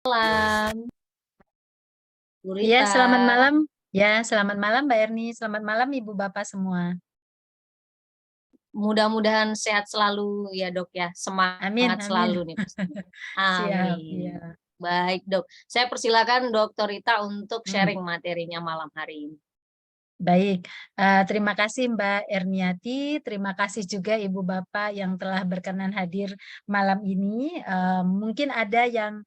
Malam, Bu Iya, Rita. selamat malam. Ya, selamat malam Mbak Erni. Selamat malam Ibu Bapak semua. Mudah-mudahan sehat selalu ya dok ya, Amin, semangat amin. selalu nih pastinya. Siap, Amin. ya. Baik dok, saya persilakan Dokter Rita untuk Hmm. sharing materinya malam hari ini. Baik, terima kasih Mbak Erniati, terima kasih juga Ibu Bapak yang telah berkenan hadir malam ini. Mungkin ada yang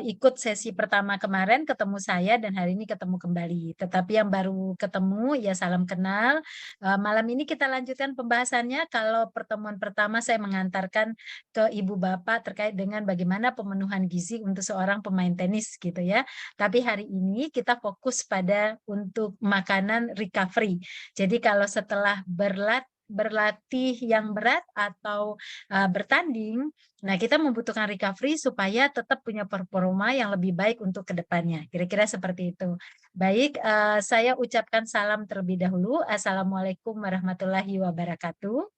ikut sesi pertama kemarin ketemu saya dan hari ini ketemu kembali. Tetapi yang baru ketemu ya salam kenal. Malam ini kita lanjutkan pembahasannya. Kalau pertemuan pertama saya mengantarkan ke Ibu Bapak terkait dengan bagaimana pemenuhan gizi untuk seorang pemain tenis gitu ya. Tapi hari ini kita fokus pada untuk makanan recovery. Jadi kalau setelah berlatih yang berat atau bertanding, nah kita membutuhkan recovery supaya tetap punya performa yang lebih baik untuk kedepannya. Kira-kira seperti itu. Baik, saya ucapkan salam terlebih dahulu. Assalamualaikum warahmatullahi wabarakatuh.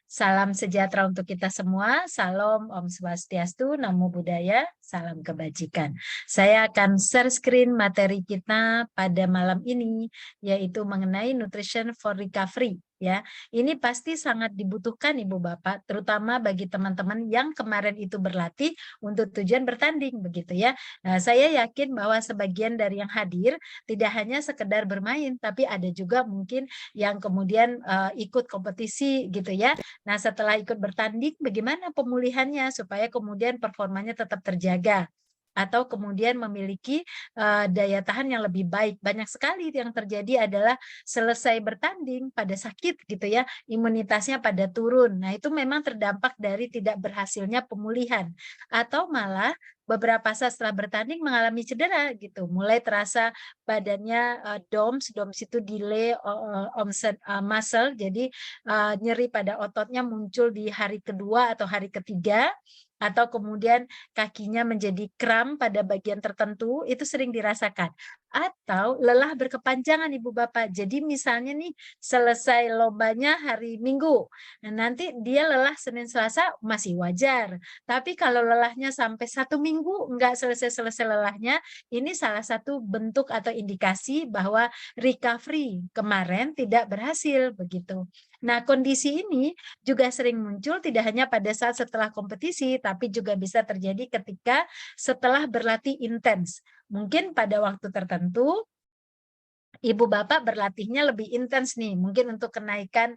Salam sejahtera untuk kita semua. Salam Om Swastiastu, Namo Buddhaya, salam kebajikan. Saya akan share screen materi kita pada malam ini, yaitu mengenai nutrition for recovery. Ya, ini pasti sangat dibutuhkan Ibu Bapak, terutama bagi teman-teman yang kemarin itu berlatih untuk tujuan bertanding, begitu ya. Nah, saya yakin bahwa sebagian dari yang hadir tidak hanya sekedar bermain, tapi ada juga mungkin yang kemudian ikut kompetisi gitu ya. Nah, setelah ikut bertanding, bagaimana pemulihannya supaya kemudian performanya tetap terjaga? Atau kemudian memiliki daya tahan yang lebih baik. Banyak sekali yang terjadi adalah selesai bertanding pada sakit gitu ya, imunitasnya pada turun. Nah, itu memang terdampak dari tidak berhasilnya pemulihan. Atau malah beberapa saat setelah bertanding mengalami cedera gitu, mulai terasa badannya DOMS itu delay onset muscle, jadi nyeri pada ototnya muncul di hari kedua atau hari ketiga, atau kemudian kakinya menjadi kram pada bagian tertentu, itu sering dirasakan. Atau lelah berkepanjangan Ibu Bapak. Jadi misalnya nih selesai lombanya hari Minggu, nah, nanti dia lelah Senin Selasa masih wajar. Tapi kalau lelahnya sampai 1 minggu nggak selesai-selesai lelahnya, ini salah satu bentuk atau indikasi bahwa recovery kemarin tidak berhasil begitu. Nah, kondisi ini juga sering muncul tidak hanya pada saat setelah kompetisi, tapi juga bisa terjadi ketika setelah berlatih intens. Mungkin pada waktu tertentu Ibu Bapak berlatihnya lebih intens nih, mungkin untuk kenaikan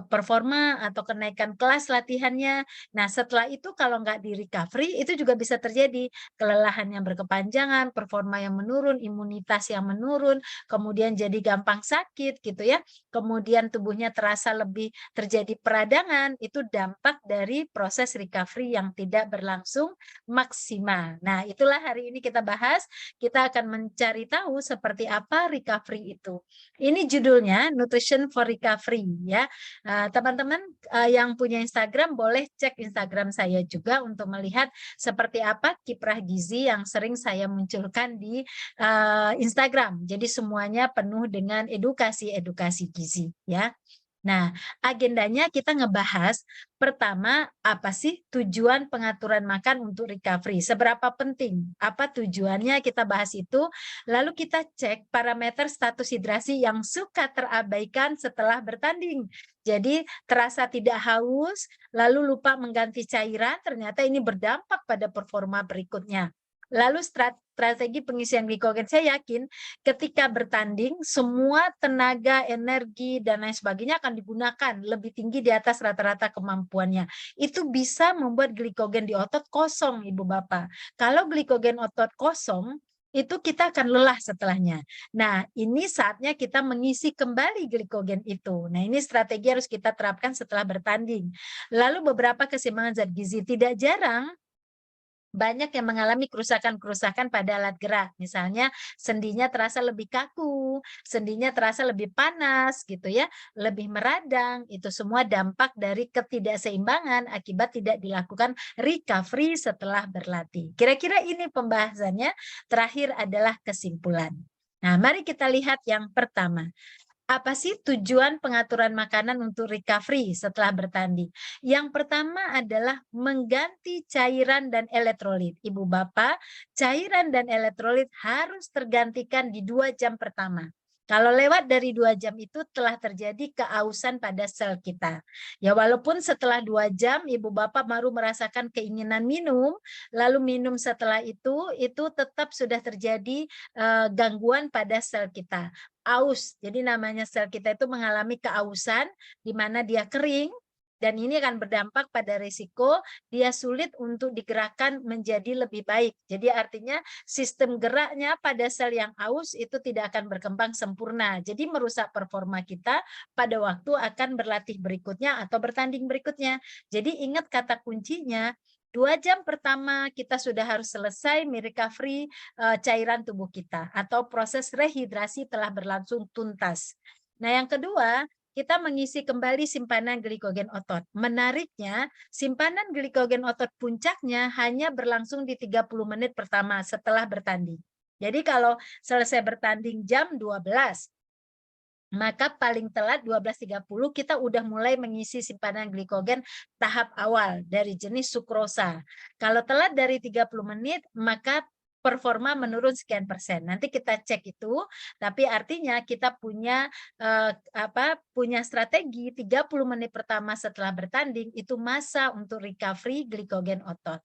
performa atau kenaikan kelas latihannya. Nah, setelah itu kalau nggak di recovery, itu juga bisa terjadi kelelahan yang berkepanjangan, performa yang menurun, imunitas yang menurun, kemudian jadi gampang sakit gitu ya. Kemudian tubuhnya terasa lebih terjadi peradangan, itu dampak dari proses recovery yang tidak berlangsung maksimal. Nah, itulah hari ini kita bahas. Kita akan mencari tahu seperti apa recovery itu. Ini judulnya Nutrition for Recovery ya. Teman-teman yang punya Instagram boleh cek Instagram saya juga untuk melihat seperti apa kiprah gizi yang sering saya munculkan di Instagram. Jadi semuanya penuh dengan edukasi-edukasi gizi ya. Nah, agendanya kita ngebahas pertama, apa sih tujuan pengaturan makan untuk recovery? Seberapa penting? Apa tujuannya? Kita bahas itu. Lalu kita cek parameter status hidrasi yang suka terabaikan setelah bertanding. Jadi terasa tidak haus, lalu lupa mengganti cairan, ternyata ini berdampak pada performa berikutnya. Lalu strategi pengisian glikogen, saya yakin ketika bertanding semua tenaga, energi dan lain sebagainya akan digunakan lebih tinggi di atas rata-rata kemampuannya. Itu bisa membuat glikogen di otot kosong Ibu Bapak. Kalau glikogen otot kosong itu kita akan lelah setelahnya. Nah, ini saatnya kita mengisi kembali glikogen itu. Nah, ini strategi harus kita terapkan setelah bertanding. Lalu beberapa keseimbangan zat gizi, tidak jarang banyak yang mengalami kerusakan-kerusakan pada alat gerak. Misalnya sendinya terasa lebih kaku, sendinya terasa lebih panas gitu ya, lebih meradang. Itu semua dampak dari ketidakseimbangan akibat tidak dilakukan recovery setelah berlatih. Kira-kira ini pembahasannya. Terakhir adalah kesimpulan. Nah, mari kita lihat yang pertama. Apa sih tujuan pengaturan makanan untuk recovery setelah bertanding? Yang pertama adalah mengganti cairan dan elektrolit. Ibu bapak, cairan dan elektrolit harus tergantikan di 2 jam pertama. Kalau lewat dari 2 jam itu telah terjadi keausan pada sel kita. Ya walaupun setelah 2 jam ibu bapak baru merasakan keinginan minum, lalu minum setelah itu tetap sudah terjadi gangguan pada sel kita. Aus. Jadi namanya sel kita itu mengalami keausan di mana dia kering dan ini akan berdampak pada risiko dia sulit untuk digerakkan menjadi lebih baik. Jadi artinya sistem geraknya pada sel yang aus itu tidak akan berkembang sempurna. Jadi merusak performa kita pada waktu akan berlatih berikutnya atau bertanding berikutnya. Jadi ingat kata kuncinya 2 jam pertama kita sudah harus selesai merecovery cairan tubuh kita atau proses rehidrasi telah berlangsung tuntas. Nah, yang kedua, kita mengisi kembali simpanan glikogen otot. Menariknya, simpanan glikogen otot puncaknya hanya berlangsung di 30 menit pertama setelah bertanding. Jadi kalau selesai bertanding jam 12, maka paling telat 12.30 kita udah mulai mengisi simpanan glikogen tahap awal dari jenis sukrosa. Kalau telat dari 30 menit, maka performa menurun sekian persen. Nanti kita cek itu, tapi artinya kita punya punya strategi 30 menit pertama setelah bertanding itu masa untuk recovery glikogen otot.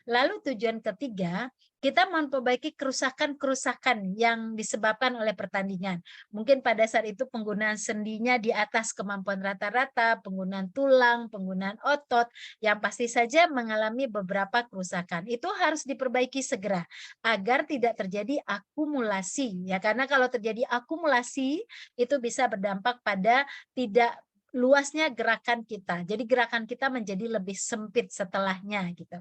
Lalu tujuan ketiga, kita memperbaiki kerusakan-kerusakan yang disebabkan oleh pertandingan. Mungkin pada saat itu penggunaan sendinya di atas kemampuan rata-rata, penggunaan tulang, penggunaan otot, yang pasti saja mengalami beberapa kerusakan. Itu harus diperbaiki segera agar tidak terjadi akumulasi. Ya, karena kalau terjadi akumulasi itu bisa berdampak pada tidak luasnya gerakan kita. Jadi gerakan kita menjadi lebih sempit setelahnya gitu.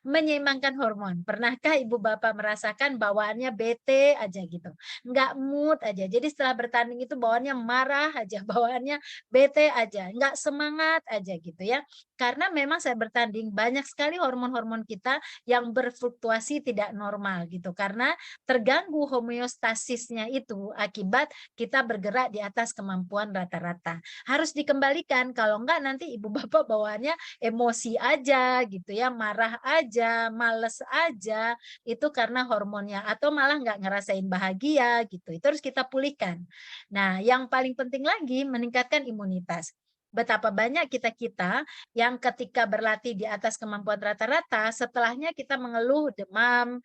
Menyeimbangkan hormon. Pernahkah ibu bapak merasakan bawaannya bete aja gitu, nggak mood aja. Jadi setelah bertanding itu bawaannya marah aja, bawaannya bete aja, nggak semangat aja gitu ya. Karena memang saya bertanding banyak sekali hormon-hormon kita yang berfluktuasi tidak normal gitu. Karena terganggu homeostasisnya itu akibat kita bergerak di atas kemampuan rata-rata. Harus dikembalikan, kalau enggak nanti ibu bapak bawaannya emosi aja gitu ya, marah aja, males aja, itu karena hormonnya atau malah nggak ngerasain bahagia gitu. Itu harus kita pulihkan. Nah, yang paling penting lagi meningkatkan imunitas. Betapa banyak kita-kita yang ketika berlatih di atas kemampuan rata-rata, setelahnya kita mengeluh demam,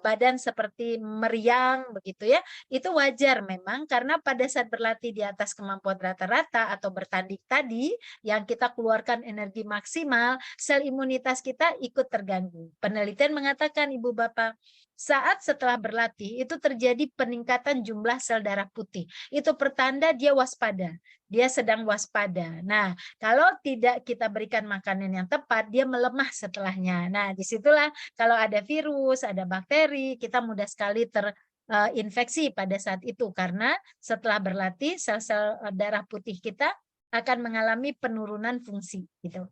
badan seperti meriang begitu ya. Itu wajar memang karena pada saat berlatih di atas kemampuan rata-rata atau bertanding tadi yang kita keluarkan energi maksimal, sel imunitas kita ikut terganggu. Penelitian mengatakan Ibu Bapak, saat setelah berlatih itu terjadi peningkatan jumlah sel darah putih. Itu pertanda dia waspada. Dia sedang waspada. Nah, kalau tidak kita berikan makanan yang tepat, dia melemah setelahnya. Nah, disitulah kalau ada virus, ada bakteri, kita mudah sekali terinfeksi pada saat itu karena setelah berlatih sel-sel darah putih kita akan mengalami penurunan fungsi gitu.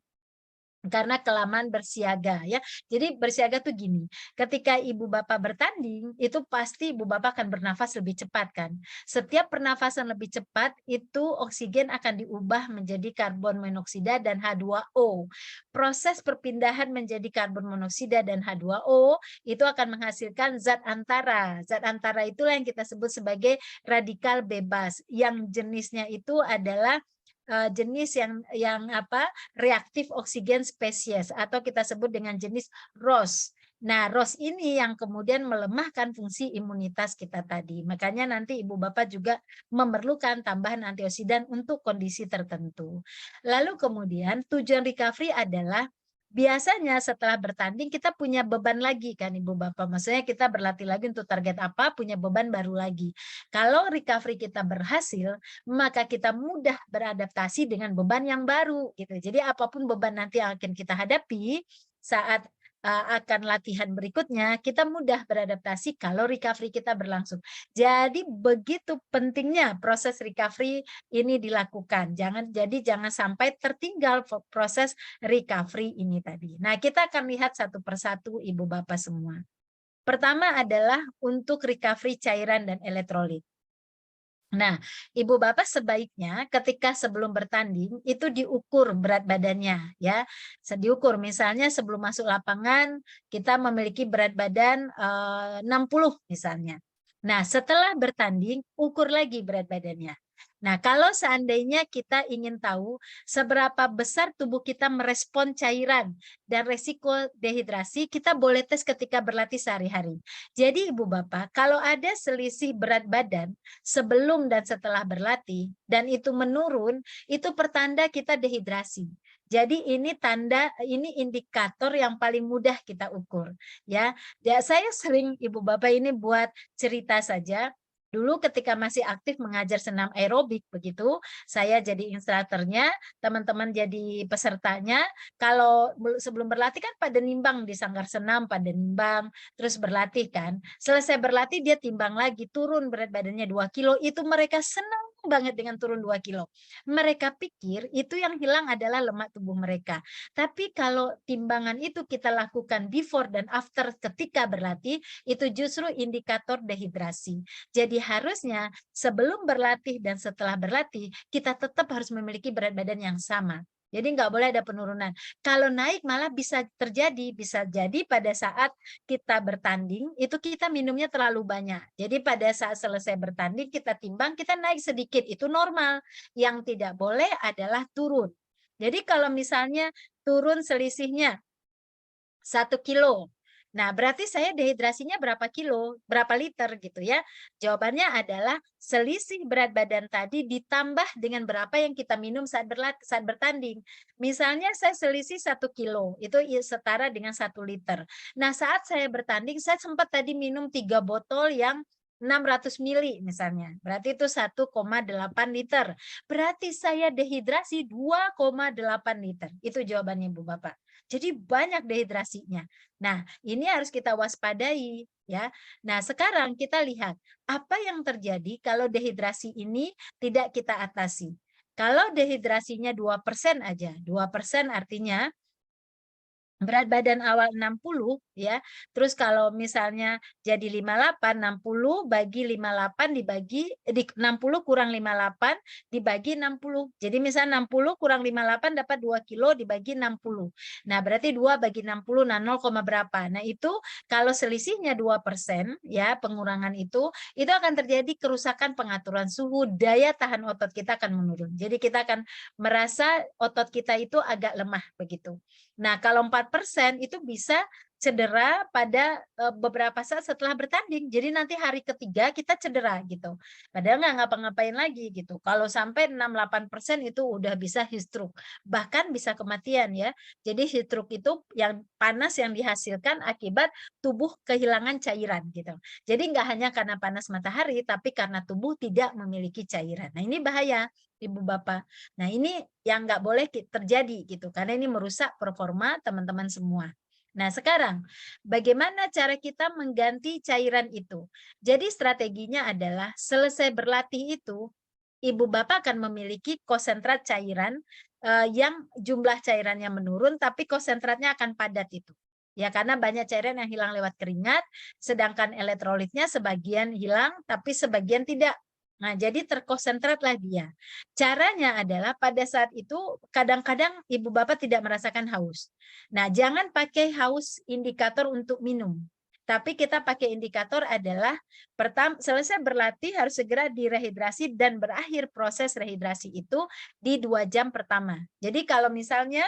Karena kelamaan bersiaga ya. Jadi bersiaga tuh gini, ketika ibu bapak bertanding itu pasti ibu bapak akan bernafas lebih cepat kan. Setiap pernafasan lebih cepat itu oksigen akan diubah menjadi karbon monoksida dan H2O. Proses perpindahan menjadi karbon monoksida dan H2O itu akan menghasilkan zat antara. Zat antara itulah yang kita sebut sebagai radikal bebas yang jenisnya itu adalah jenis yang reaktif oksigen spesies atau kita sebut dengan jenis ROS. Nah, ROS ini yang kemudian melemahkan fungsi imunitas kita tadi. Makanya nanti ibu bapak juga memerlukan tambahan antioksidan untuk kondisi tertentu. Lalu kemudian tujuan recovery adalah biasanya setelah bertanding kita punya beban lagi kan ibu bapak. Maksudnya kita berlatih lagi untuk target apa, punya beban baru lagi. Kalau recovery kita berhasil, maka kita mudah beradaptasi dengan beban yang baru gitu. Jadi apapun beban nanti yang akan kita hadapi saat akan latihan berikutnya, kita mudah beradaptasi kalau recovery kita berlangsung. Jadi begitu pentingnya proses recovery ini dilakukan. Jangan sampai tertinggal proses recovery ini tadi. Nah, kita akan lihat satu persatu Ibu Bapak semua. Pertama adalah untuk recovery cairan dan elektrolit. Nah, ibu bapak sebaiknya ketika sebelum bertanding itu diukur berat badannya ya. Diukur misalnya sebelum masuk lapangan kita memiliki berat badan 60 misalnya. Nah, setelah bertanding ukur lagi berat badannya. Nah, kalau seandainya kita ingin tahu seberapa besar tubuh kita merespon cairan dan resiko dehidrasi, kita boleh tes ketika berlatih sehari-hari. Jadi ibu bapak, kalau ada selisih berat badan sebelum dan setelah berlatih dan itu menurun, itu pertanda kita dehidrasi. Jadi ini indikator yang paling mudah kita ukur ya. Ya saya sering ibu bapak ini buat cerita saja. Dulu ketika masih aktif mengajar senam aerobik begitu, saya jadi instrukturnya, teman-teman jadi pesertanya. Kalau sebelum berlatih kan pada nimbang di sanggar senam, pada nimbang, terus berlatih kan. Selesai berlatih dia timbang lagi, turun berat badannya 2 kilo, itu mereka senang banget dengan turun 2 kilo. Mereka pikir itu yang hilang adalah lemak tubuh mereka. Tapi kalau timbangan itu kita lakukan before dan after ketika berlatih, itu justru indikator dehidrasi. Jadi harusnya sebelum berlatih dan setelah berlatih, kita tetap harus memiliki berat badan yang sama. Jadi nggak boleh ada penurunan. Kalau naik malah bisa terjadi, bisa jadi pada saat kita bertanding, itu kita minumnya terlalu banyak. Jadi pada saat selesai bertanding, kita timbang, kita naik sedikit, itu normal. Yang tidak boleh adalah turun. Jadi kalau misalnya turun selisihnya 1 kilo. Nah, berarti saya dehidrasinya berapa kilo, berapa liter gitu ya. Jawabannya adalah selisih berat badan tadi ditambah dengan berapa yang kita minum saat bertanding. Misalnya saya selisih 1 kilo, itu setara dengan 1 liter. Nah, saat saya bertanding, saya sempat tadi minum 3 botol yang 600 mili misalnya. Berarti itu 1,8 liter. Berarti saya dehidrasi 2,8 liter. Itu jawabannya Bu Bapak. Jadi banyak dehidrasinya. Nah, ini harus kita waspadai ya. Nah, sekarang kita lihat apa yang terjadi kalau dehidrasi ini tidak kita atasi. Kalau dehidrasinya 2% aja, 2% artinya berat badan awal 60 ya. Terus kalau misalnya jadi 58, 60 bagi 58 dibagi 60 kurang 58 dibagi 60. Jadi misalnya 60 kurang 58 dapat 2 kilo dibagi 60. Nah, berarti 2 bagi 60 nah 0, berapa. Nah, itu kalau selisihnya 2% ya, pengurangan itu akan terjadi kerusakan pengaturan suhu, daya tahan otot kita akan menurun. Jadi kita akan merasa otot kita itu agak lemah begitu. Nah, kalau 4% itu bisa cedera pada beberapa saat setelah bertanding. Jadi nanti hari ketiga kita cedera gitu. Padahal nggak ngapa-ngapain lagi gitu. Kalau sampai 6-8% itu udah bisa heat stroke. Bahkan bisa kematian ya. Jadi heat stroke itu yang panas yang dihasilkan akibat tubuh kehilangan cairan gitu. Jadi nggak hanya karena panas matahari, tapi karena tubuh tidak memiliki cairan. Nah ini bahaya. Ibu Bapak. Nah, ini yang nggak boleh terjadi gitu, karena ini merusak performa teman-teman semua. Nah, sekarang bagaimana cara kita mengganti cairan itu? Jadi strateginya adalah selesai berlatih itu, Ibu Bapak akan memiliki konsentrat cairan yang jumlah cairannya menurun, tapi konsentratnya akan padat itu. Ya, karena banyak cairan yang hilang lewat keringat, sedangkan elektrolitnya sebagian hilang, tapi sebagian tidak. Nah, jadi terkonsentratlah dia. Caranya adalah pada saat itu kadang-kadang ibu bapak tidak merasakan haus. Nah, jangan pakai haus indikator untuk minum. Tapi kita pakai indikator adalah pertama selesai berlatih harus segera direhidrasi dan berakhir proses rehidrasi itu di 2 jam pertama. Jadi kalau misalnya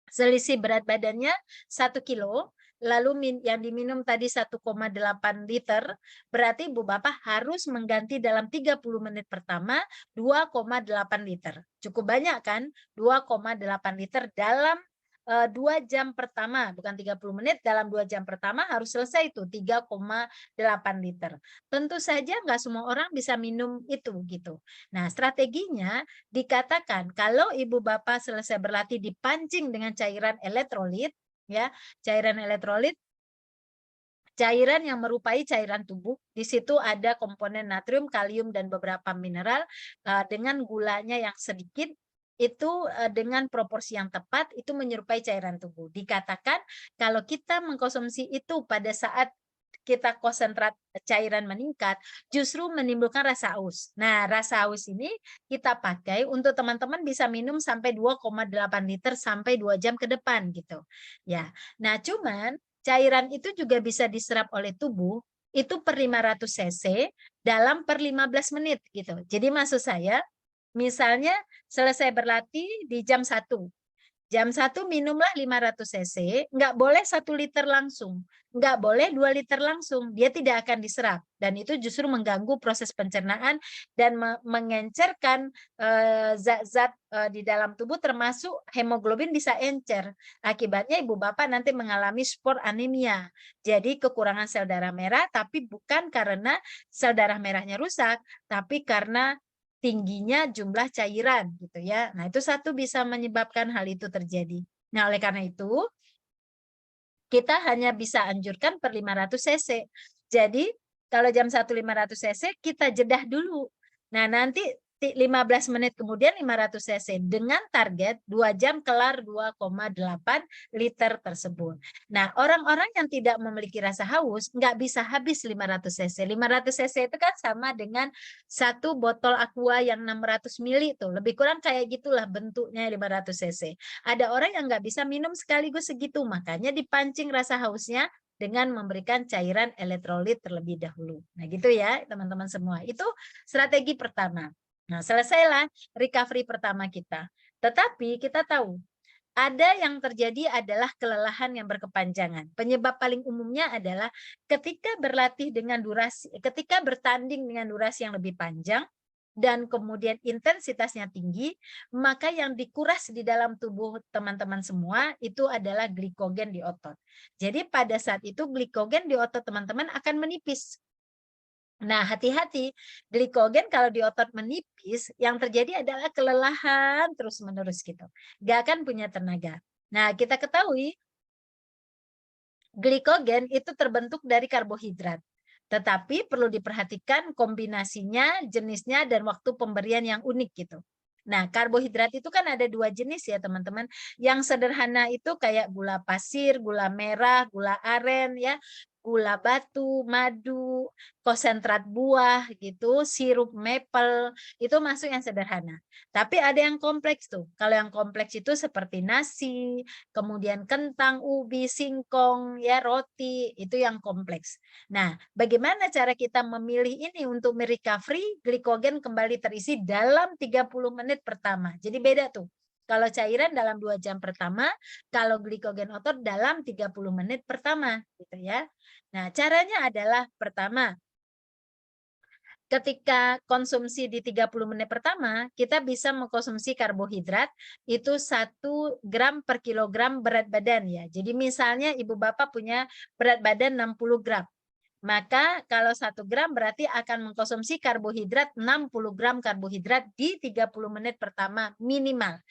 selisih berat badannya 1 kilo, lalu yang diminum tadi 1,8 liter, berarti Ibu Bapak harus mengganti dalam 30 menit pertama 2,8 liter. Cukup banyak kan? 2,8 liter dalam 2 jam pertama, bukan 30 menit, dalam 2 jam pertama harus selesai itu 3,8 liter. Tentu saja nggak semua orang bisa minum itu gitu. Nah, strateginya dikatakan kalau ibu bapak selesai berlatih dipancing dengan cairan elektrolit, ya, cairan elektrolit, cairan yang merupai cairan tubuh, di situ ada komponen natrium, kalium, dan beberapa mineral dengan gulanya yang sedikit, itu dengan proporsi yang tepat, itu menyerupai cairan tubuh. Dikatakan kalau kita mengkonsumsi itu pada saat kita konsentrat cairan meningkat, justru menimbulkan rasa haus. Nah, rasa haus ini kita pakai untuk teman-teman bisa minum sampai 2,8 liter sampai 2 jam ke depan gitu. Ya. Nah, cuman cairan itu juga bisa diserap oleh tubuh itu per 500 cc dalam per 15 menit gitu. Jadi maksud saya, misalnya selesai berlatih di jam 1. Jam 1 minumlah 500 cc, nggak boleh 1 liter langsung, nggak boleh 2 liter langsung, dia tidak akan diserap. Dan itu justru mengganggu proses pencernaan dan mengencerkan zat-zat di dalam tubuh termasuk hemoglobin bisa encer. Akibatnya ibu bapak nanti mengalami sport anemia. Jadi kekurangan sel darah merah tapi bukan karena sel darah merahnya rusak, tapi karena tingginya jumlah cairan gitu ya. Nah, itu satu bisa menyebabkan hal itu terjadi. Nah, oleh karena itu kita hanya bisa anjurkan per 500 cc. Jadi kalau jam 1 500 cc kita jedah dulu. Nah, nanti 15 menit kemudian 500 cc dengan target 2 jam kelar 2,8 liter tersebut. Nah, orang-orang yang tidak memiliki rasa haus nggak bisa habis 500 cc. 500 cc itu kan sama dengan 1 botol aqua yang 600 ml itu. Lebih kurang kayak gitulah bentuknya 500 cc. Ada orang yang nggak bisa minum sekaligus segitu, makanya dipancing rasa hausnya dengan memberikan cairan elektrolit terlebih dahulu. Nah, gitu ya, teman-teman semua. Itu strategi pertama. Nah, selesailah recovery pertama kita. Tetapi kita tahu, ada yang terjadi adalah kelelahan yang berkepanjangan. Penyebab paling umumnya adalah ketika berlatih dengan durasi, ketika bertanding dengan durasi yang lebih panjang, dan kemudian intensitasnya tinggi, maka yang dikuras di dalam tubuh teman-teman semua itu adalah glikogen di otot. Jadi pada saat itu glikogen di otot teman-teman akan menipis. Nah, hati-hati, glikogen kalau di otot menipis, yang terjadi adalah kelelahan terus-menerus gitu. Nggak akan punya tenaga. Nah, kita ketahui glikogen itu terbentuk dari karbohidrat. Tetapi perlu diperhatikan kombinasinya, jenisnya, dan waktu pemberian yang unik gitu. Nah, karbohidrat itu kan ada 2 jenis ya teman-teman. Yang sederhana itu kayak gula pasir, gula merah, gula aren ya, gula batu, madu, konsentrat buah gitu, sirup maple, itu masuk yang sederhana. Tapi ada yang kompleks tuh. Kalau yang kompleks itu seperti nasi, kemudian kentang, ubi, singkong, ya roti, itu yang kompleks. Nah, bagaimana cara kita memilih ini untuk merecovery glikogen kembali terisi dalam 30 menit pertama. Jadi beda tuh. Kalau cairan dalam 2 jam pertama, kalau glikogen otot dalam 30 menit pertama, gitu ya. Nah, caranya adalah pertama, ketika konsumsi di 30 menit pertama, kita bisa mengkonsumsi karbohidrat itu 1 gram per kilogram berat badan ya. Jadi misalnya ibu bapak punya berat badan 60 gram. Maka kalau 1 gram berarti akan mengkonsumsi karbohidrat 60 gram karbohidrat di 30 menit pertama minimal.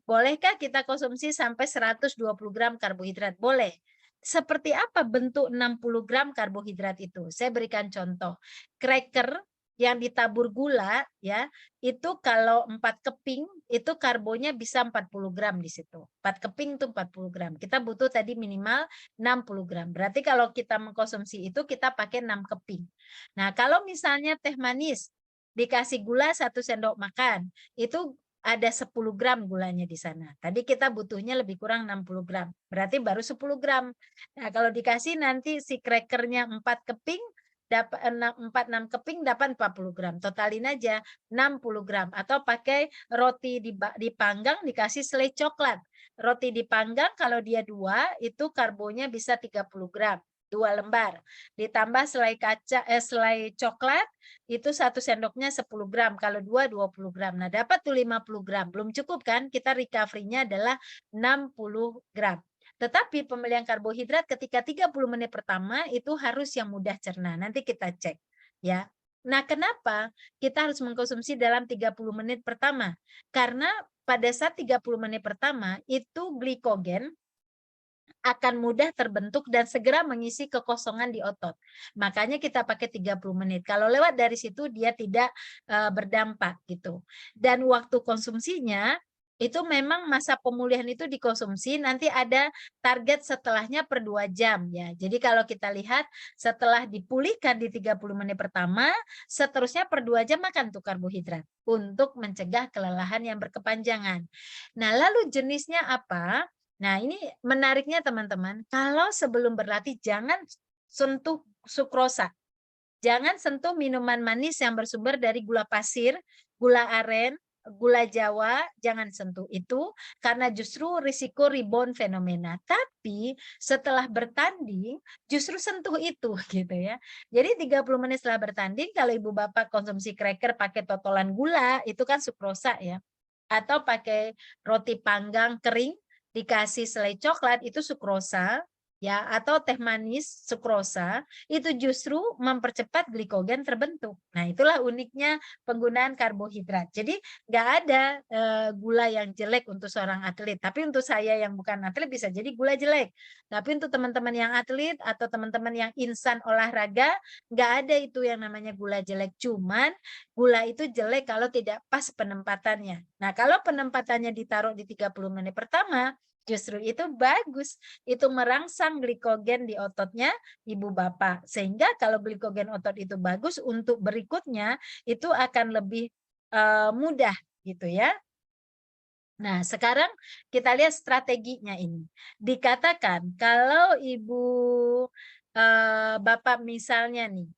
Bolehkah kita konsumsi sampai 120 gram karbohidrat? Boleh. Seperti apa bentuk 60 gram karbohidrat itu? Saya berikan contoh. Cracker yang ditabur gula ya, itu kalau 4 keping itu karbonya bisa 40 gram di situ. 4 keping itu 40 gram. Kita butuh tadi minimal 60 gram. Berarti kalau kita mengkonsumsi itu kita pakai 6 keping. Nah, kalau misalnya teh manis dikasih gula 1 sendok makan, itu ada 10 gram gulanya di sana. Tadi kita butuhnya lebih kurang 60 gram. Berarti baru 10 gram. Nah, kalau dikasih nanti si crackernya 4 keping, dapat 6 keping dapat 40 gram. Totalin aja 60 gram. Atau pakai roti dipanggang dikasih selai coklat. Roti dipanggang kalau dia 2 itu karbonya bisa 30 gram. 2 lembar. Ditambah selai coklat itu 1 sendoknya 10 gram. Kalau 2 20 gram. Nah, dapat tuh 50 gram. Belum cukup kan? Kita recovery-nya adalah 60 gram. Tetapi pembelian karbohidrat ketika 30 menit pertama itu harus yang mudah cerna. Nanti kita cek ya. Nah, kenapa kita harus mengkonsumsi dalam 30 menit pertama? Karena pada saat 30 menit pertama itu glikogen akan mudah terbentuk dan segera mengisi kekosongan di otot. Makanya kita pakai 30 menit. Kalau lewat dari situ dia tidak berdampak gitu. Dan waktu konsumsinya itu memang masa pemulihan itu dikonsumsi, nanti ada target setelahnya per 2 jam ya. Jadi kalau kita lihat setelah dipulihkan di 30 menit pertama, seterusnya per 2 jam makan tuh karbohidrat untuk mencegah kelelahan yang berkepanjangan. Nah, lalu jenisnya apa? Nah, ini menariknya teman-teman, kalau sebelum berlatih jangan sentuh sukrosa. Jangan sentuh minuman manis yang bersumber dari gula pasir, gula aren, gula Jawa, jangan sentuh itu karena justru risiko rebound fenomena. Tapi setelah bertanding justru sentuh itu gitu ya. Jadi 30 menit setelah bertanding kalau ibu bapak konsumsi cracker pakai totolan gula itu kan sukrosa ya. Atau pakai roti panggang kering dikasih selai coklat itu sukrosa ya, atau teh manis sukrosa itu justru mempercepat glikogen terbentuk. Nah, itulah uniknya penggunaan karbohidrat. Jadi nggak ada gula yang jelek untuk seorang atlet, tapi untuk saya yang bukan atlet bisa jadi gula jelek. Tapi untuk teman-teman yang atlet atau teman-teman yang insan olahraga nggak ada itu yang namanya gula jelek. Cuman gula itu jelek kalau tidak pas penempatannya. Nah, kalau penempatannya ditaruh di 30 menit pertama, justru itu bagus. Itu merangsang glikogen di ototnya ibu bapak. Sehingga kalau glikogen otot itu bagus untuk berikutnya itu akan lebih mudah gitu ya. Nah, sekarang kita lihat strateginya ini. Dikatakan kalau ibu bapak misalnya nih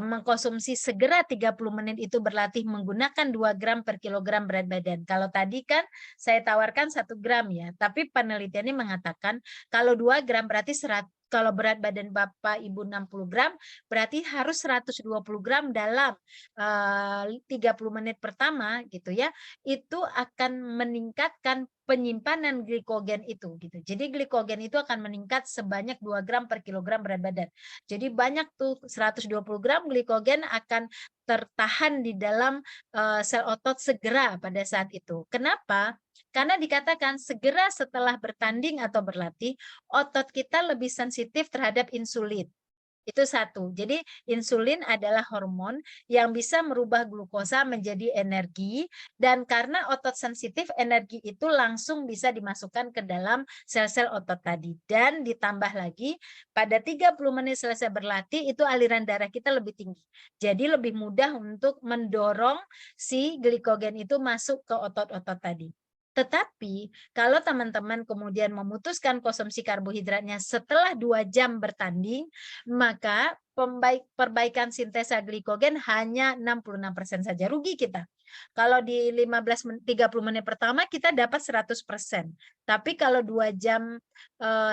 mengkonsumsi segera 30 menit itu berlatih menggunakan 2 gram per kilogram berat badan. Kalau tadi kan saya tawarkan 1 gram ya, tapi penelitiannya mengatakan kalau 2 gram berarti kalau berat badan Bapak Ibu 60 gram, berarti harus 120 gram dalam 30 menit pertama gitu ya, itu akan meningkatkan penyimpanan glikogen itu gitu. Jadi glikogen itu akan meningkat sebanyak 2 gram per kilogram berat badan. Jadi banyak tuh 120 gram glikogen akan tertahan di dalam sel otot segera pada saat itu. Kenapa? Karena dikatakan segera setelah bertanding atau berlatih, otot kita lebih sensitif terhadap insulin. Itu satu. Jadi insulin adalah hormon yang bisa merubah glukosa menjadi energi dan karena otot sensitif energi itu langsung bisa dimasukkan ke dalam sel-sel otot tadi. Dan ditambah lagi pada 30 menit selesai berlatih itu aliran darah kita lebih tinggi. Jadi lebih mudah untuk mendorong si glikogen itu masuk ke otot-otot tadi. Tetapi kalau teman-teman kemudian memutuskan konsumsi karbohidratnya setelah 2 jam bertanding, maka perbaikan sintesa glikogen hanya 66% saja, rugi kita. Kalau di 30 menit pertama kita dapat 100%. Tapi kalau 2 jam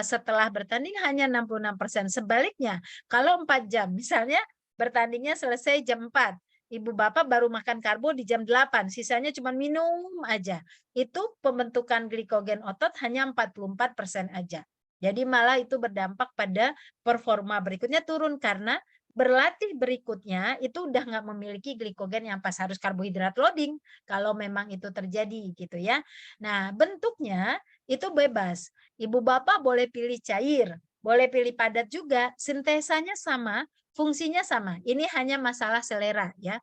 setelah bertanding hanya 66%. Sebaliknya, kalau 4 jam, misalnya bertandingnya selesai jam 4, ibu bapak baru makan karbo di jam 8, sisanya cuma minum aja. Itu pembentukan glikogen otot hanya 44% aja. Jadi malah itu berdampak pada performa berikutnya turun karena berlatih berikutnya itu udah nggak memiliki glikogen yang pas, harus karbohidrat loading kalau memang itu terjadi gitu ya. Nah, bentuknya itu bebas. Ibu bapak boleh pilih cair, boleh pilih padat juga, sintesanya sama, fungsinya sama. Ini hanya masalah selera ya.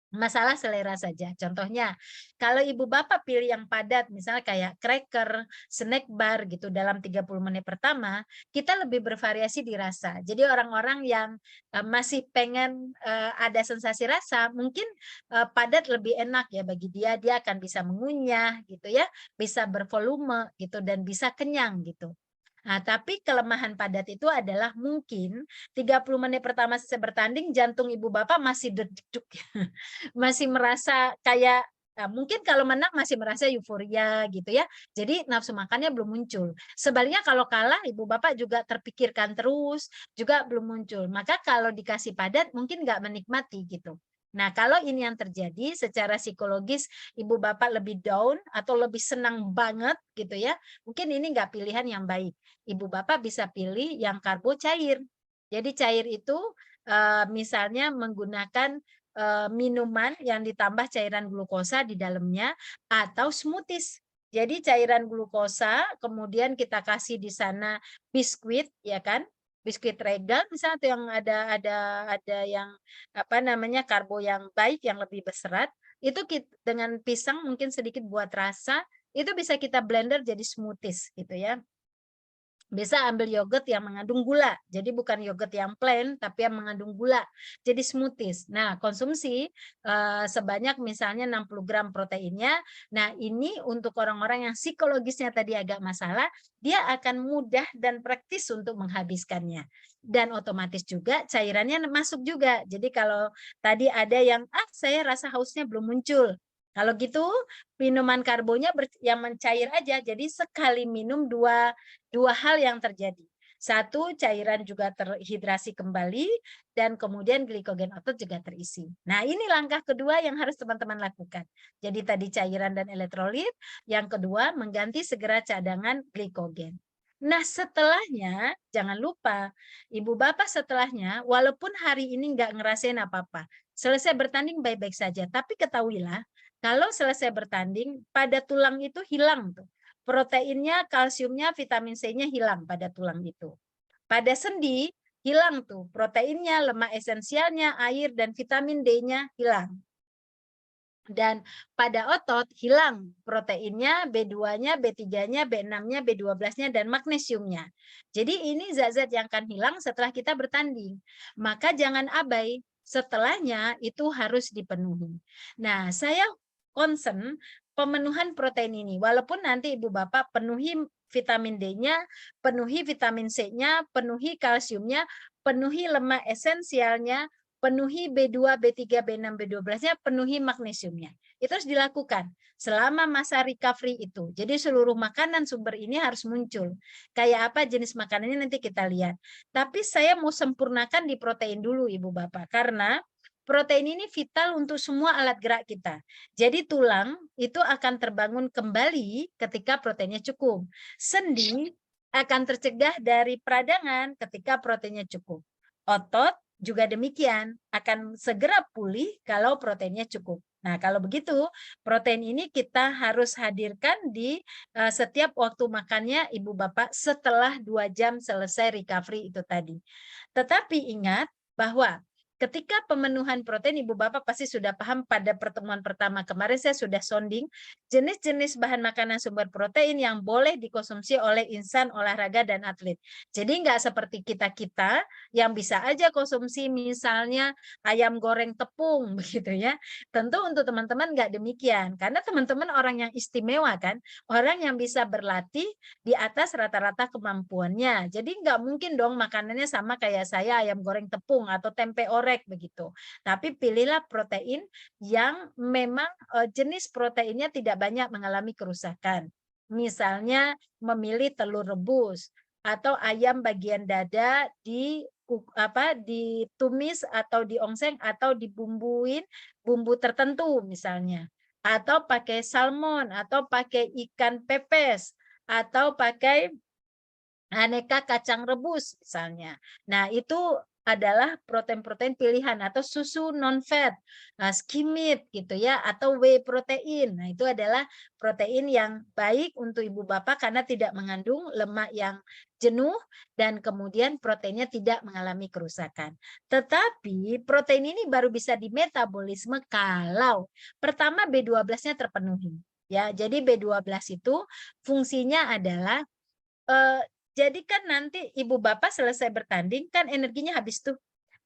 Masalah selera saja. Contohnya, kalau ibu bapak pilih yang padat, misalnya kayak cracker, snack bar gitu dalam 30 menit pertama, kita lebih bervariasi di rasa. Jadi orang-orang yang masih pengen ada sensasi rasa, mungkin padat lebih enak ya bagi dia. Dia akan bisa mengunyah gitu ya, bisa bervolume gitu dan bisa kenyang gitu. Nah, tapi kelemahan padat itu adalah mungkin 30 menit pertama selesai bertanding jantung ibu bapak masih deduk masih merasa kayak mungkin kalau menang masih merasa euforia gitu ya. Jadi nafsu makannya belum muncul. Sebaliknya kalau kalah ibu bapak juga terpikirkan terus, juga belum muncul. Maka kalau dikasih padat mungkin nggak menikmati gitu. Nah, kalau ini yang terjadi secara psikologis ibu bapak lebih down atau lebih senang banget gitu ya, mungkin ini nggak pilihan yang baik. Ibu bapak bisa pilih yang karbo cair. Jadi cair itu misalnya menggunakan minuman yang ditambah cairan glukosa di dalamnya atau smoothies. Jadi cairan glukosa kemudian kita kasih di sana biskuit ya kan? Biskuit regal misalnya atau yang ada yang apa namanya karbo yang baik yang lebih berserat itu dengan pisang mungkin sedikit buat rasa, itu bisa kita blender jadi smoothies gitu ya. Bisa ambil yogurt yang mengandung gula, jadi bukan yogurt yang plain, tapi yang mengandung gula, jadi smoothies. Nah, konsumsi sebanyak misalnya 60 gram proteinnya. Nah, ini untuk orang-orang yang psikologisnya tadi agak masalah, dia akan mudah dan praktis untuk menghabiskannya. Dan otomatis juga cairannya masuk juga. Jadi kalau tadi ada yang, saya rasa hausnya belum muncul. Kalau gitu, minuman karbonya yang mencair aja. Jadi sekali minum dua hal yang terjadi. Satu, cairan juga terhidrasi kembali, dan kemudian glikogen otot juga terisi. Nah, ini langkah kedua yang harus teman-teman lakukan. Jadi tadi cairan dan elektrolit, yang kedua mengganti segera cadangan glikogen. Nah, setelahnya, jangan lupa, ibu bapak setelahnya, walaupun hari ini nggak ngerasain apa-apa, selesai bertanding baik-baik saja, tapi ketahuilah, kalau selesai bertanding, pada tulang itu hilang tuh proteinnya, kalsiumnya, vitamin C-nya hilang pada tulang itu. Pada sendi hilang tuh proteinnya, lemak esensialnya, air dan vitamin D-nya hilang. Dan pada otot hilang proteinnya, B2-nya, B3-nya, B6-nya, B12-nya, dan magnesiumnya. Jadi ini zat-zat yang akan hilang setelah kita bertanding. Maka jangan abai, setelahnya itu harus dipenuhi. Nah, saya concern pemenuhan protein ini. Walaupun nanti ibu bapak penuhi vitamin D-nya, penuhi vitamin C-nya, penuhi kalsiumnya, penuhi lemak esensialnya, penuhi B2, B3, B6, B12-nya, penuhi magnesiumnya. Itu harus dilakukan selama masa recovery itu. Jadi seluruh makanan sumber ini harus muncul. Kayak apa jenis makanannya nanti kita lihat. Tapi saya mau sempurnakan di protein dulu Ibu Bapak. Karena protein ini vital untuk semua alat gerak kita. Jadi tulang itu akan terbangun kembali ketika proteinnya cukup. Sendi akan tercegah dari peradangan ketika proteinnya cukup. Otot juga demikian, akan segera pulih kalau proteinnya cukup. Nah, kalau begitu, protein ini kita harus hadirkan di setiap waktu makannya Ibu Bapak setelah 2 jam selesai recovery itu tadi. Tetapi ingat bahwa ketika pemenuhan protein, Ibu Bapak pasti sudah paham pada pertemuan pertama kemarin saya sudah sounding jenis-jenis bahan makanan sumber protein yang boleh dikonsumsi oleh insan olahraga dan atlet. Jadi nggak seperti kita-kita yang bisa aja konsumsi misalnya ayam goreng tepung begitu ya. Tentu untuk teman-teman nggak demikian karena teman-teman orang yang istimewa kan, orang yang bisa berlatih di atas rata-rata kemampuannya. Jadi nggak mungkin dong makanannya sama kayak saya ayam goreng tepung atau tempe orek begitu. Tapi pilihlah protein yang memang jenis proteinnya tidak banyak mengalami kerusakan. Misalnya memilih telur rebus atau ayam bagian dada ditumis atau diongseng atau dibumbuin bumbu tertentu misalnya, atau pakai salmon atau pakai ikan pepes atau pakai aneka kacang rebus misalnya. Nah, itu adalah protein-protein pilihan atau susu non-fat, skim milk gitu ya, atau whey protein. Nah, itu adalah protein yang baik untuk ibu bapak karena tidak mengandung lemak yang jenuh dan kemudian proteinnya tidak mengalami kerusakan. Tetapi protein ini baru bisa dimetabolisme kalau pertama B12-nya terpenuhi. Ya, jadi B12 itu fungsinya adalah jadi kan nanti ibu bapak selesai bertanding kan energinya habis tuh.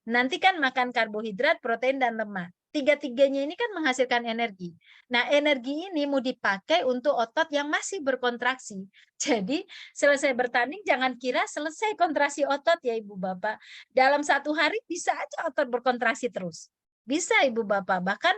Nanti kan makan karbohidrat, protein, dan lemak. Tiga-tiganya ini kan menghasilkan energi. Nah, energi ini mau dipakai untuk otot yang masih berkontraksi. Jadi, selesai bertanding jangan kira selesai kontraksi otot ya Ibu Bapak. Dalam 1 hari bisa aja otot berkontraksi terus. Bisa Ibu Bapak, bahkan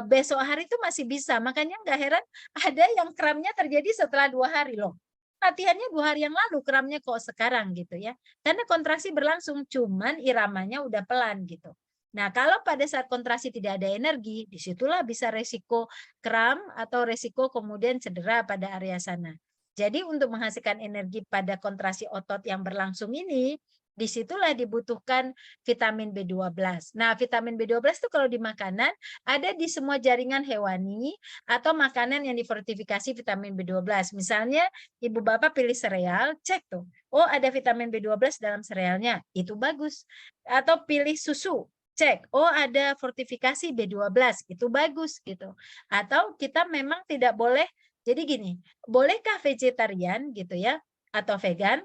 besok hari itu masih bisa. Makanya nggak heran ada yang kramnya terjadi setelah 2 hari loh. Latihannya 2 hari yang lalu, kramnya kok sekarang gitu ya. Karena kontraksi berlangsung, cuman iramanya udah pelan gitu. Nah, kalau pada saat kontraksi tidak ada energi, disitulah bisa resiko kram atau resiko kemudian cedera pada area sana. Jadi untuk menghasilkan energi pada kontraksi otot yang berlangsung ini, disitulah dibutuhkan vitamin B12. Nah, vitamin B12 itu kalau di makanan ada di semua jaringan hewani atau makanan yang difortifikasi vitamin B12. Misalnya ibu bapak pilih sereal, cek tuh. Oh, ada vitamin B12 dalam serealnya. Itu bagus. Atau pilih susu. cek, oh ada fortifikasi B12, itu bagus gitu. Atau kita memang tidak boleh, jadi gini, bolehkah vegetarian gitu ya, atau vegan?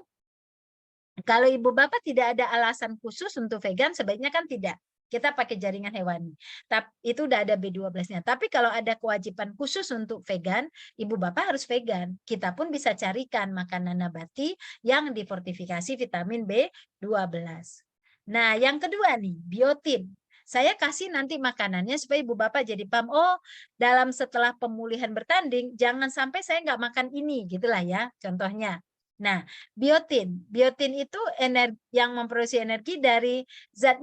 Kalau ibu bapak tidak ada alasan khusus untuk vegan, sebaiknya kan tidak. Kita pakai jaringan hewani. Tapi itu udah ada B12-nya. Tapi kalau ada kewajiban khusus untuk vegan, ibu bapak harus vegan. Kita pun bisa carikan makanan nabati yang difortifikasi vitamin B12. Nah, yang kedua nih, biotin. Saya kasih nanti makanannya supaya ibu bapak jadi paham, oh dalam setelah pemulihan bertanding, jangan sampai saya nggak makan ini, gitulah ya contohnya. Nah, biotin itu energi yang memproduksi energi dari zat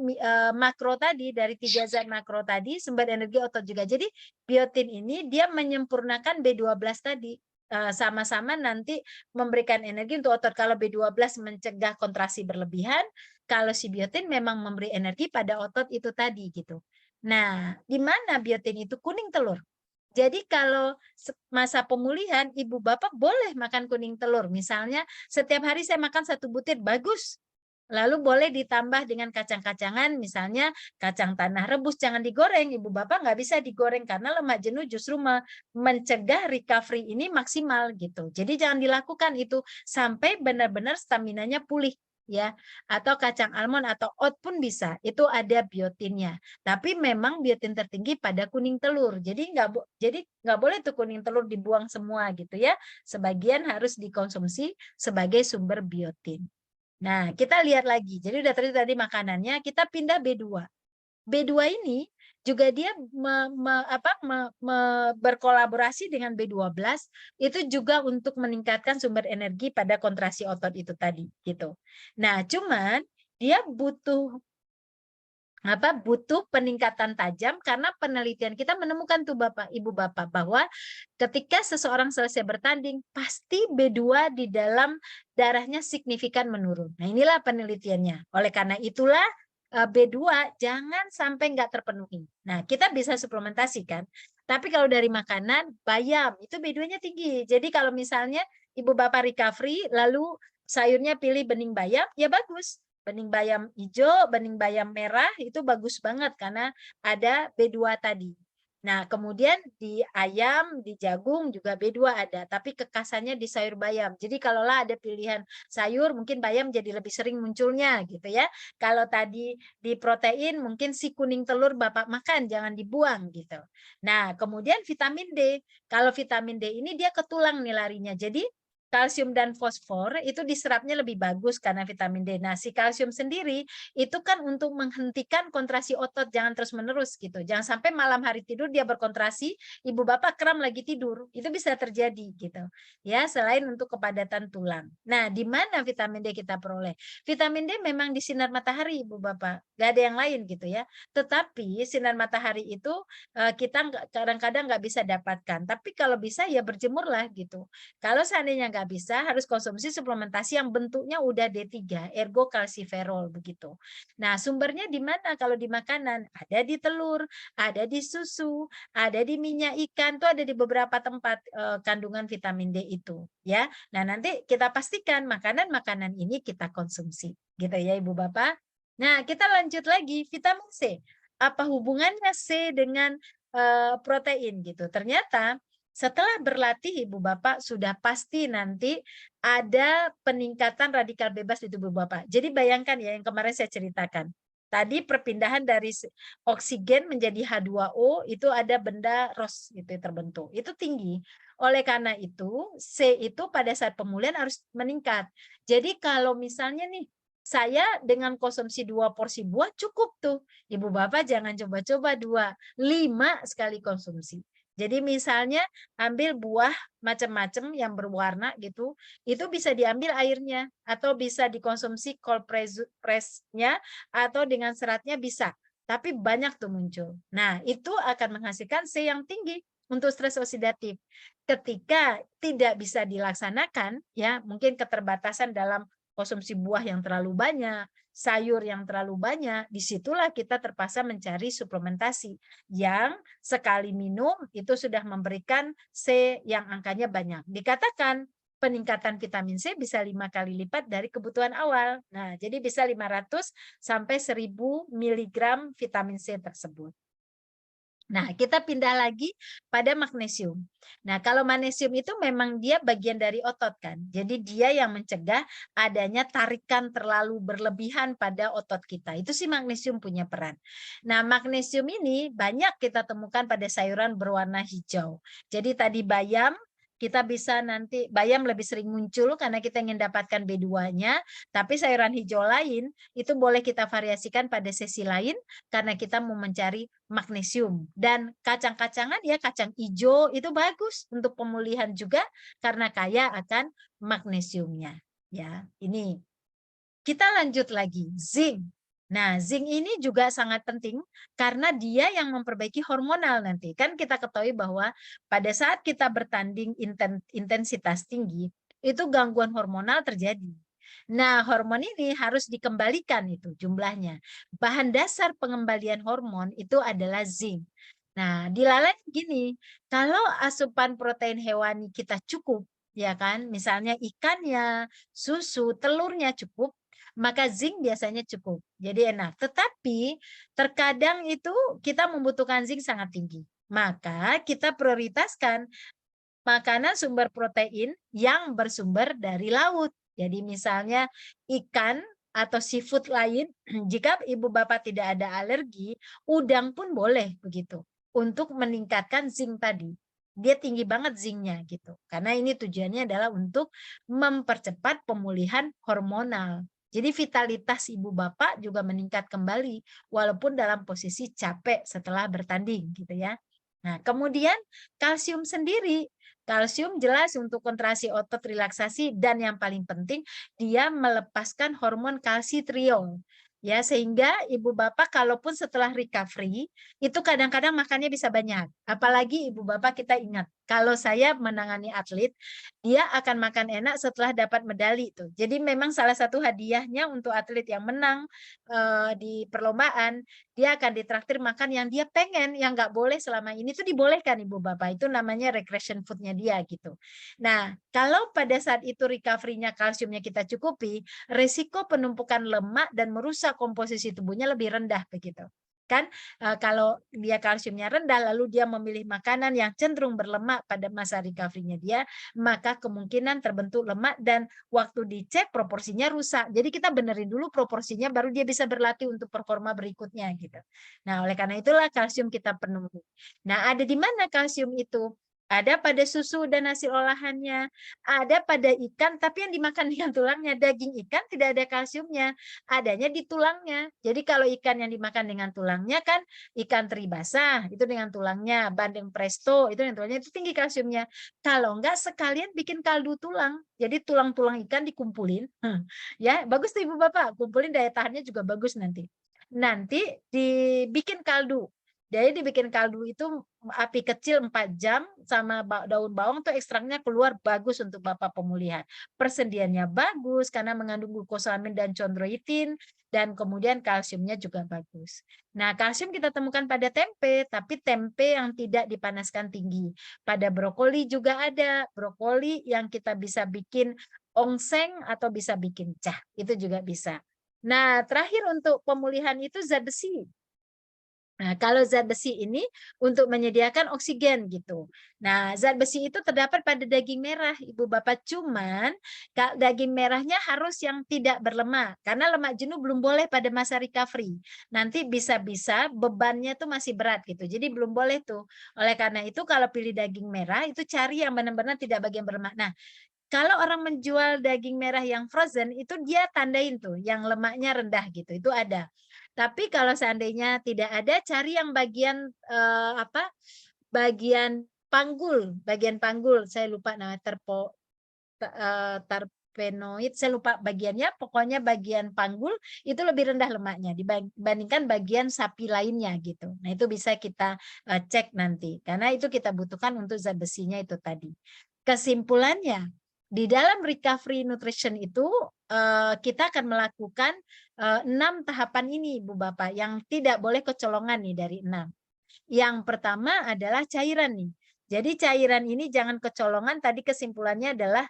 makro tadi, dari 3 zat makro tadi, sumber energi otot juga. Jadi biotin ini dia menyempurnakan B12 tadi, sama-sama nanti memberikan energi untuk otot. Kalau B12 mencegah kontraksi berlebihan, kalau si biotin memang memberi energi pada otot itu tadi gitu. Nah, di mana biotin itu? Kuning telur. Jadi kalau masa pemulihan, ibu bapak boleh makan kuning telur. Misalnya setiap hari saya makan 1 butir, bagus. Lalu boleh ditambah dengan kacang-kacangan, misalnya kacang tanah rebus, jangan digoreng. Ibu bapak nggak bisa digoreng karena lemak jenuh justru mencegah recovery ini maksimal gitu. Jadi jangan dilakukan itu sampai benar-benar staminanya pulih ya. Atau kacang almond atau oat pun bisa, itu ada biotinnya. Tapi memang biotin tertinggi pada kuning telur. Jadi nggak boleh tuh kuning telur dibuang semua gitu ya. Sebagian harus dikonsumsi sebagai sumber biotin. Nah, kita lihat lagi. Jadi udah tadi makanannya, kita pindah B2. B2 ini juga dia berkolaborasi dengan B12 itu juga untuk meningkatkan sumber energi pada kontraksi otot itu tadi gitu. Nah, cuman dia butuh peningkatan tajam karena penelitian kita menemukan tuh Bapak Ibu Bapak bahwa ketika seseorang selesai bertanding pasti B2 di dalam darahnya signifikan menurun. Nah, inilah penelitiannya. Oleh karena itulah B2 jangan sampai nggak terpenuhi. Nah, kita bisa suplementasi kan. Tapi kalau dari makanan, bayam itu B2-nya tinggi. Jadi kalau misalnya Ibu Bapak recovery lalu sayurnya pilih bening bayam, ya bagus. Bening bayam hijau, bening bayam merah itu bagus banget karena ada B2 tadi. Nah, kemudian di ayam, di jagung juga B2 ada, tapi kekasannya di sayur bayam. Jadi kalaulah ada pilihan sayur, mungkin bayam jadi lebih sering munculnya gitu ya. Kalau tadi di protein, mungkin si kuning telur Bapak makan, jangan dibuang gitu. Nah, kemudian vitamin D. Kalau vitamin D ini dia ke tulang nih larinya. Jadi kalsium dan fosfor itu diserapnya lebih bagus karena vitamin D. Nah, si kalsium sendiri itu kan untuk menghentikan kontraksi otot, jangan terus-menerus gitu. Jangan sampai malam hari tidur dia berkontraksi, ibu bapak kram lagi tidur. Itu bisa terjadi gitu. Ya, selain untuk kepadatan tulang. Nah, di mana vitamin D kita peroleh? Vitamin D memang di sinar matahari, ibu bapak. Gak ada yang lain gitu ya. Tetapi sinar matahari itu kita kadang-kadang nggak bisa dapatkan. Tapi kalau bisa ya berjemurlah gitu. Kalau seandainya nggak bisa, harus konsumsi suplementasi yang bentuknya udah D3, ergo kalsiferol begitu. Nah, sumbernya di mana kalau di makanan? Ada di telur, ada di susu, ada di minyak ikan, tuh ada di beberapa tempat kandungan vitamin D itu, ya. Nah, nanti kita pastikan makanan-makanan ini kita konsumsi, gitu ya Ibu Bapak. Nah, kita lanjut lagi vitamin C. Apa hubungannya C dengan protein gitu? Ternyata setelah berlatih Ibu Bapak sudah pasti nanti ada peningkatan radikal bebas di tubuh Bapak. Jadi bayangkan ya yang kemarin saya ceritakan. Tadi perpindahan dari oksigen menjadi H2O itu ada benda ROS itu terbentuk. Itu tinggi. Oleh karena itu C itu pada saat pemulihan harus meningkat. Jadi kalau misalnya nih saya dengan konsumsi 2 porsi buah cukup tuh. Ibu Bapak jangan coba-coba 2, 5 sekali konsumsi. Jadi misalnya ambil buah macam-macam yang berwarna gitu, itu bisa diambil airnya atau bisa dikonsumsi cold press-nya atau dengan seratnya bisa. Tapi banyak tuh muncul. Nah, itu akan menghasilkan C yang tinggi untuk stres oksidatif. Ketika tidak bisa dilaksanakan, ya mungkin keterbatasan dalam konsumsi buah yang terlalu banyak, sayur yang terlalu banyak, disitulah kita terpaksa mencari suplementasi yang sekali minum itu sudah memberikan C yang angkanya banyak. Dikatakan peningkatan vitamin C bisa 5 kali lipat dari kebutuhan awal. Nah, jadi bisa 500 sampai 1000 miligram vitamin C tersebut. Nah, kita pindah lagi pada magnesium. Nah, kalau magnesium itu memang dia bagian dari otot kan. Jadi dia yang mencegah adanya tarikan terlalu berlebihan pada otot kita. Itu sih magnesium punya peran. Nah, magnesium ini banyak kita temukan pada sayuran berwarna hijau. Jadi tadi bayam, kita bisa nanti bayam lebih sering muncul karena kita ingin dapatkan B2-nya, tapi sayuran hijau lain itu boleh kita variasikan pada sesi lain karena kita mau mencari magnesium. Dan kacang-kacangan ya kacang hijau itu bagus untuk pemulihan juga karena kaya akan magnesiumnya. Ya, ini kita lanjut lagi, zinc. Nah, zinc ini juga sangat penting karena dia yang memperbaiki hormonal nanti. Kan kita ketahui bahwa pada saat kita bertanding intensitas tinggi, itu gangguan hormonal terjadi. Nah, hormon ini harus dikembalikan itu jumlahnya. Bahan dasar pengembalian hormon itu adalah zinc. Nah, dilalai gini, kalau asupan protein hewani kita cukup, ya kan, misalnya ikannya, susu, telurnya cukup, maka zinc biasanya cukup. Jadi enak. Tetapi terkadang itu kita membutuhkan zinc sangat tinggi. Maka kita prioritaskan makanan sumber protein yang bersumber dari laut. Jadi misalnya ikan atau seafood lain, jika ibu bapak tidak ada alergi, udang pun boleh begitu untuk meningkatkan zinc tadi. Dia tinggi banget zincnya gitu. Karena ini tujuannya adalah untuk mempercepat pemulihan hormonal. Jadi vitalitas ibu bapak juga meningkat kembali walaupun dalam posisi capek setelah bertanding gitu ya. Nah, kemudian kalsium sendiri. Kalsium jelas untuk kontraksi otot, relaksasi, dan yang paling penting dia melepaskan hormon kalsitriol. Ya, sehingga ibu bapak kalaupun setelah recovery itu kadang-kadang makannya bisa banyak. Apalagi ibu bapak kita ingat, kalau saya menangani atlet, dia akan makan enak setelah dapat medali tuh. Jadi memang salah satu hadiahnya untuk atlet yang menang di perlombaan, dia akan ditraktir makan yang dia pengen, yang nggak boleh selama ini tuh dibolehkan ibu bapak. Itu namanya regression foodnya dia gitu. Nah, kalau pada saat itu recovery-nya kalsiumnya kita cukupi, resiko penumpukan lemak dan merusak komposisi tubuhnya lebih rendah begitu. Kan kalau dia kalsiumnya rendah lalu dia memilih makanan yang cenderung berlemak pada masa recovery-nya dia, maka kemungkinan terbentuk lemak dan waktu dicek proporsinya rusak. Jadi kita benerin dulu proporsinya baru dia bisa berlatih untuk performa berikutnya gitu. Nah, oleh karena itulah kalsium kita penuhi. Nah, ada di mana kalsium itu? Ada pada susu dan hasil olahannya, ada pada ikan tapi yang dimakan dengan tulangnya. Daging ikan tidak ada kalsiumnya, adanya di tulangnya. Jadi kalau ikan yang dimakan dengan tulangnya kan ikan teri basah, itu dengan tulangnya, bandeng presto, itu dengan tulangnya, itu tinggi kalsiumnya. Kalau enggak sekalian bikin kaldu tulang. Jadi tulang-tulang ikan dikumpulin, ya bagus tuh ibu bapak, kumpulin daya tahannya juga bagus nanti. Nanti dibikin kaldu. Jadi dibikin kaldu itu api kecil 4 jam sama daun bawang tuh ekstraknya keluar bagus untuk bapak pemulihan. Persendiannya bagus karena mengandung glukosamin dan chondroitin dan kemudian kalsiumnya juga bagus. Nah, kalsium kita temukan pada tempe, tapi tempe yang tidak dipanaskan tinggi. Pada brokoli juga ada, brokoli yang kita bisa bikin ongseng atau bisa bikin cah, itu juga bisa. Nah, terakhir untuk pemulihan itu zat besi. Nah, kalau zat besi ini untuk menyediakan oksigen gitu. Nah, zat besi itu terdapat pada daging merah, Ibu Bapak. Cuman daging merahnya harus yang tidak berlemak. Karena lemak jenuh belum boleh pada masa recovery. Nanti bisa-bisa bebannya tuh masih berat gitu. Jadi belum boleh tuh. Oleh karena itu kalau pilih daging merah itu cari yang benar-benar tidak bagian berlemak. Nah, kalau orang menjual daging merah yang frozen itu dia tandain tuh yang lemaknya rendah gitu. Itu ada. Tapi kalau seandainya tidak ada, cari yang bagian bagian panggul. Saya lupa nama terpenoid, saya lupa bagiannya. Pokoknya bagian panggul itu lebih rendah lemaknya dibandingkan bagian sapi lainnya gitu. Nah itu bisa kita cek nanti karena itu kita butuhkan untuk zat besinya itu tadi. Kesimpulannya di dalam recovery nutrition itu kita akan melakukan 6 tahapan ini Ibu Bapak yang tidak boleh kecolongan nih dari 6. Yang pertama adalah cairan nih. Jadi cairan ini jangan kecolongan, tadi kesimpulannya adalah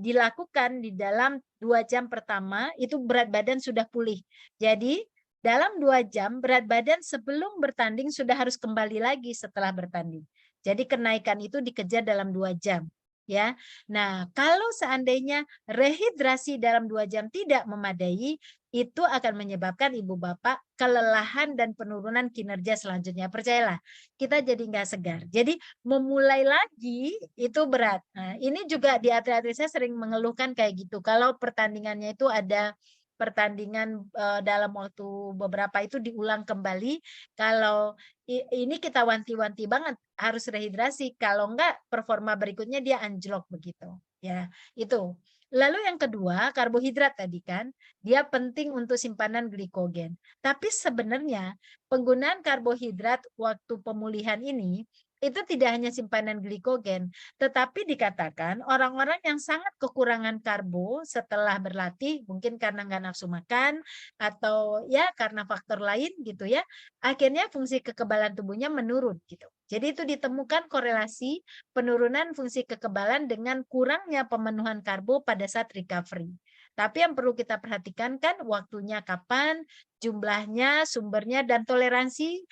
dilakukan di dalam 2 jam pertama itu berat badan sudah pulih. Jadi dalam 2 jam berat badan sebelum bertanding sudah harus kembali lagi setelah bertanding. Jadi kenaikan itu dikejar dalam 2 jam. Ya, nah kalau seandainya rehidrasi dalam 2 jam tidak memadai, itu akan menyebabkan ibu bapak kelelahan dan penurunan kinerja selanjutnya. Percayalah, kita jadi nggak segar. Jadi memulai lagi itu berat. Nah, ini juga di atlet-atlet saya sering mengeluhkan kayak gitu. Kalau pertandingannya itu ada pertandingan dalam waktu beberapa itu diulang kembali. Kalau ini kita wanti-wanti banget harus rehidrasi. Kalau enggak performa berikutnya dia anjlok begitu. Ya, itu. Lalu yang kedua, karbohidrat tadi kan, dia penting untuk simpanan glikogen. Tapi sebenarnya penggunaan karbohidrat waktu pemulihan ini itu tidak hanya simpanan glikogen, tetapi dikatakan orang-orang yang sangat kekurangan karbo setelah berlatih, mungkin karena nggak nafsu makan atau ya karena faktor lain gitu ya, akhirnya fungsi kekebalan tubuhnya menurun gitu. Jadi itu ditemukan korelasi penurunan fungsi kekebalan dengan kurangnya pemenuhan karbo pada saat recovery. Tapi yang perlu kita perhatikan kan waktunya kapan, jumlahnya, sumbernya, dan toleransi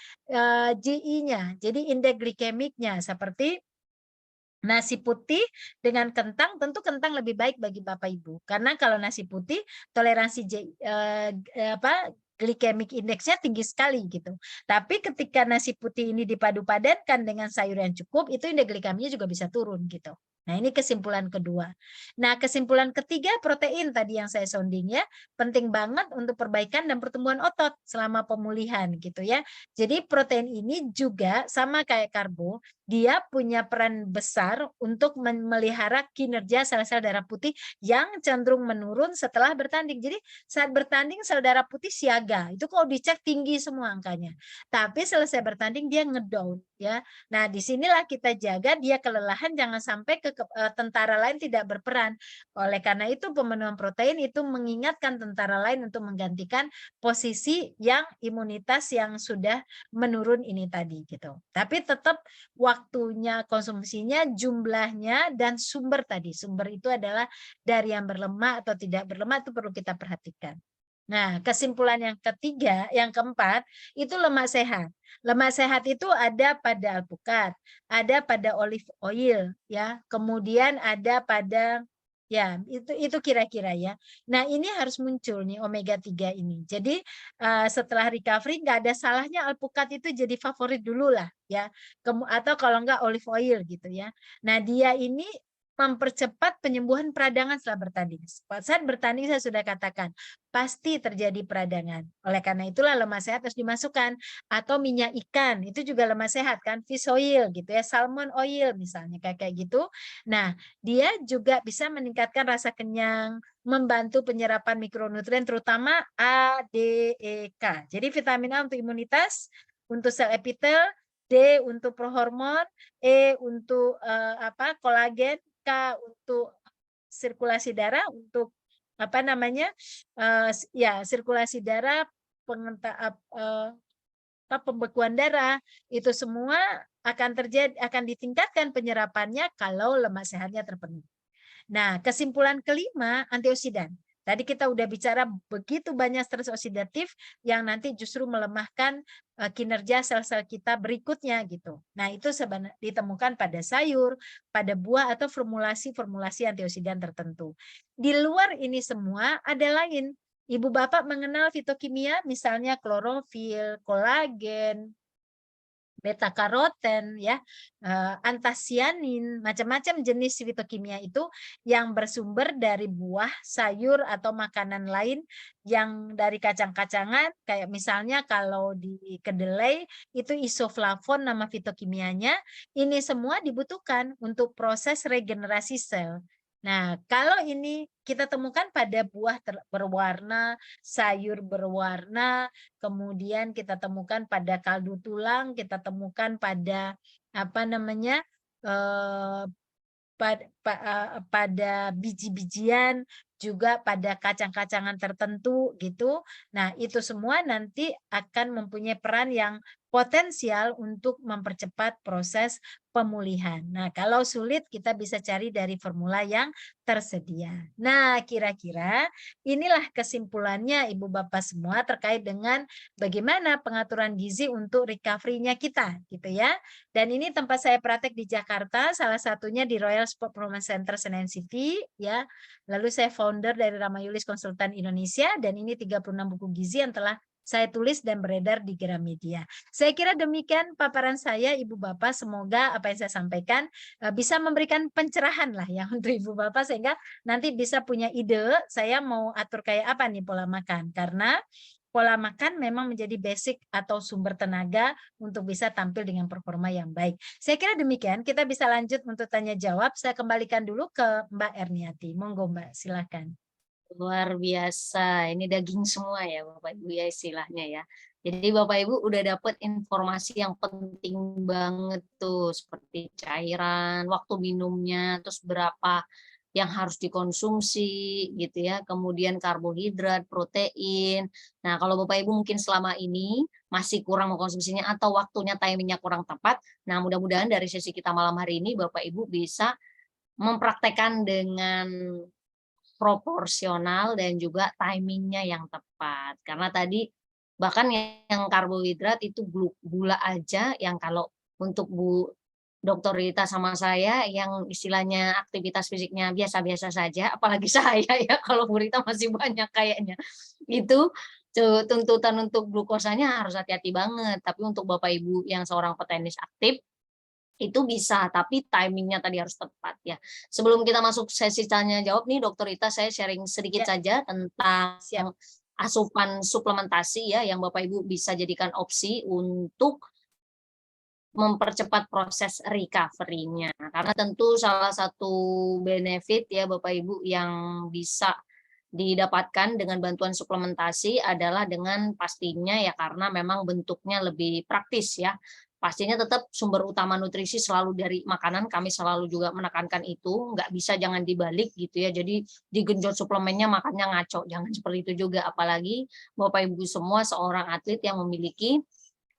GI-nya. Jadi indeks glikemiknya seperti nasi putih dengan kentang, tentu kentang lebih baik bagi Bapak Ibu. Karena kalau nasi putih toleransi glikemik indeksnya tinggi sekali gitu. Tapi ketika nasi putih ini dipadu-padankan dengan sayur yang cukup, itu indeks glikemiknya juga bisa turun gitu. Nah, ini kesimpulan kedua. Nah, kesimpulan ketiga protein tadi yang saya sounding ya, penting banget untuk perbaikan dan pertumbuhan otot selama pemulihan gitu ya. Jadi protein ini juga sama kayak karbo, dia punya peran besar untuk memelihara kinerja sel-sel darah putih yang cenderung menurun setelah bertanding. Jadi saat bertanding sel darah putih siaga, itu kalau dicek tinggi semua angkanya. Tapi selesai bertanding dia ngedown ya. Nah, disinilah kita jaga dia kelelahan, jangan sampai tentara lain tidak berperan. Oleh karena itu pemenuhan protein itu mengingatkan tentara lain untuk menggantikan posisi yang imunitas yang sudah menurun ini tadi gitu. Tapi tetap waktunya konsumsinya, jumlahnya, dan sumber tadi. Sumber itu adalah dari yang berlemak atau tidak berlemak, itu perlu kita perhatikan. Nah, kesimpulan yang ketiga, yang keempat, itu lemak sehat. Lemak sehat itu ada pada alpukat, ada pada olive oil, ya. Kemudian ada pada ya, itu kira-kira ya. Nah, ini harus muncul nih omega 3 ini. Jadi setelah recovery nggak ada salahnya alpukat itu jadi favorit dulu lah ya. Atau kalau nggak olive oil gitu ya. Nah, dia ini mempercepat penyembuhan peradangan setelah bertanding. Saat bertanding saya sudah katakan pasti terjadi peradangan. Oleh karena itulah lemak sehat harus dimasukkan, atau minyak ikan itu juga lemak sehat kan, fish oil gitu ya, salmon oil misalnya kayak gitu. Nah, dia juga bisa meningkatkan rasa kenyang, membantu penyerapan mikronutrien terutama A, D, E, K. Jadi vitamin A untuk imunitas, untuk sel epitel, D untuk prohormon, E untuk kolagen, K untuk sirkulasi darah, untuk apa namanya ya sirkulasi darah, pembekuan darah, itu semua akan terjadi, akan ditingkatkan penyerapannya kalau lemak sehatnya terpenuhi. Nah, kesimpulan kelima, antioksidan. Tadi kita udah bicara begitu banyak stres oksidatif yang nanti justru melemahkan kinerja sel-sel kita berikutnya gitu. Nah, itu sebenarnya ditemukan pada sayur, pada buah, atau formulasi-formulasi antioksidan tertentu. Di luar ini semua ada lain. Ibu bapak mengenal fitokimia misalnya klorofil, kolagen, beta karoten ya, antasianin, macam-macam jenis fitokimia itu yang bersumber dari buah, sayur, atau makanan lain yang dari kacang-kacangan, kayak misalnya kalau di kedelai itu isoflavon nama fitokimianya. Ini semua dibutuhkan untuk proses regenerasi sel. Nah, kalau ini kita temukan pada buah berwarna, sayur berwarna, kemudian kita temukan pada kaldu tulang, kita temukan pada apa namanya pada biji-bijian, juga pada kacang-kacangan tertentu gitu. Nah, itu semua nanti akan mempunyai peran yang potensial untuk mempercepat proses pemulihan. Nah, kalau sulit kita bisa cari dari formula yang tersedia. Nah, kira-kira inilah kesimpulannya Ibu Bapak semua terkait dengan bagaimana pengaturan gizi untuk recovery-nya kita, gitu ya. Dan ini tempat saya praktek di Jakarta, salah satunya di Royal Sport Performance Center Senen City, ya. Lalu saya founder dari Ramayulis Konsultan Indonesia, dan ini 36 buku gizi yang telah saya tulis dan beredar di Gramedia. Saya kira demikian paparan saya, Ibu Bapak. Semoga apa yang saya sampaikan bisa memberikan pencerahan lah ya untuk Ibu Bapak, sehingga nanti bisa punya ide saya mau atur kayak apa nih pola makan. Karena pola makan memang menjadi basic atau sumber tenaga untuk bisa tampil dengan performa yang baik. Saya kira demikian, kita bisa lanjut untuk tanya jawab. Saya kembalikan dulu ke Mbak Erniati. Monggo Mbak, silakan. Luar biasa, ini daging semua ya Bapak Ibu ya istilahnya ya. Jadi Bapak Ibu udah dapat informasi yang penting banget tuh, seperti cairan, waktu minumnya, terus berapa yang harus dikonsumsi gitu ya, kemudian karbohidrat, protein. Nah, kalau Bapak Ibu mungkin selama ini masih kurang mengkonsumsinya atau waktunya timingnya kurang tepat, nah mudah-mudahan dari sesi kita malam hari ini Bapak Ibu bisa mempraktekkan dengan proporsional dan juga timingnya yang tepat. Karena tadi bahkan yang karbohidrat itu gula aja yang kalau untuk Bu Dokter Rita sama saya yang istilahnya aktivitas fisiknya biasa-biasa saja, apalagi saya ya kalau Bu Rita masih banyak kayaknya. Itu tuntutan untuk glukosanya harus hati-hati banget. Tapi untuk Bapak Ibu yang seorang petenis aktif itu bisa, tapi timingnya tadi harus tepat ya. Sebelum kita masuk sesi tanya jawab nih Dokter Rita, saya sharing sedikit Ya, saja tentang siap. asupan suplementasi ya yang Bapak Ibu bisa jadikan opsi untuk mempercepat proses recovery-nya. Karena tentu salah satu benefit ya Bapak Ibu yang bisa didapatkan dengan bantuan suplementasi adalah dengan pastinya ya karena memang bentuknya lebih praktis ya. Pastinya tetap sumber utama nutrisi selalu dari makanan, kami selalu juga menekankan itu, nggak bisa jangan dibalik gitu ya. Jadi digenjot suplemennya makannya ngaco, jangan seperti itu juga. Apalagi Bapak Ibu semua seorang atlet yang memiliki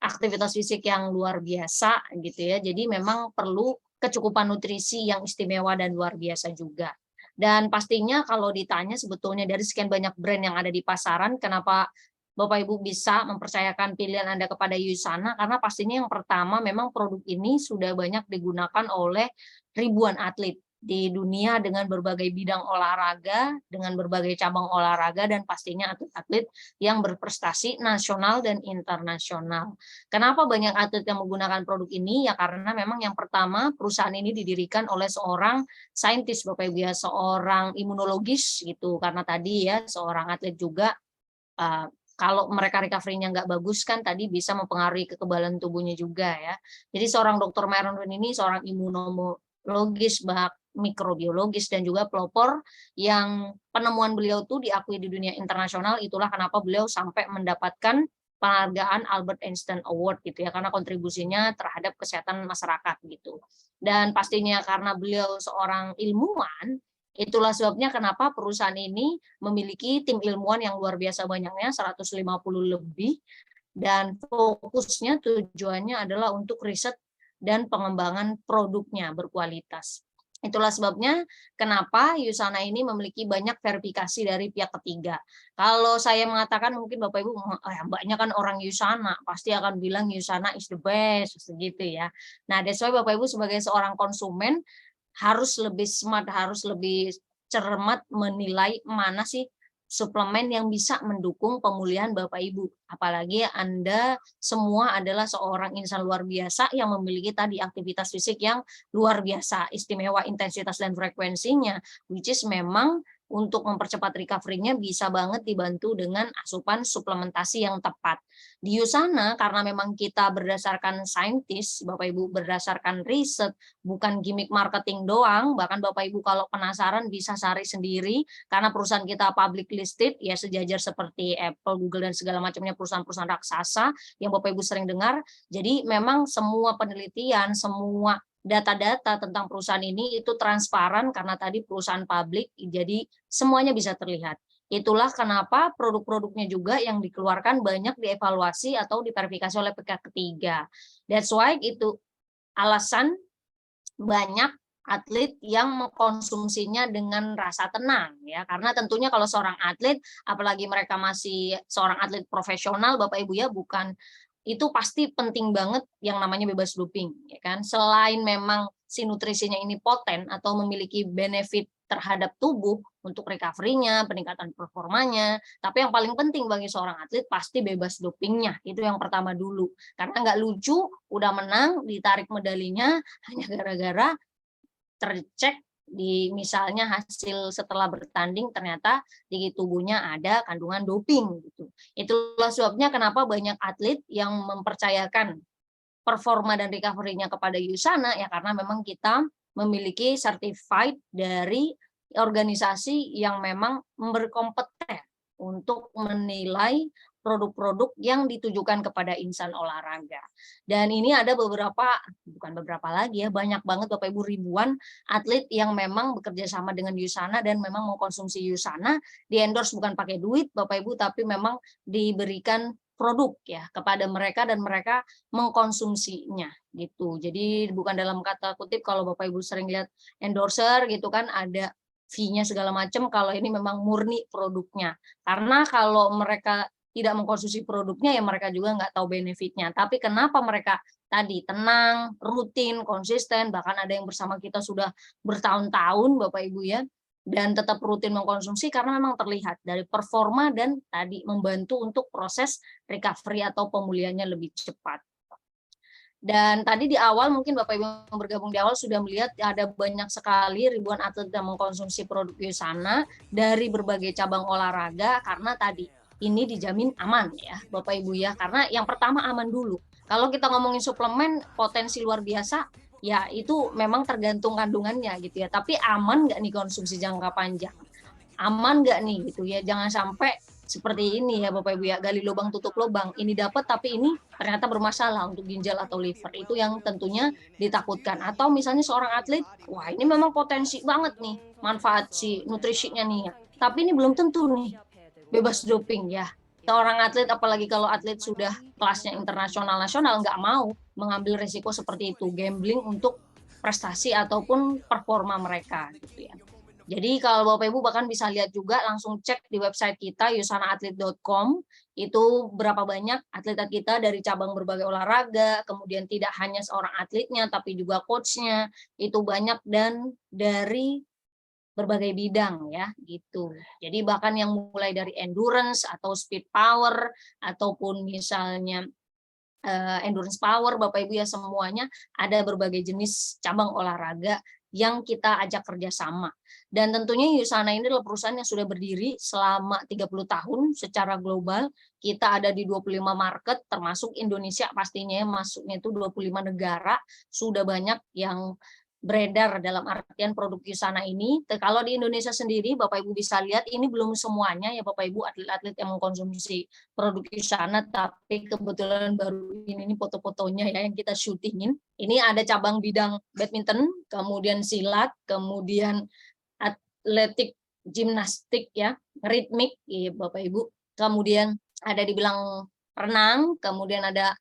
aktivitas fisik yang luar biasa gitu ya. Jadi memang perlu kecukupan nutrisi yang istimewa dan luar biasa juga. Dan pastinya kalau ditanya sebetulnya dari sekian banyak brand yang ada di pasaran, kenapa Bapak Ibu bisa mempercayakan pilihan Anda kepada Yusana? Karena pastinya yang pertama memang produk ini sudah banyak digunakan oleh ribuan atlet di dunia dengan berbagai bidang olahraga, dengan berbagai cabang olahraga, dan pastinya atlet-atlet yang berprestasi nasional dan internasional. Kenapa banyak atlet yang menggunakan produk ini? Ya karena memang yang pertama perusahaan ini didirikan oleh seorang saintis Bapak Ibu ya, seorang imunologis gitu. Karena tadi ya seorang atlet juga kalau mereka recovery-nya nggak bagus kan tadi bisa mempengaruhi kekebalan tubuhnya juga ya. Jadi seorang Dr. Meron ini seorang imunologis, mikrobiologis dan juga pelopor yang penemuan beliau tuh diakui di dunia internasional, itulah kenapa beliau sampai mendapatkan penghargaan Albert Einstein Award gitu ya, karena kontribusinya terhadap kesehatan masyarakat gitu. Dan pastinya karena beliau seorang ilmuwan, itulah sebabnya kenapa perusahaan ini memiliki tim ilmuwan yang luar biasa banyaknya, 150 lebih, dan fokusnya tujuannya adalah untuk riset dan pengembangan produknya berkualitas. Itulah sebabnya kenapa Yusana ini memiliki banyak verifikasi dari pihak ketiga. Kalau saya mengatakan mungkin Bapak Ibu, banyak kan orang Yusana, pasti akan bilang Yusana is the best, gitu ya. Nah, that's why Bapak Ibu sebagai seorang konsumen harus lebih smart, harus lebih cermat menilai mana sih suplemen yang bisa mendukung pemulihan Bapak Ibu. Apalagi Anda semua adalah seorang insan luar biasa yang memiliki tadi aktivitas fisik yang luar biasa, istimewa intensitas dan frekuensinya, which is memang untuk mempercepat recovery-nya bisa banget dibantu dengan asupan suplementasi yang tepat. Di Yusana, karena memang kita berdasarkan saintis, Bapak Ibu berdasarkan riset, bukan gimmick marketing doang, bahkan Bapak Ibu kalau penasaran bisa cari sendiri, karena perusahaan kita public listed, ya sejajar seperti Apple, Google, dan segala macamnya perusahaan-perusahaan raksasa yang Bapak Ibu sering dengar. Jadi memang semua penelitian, semua data-data tentang perusahaan ini itu transparan karena tadi perusahaan publik, jadi semuanya bisa terlihat. Itulah kenapa produk-produknya juga yang dikeluarkan banyak dievaluasi atau diverifikasi oleh pihak ketiga. That's why itu alasan banyak atlet yang mengkonsumsinya dengan rasa tenang ya, karena tentunya kalau seorang atlet, apalagi mereka masih seorang atlet profesional Bapak Ibu ya, bukan itu pasti penting banget yang namanya bebas doping ya kan. Selain memang si nutrisinya ini poten atau memiliki benefit terhadap tubuh untuk recovery-nya, peningkatan performanya, tapi yang paling penting bagi seorang atlet pasti bebas dopingnya, itu yang pertama dulu. Karena nggak lucu, udah menang, ditarik medalinya hanya gara-gara tercek di misalnya hasil setelah bertanding ternyata di tubuhnya ada kandungan doping gitu. Itulah sebabnya kenapa banyak atlet yang mempercayakan performa dan recovery-nya kepada USANA ya karena memang kita memiliki certified dari organisasi yang memang berkompeten untuk menilai produk-produk yang ditujukan kepada insan olahraga. Dan ini ada bukan beberapa lagi ya, banyak banget Bapak Ibu ribuan atlet yang memang bekerja sama dengan USANA dan memang mengkonsumsi USANA, di-endorse bukan pakai duit Bapak Ibu, tapi memang diberikan produk ya kepada mereka dan mereka mengkonsumsinya gitu. Jadi bukan dalam kata kutip kalau Bapak Ibu sering lihat endorser gitu kan ada fee-nya segala macam, kalau ini memang murni produknya. Karena kalau mereka tidak mengkonsumsi produknya ya mereka juga nggak tahu benefitnya. Tapi kenapa mereka tadi tenang, rutin, konsisten, bahkan ada yang bersama kita sudah bertahun-tahun Bapak Ibu ya, dan tetap rutin mengkonsumsi karena memang terlihat dari performa dan tadi membantu untuk proses recovery atau pemulihannya lebih cepat. Dan tadi di awal mungkin Bapak Ibu yang bergabung di awal sudah melihat ada banyak sekali ribuan atlet yang mengkonsumsi produk USANA dari berbagai cabang olahraga karena tadi ini dijamin aman ya Bapak Ibu ya. Karena yang pertama aman dulu. Kalau kita ngomongin suplemen potensi luar biasa ya itu memang tergantung kandungannya gitu ya. Tapi aman nggak nih konsumsi jangka panjang? Aman nggak nih gitu ya, jangan sampai seperti ini ya Bapak Ibu ya, gali lubang tutup lubang, ini dapat tapi ini ternyata bermasalah untuk ginjal atau liver, itu yang tentunya ditakutkan. Atau misalnya seorang atlet, wah ini memang potensi banget nih manfaat si nutrisinya nih ya, tapi ini belum tentu nih bebas doping ya. Seorang atlet apalagi kalau atlet sudah kelasnya internasional nasional nggak mau mengambil risiko seperti itu, gambling untuk prestasi ataupun performa mereka gitu ya. Jadi kalau Bapak Ibu bahkan bisa lihat juga langsung cek di website kita yusanaatlet.com itu berapa banyak atlet kita dari cabang berbagai olahraga, kemudian tidak hanya seorang atletnya tapi juga coachnya itu banyak dan dari berbagai bidang ya gitu. Jadi bahkan yang mulai dari endurance atau speed power ataupun misalnya endurance power Bapak Ibu ya semuanya ada berbagai jenis cabang olahraga yang kita ajak kerjasama. Dan tentunya USANA ini adalah perusahaan yang sudah berdiri selama 30 tahun secara global. Kita ada di 25 market termasuk Indonesia pastinya ya, masuknya itu 25 negara. Sudah banyak yang beredar dalam artian produk USANA ini. Kalau di Indonesia sendiri Bapak Ibu bisa lihat ini belum semuanya ya Bapak Ibu atlet-atlet yang mengkonsumsi produk USANA, tapi kebetulan baru ini foto-fotonya ya yang kita syutingin. Ini ada cabang bidang badminton, kemudian silat, kemudian atletik gimnastik ya, ritmik ya Bapak Ibu. Kemudian ada dibilang renang, kemudian ada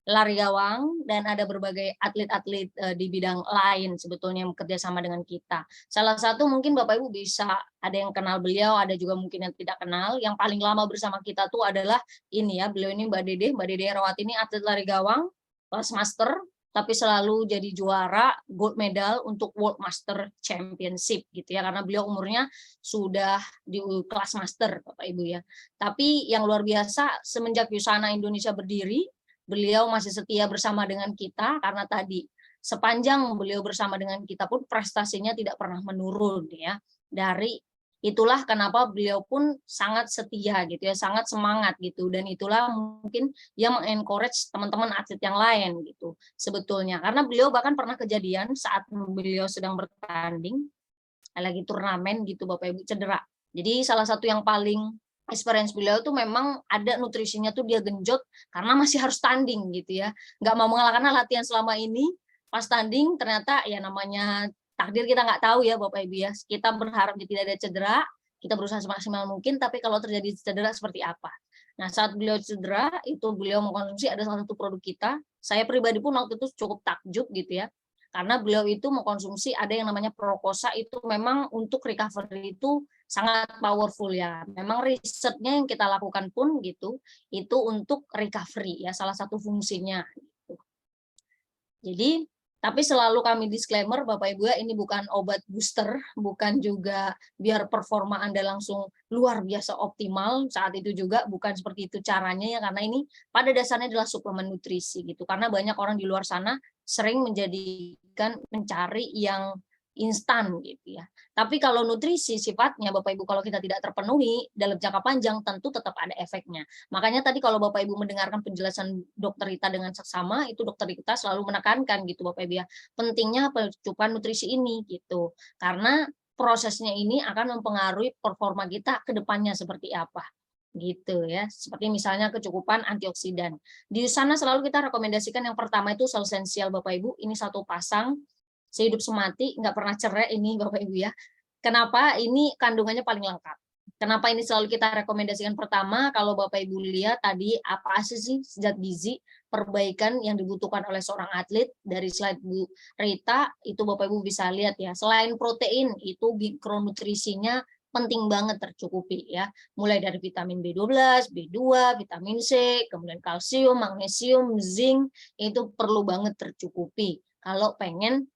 lari gawang, dan ada berbagai atlet-atlet di bidang lain sebetulnya yang bekerja sama dengan kita. Salah satu mungkin Bapak Ibu bisa ada yang kenal beliau, ada juga mungkin yang tidak kenal. Yang paling lama bersama kita tuh adalah ini ya, beliau ini Mbak Dede Herawati ini atlet lari gawang, kelas master, tapi selalu jadi juara gold medal untuk World Master Championship gitu ya, karena beliau umurnya sudah di kelas master Bapak Ibu ya. Tapi yang luar biasa semenjak USANA Indonesia berdiri, beliau masih setia bersama dengan kita karena tadi sepanjang beliau bersama dengan kita pun prestasinya tidak pernah menurun ya. Dari itulah kenapa beliau pun sangat setia gitu ya, sangat semangat gitu, dan itulah mungkin yang mengencourage teman-teman atlet yang lain gitu sebetulnya. Karena beliau bahkan pernah kejadian saat beliau sedang bertanding lagi turnamen gitu Bapak Ibu cedera. Jadi salah satu yang paling experience beliau tuh memang ada nutrisinya tuh dia genjot karena masih harus tanding gitu ya. Nggak mau mengalahkan latihan selama ini, pas tanding ternyata ya namanya takdir kita nggak tahu ya Bapak Ibu ya. Kita berharap dia tidak ada cedera, kita berusaha semaksimal mungkin, tapi kalau terjadi cedera seperti apa. Nah saat beliau cedera, itu beliau mengkonsumsi ada salah satu produk kita. Saya pribadi pun waktu itu cukup takjub gitu ya. karena beliau itu mengkonsumsi ada yang namanya Prokosa, itu memang untuk recovery itu sangat powerful ya. Memang risetnya yang kita lakukan pun gitu, itu untuk recovery ya, salah satu fungsinya. Gitu. Jadi, tapi selalu kami disclaimer Bapak Ibu ya, ini bukan obat booster, bukan juga biar performa Anda langsung luar biasa optimal saat itu juga, bukan seperti itu caranya ya, karena ini pada dasarnya adalah suplemen nutrisi gitu. Karena banyak orang di luar sana sering mencari yang instan gitu ya. Tapi kalau nutrisi sifatnya Bapak Ibu kalau kita tidak terpenuhi dalam jangka panjang tentu tetap ada efeknya. Makanya tadi kalau Bapak Ibu mendengarkan penjelasan Dokter Rita dengan seksama, itu Dokter Rita selalu menekankan gitu Bapak Ibu ya, pentingnya penyusupan nutrisi ini gitu. Karena prosesnya ini akan mempengaruhi performa kita ke depannya seperti apa gitu ya. Seperti misalnya kecukupan antioksidan. Di sana selalu kita rekomendasikan yang pertama itu Celsensial Bapak Ibu, ini satu pasang sehidup semati, nggak pernah cerai ini Bapak Ibu ya. Kenapa? Ini kandungannya paling lengkap. Kenapa ini selalu kita rekomendasikan pertama, kalau Bapak Ibu lihat tadi apa sih zat gizi perbaikan yang dibutuhkan oleh seorang atlet dari slide Bu Rita, itu Bapak Ibu bisa lihat ya. Selain protein, itu mikronutrisinya penting banget tercukupi ya. Mulai dari vitamin B12, B2, vitamin C, kemudian kalsium, magnesium, zinc, itu perlu banget tercukupi. Kalau pengen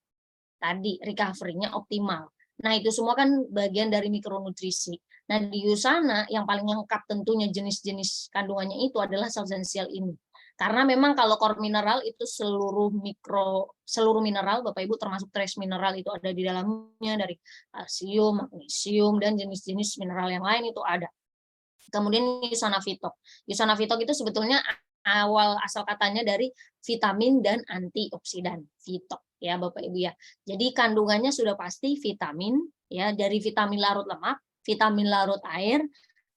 tadi recovery-nya optimal. Nah, itu semua kan bagian dari mikronutrisi. Nah, di Yusana yang paling lengkap tentunya jenis-jenis kandungannya itu adalah Celsensial ini. Karena memang kalau core mineral itu seluruh mineral Bapak Ibu termasuk trace mineral itu ada di dalamnya dari kalsium, magnesium dan jenis-jenis mineral yang lain itu ada. Kemudian Yusana Fitok. Yusana Fitok itu sebetulnya awal asal katanya dari vitamin dan antioksidan. Fitok ya Bapak Ibu ya. Jadi kandungannya sudah pasti vitamin ya, dari vitamin larut lemak, vitamin larut air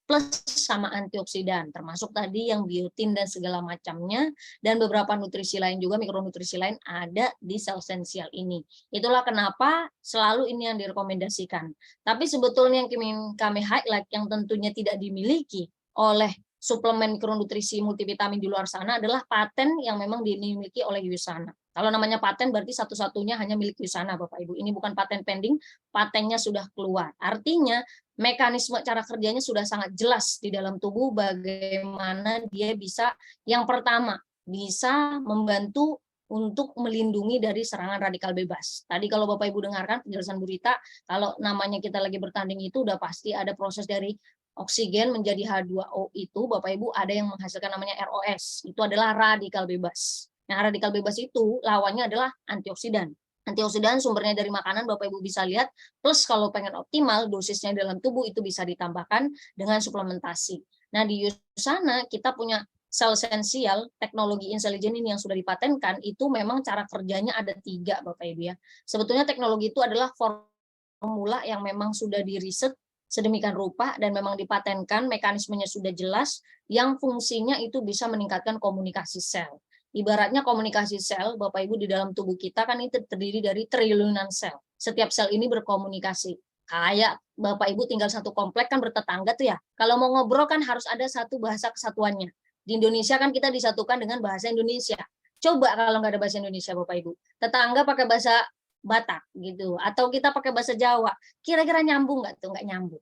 plus sama antioksidan, termasuk tadi yang biotin dan segala macamnya, dan beberapa nutrisi lain juga, mikronutrisi lain ada di Celsensial ini. Itulah kenapa selalu ini yang direkomendasikan. Tapi sebetulnya yang kami highlight yang tentunya tidak dimiliki oleh suplemen mikronutrisi multivitamin di luar sana adalah paten yang memang dimiliki oleh Yusana. Kalau namanya paten berarti satu-satunya hanya milik Yusana Bapak Ibu. Ini bukan paten pending, patennya sudah keluar. Artinya mekanisme cara kerjanya sudah sangat jelas di dalam tubuh bagaimana dia bisa yang pertama bisa membantu untuk melindungi dari serangan radikal bebas. Tadi kalau Bapak Ibu dengarkan penjelasan Bu Rita, kalau namanya kita lagi bertanding itu udah pasti ada proses dari oksigen menjadi H2O itu Bapak Ibu ada yang menghasilkan namanya ROS. Itu adalah radikal bebas. Nah, radikal bebas itu lawannya adalah antioksidan. Antioksidan sumbernya dari makanan Bapak Ibu bisa lihat, plus kalau pengen optimal dosisnya dalam tubuh itu bisa ditambahkan dengan suplementasi. Nah, di Yusana kita punya Celsensial, teknologi intelligent ini yang sudah dipatenkan, itu memang cara kerjanya ada 3 Bapak Ibu ya. Sebetulnya teknologi itu adalah formula yang memang sudah diriset sedemikian rupa dan memang dipatenkan, mekanismenya sudah jelas, yang fungsinya itu bisa meningkatkan komunikasi sel. Ibaratnya komunikasi sel, Bapak Ibu di dalam tubuh kita kan itu terdiri dari triliunan sel. Setiap sel ini berkomunikasi. Kayak Bapak Ibu tinggal satu komplek kan bertetangga tuh ya. Kalau mau ngobrol kan harus ada satu bahasa kesatuannya. Di Indonesia kan kita disatukan dengan bahasa Indonesia. Coba kalau nggak ada bahasa Indonesia Bapak Ibu. Tetangga pakai bahasa Batak gitu, atau kita pakai bahasa Jawa, kira-kira nyambung nggak tuh? Nggak nyambung.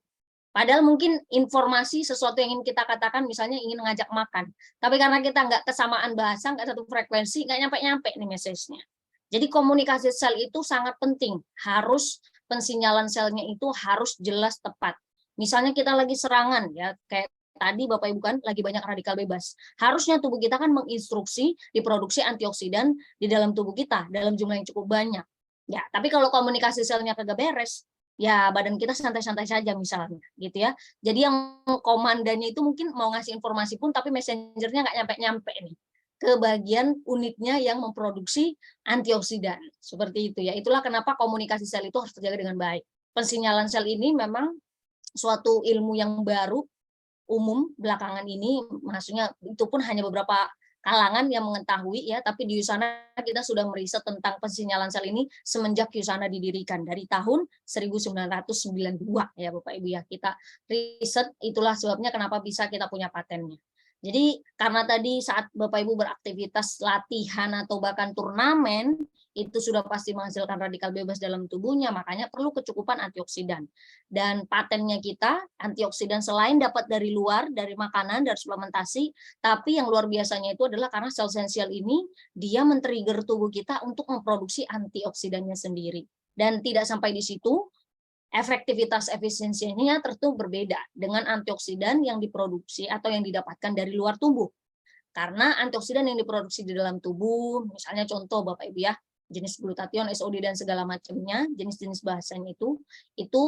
Padahal mungkin informasi sesuatu yang ingin kita katakan, misalnya ingin ngajak makan, tapi karena kita nggak kesamaan bahasa, nggak satu frekuensi, nggak nyampe-nyampe nih message-nya. Jadi komunikasi sel itu sangat penting, harus pensinyalan selnya itu harus jelas tepat. Misalnya kita lagi serangan ya, kayak tadi Bapak Ibu kan lagi banyak radikal bebas. Harusnya tubuh kita kan menginstruksi diproduksi antioksidan di dalam tubuh kita dalam jumlah yang cukup banyak. Ya, tapi kalau komunikasi selnya kagak beres, ya badan kita santai-santai saja misalnya, gitu ya. Jadi yang komandannya itu mungkin mau ngasih informasi pun, tapi messengernya nggak nyampe-nyampe nih ke bagian unitnya yang memproduksi antioksidan. Seperti itu ya. Itulah kenapa komunikasi sel itu harus terjaga dengan baik. Pensinyalan sel ini memang suatu ilmu yang baru, umum belakangan ini, maksudnya itu pun hanya beberapa kalangan yang mengetahui ya, tapi di Yusana kita sudah meriset tentang pensinyalan sel ini semenjak Yusana didirikan dari tahun 1992 ya Bapak Ibu ya, kita riset, itulah sebabnya kenapa bisa kita punya patennya. Jadi karena tadi saat Bapak Ibu beraktivitas latihan atau bahkan turnamen itu sudah pasti menghasilkan radikal bebas dalam tubuhnya, makanya perlu kecukupan antioksidan. Dan patennya kita, antioksidan selain dapat dari luar, dari makanan, dari suplementasi, tapi yang luar biasanya itu adalah karena sel esensial ini, dia men-trigger tubuh kita untuk memproduksi antioksidannya sendiri. Dan tidak sampai di situ, efektivitas efisiensinya tentu berbeda dengan antioksidan yang diproduksi atau yang didapatkan dari luar tubuh. Karena antioksidan yang diproduksi di dalam tubuh, misalnya contoh Bapak Ibu ya, jenis glutathione, SOD dan segala macamnya, jenis-jenis bahasanya itu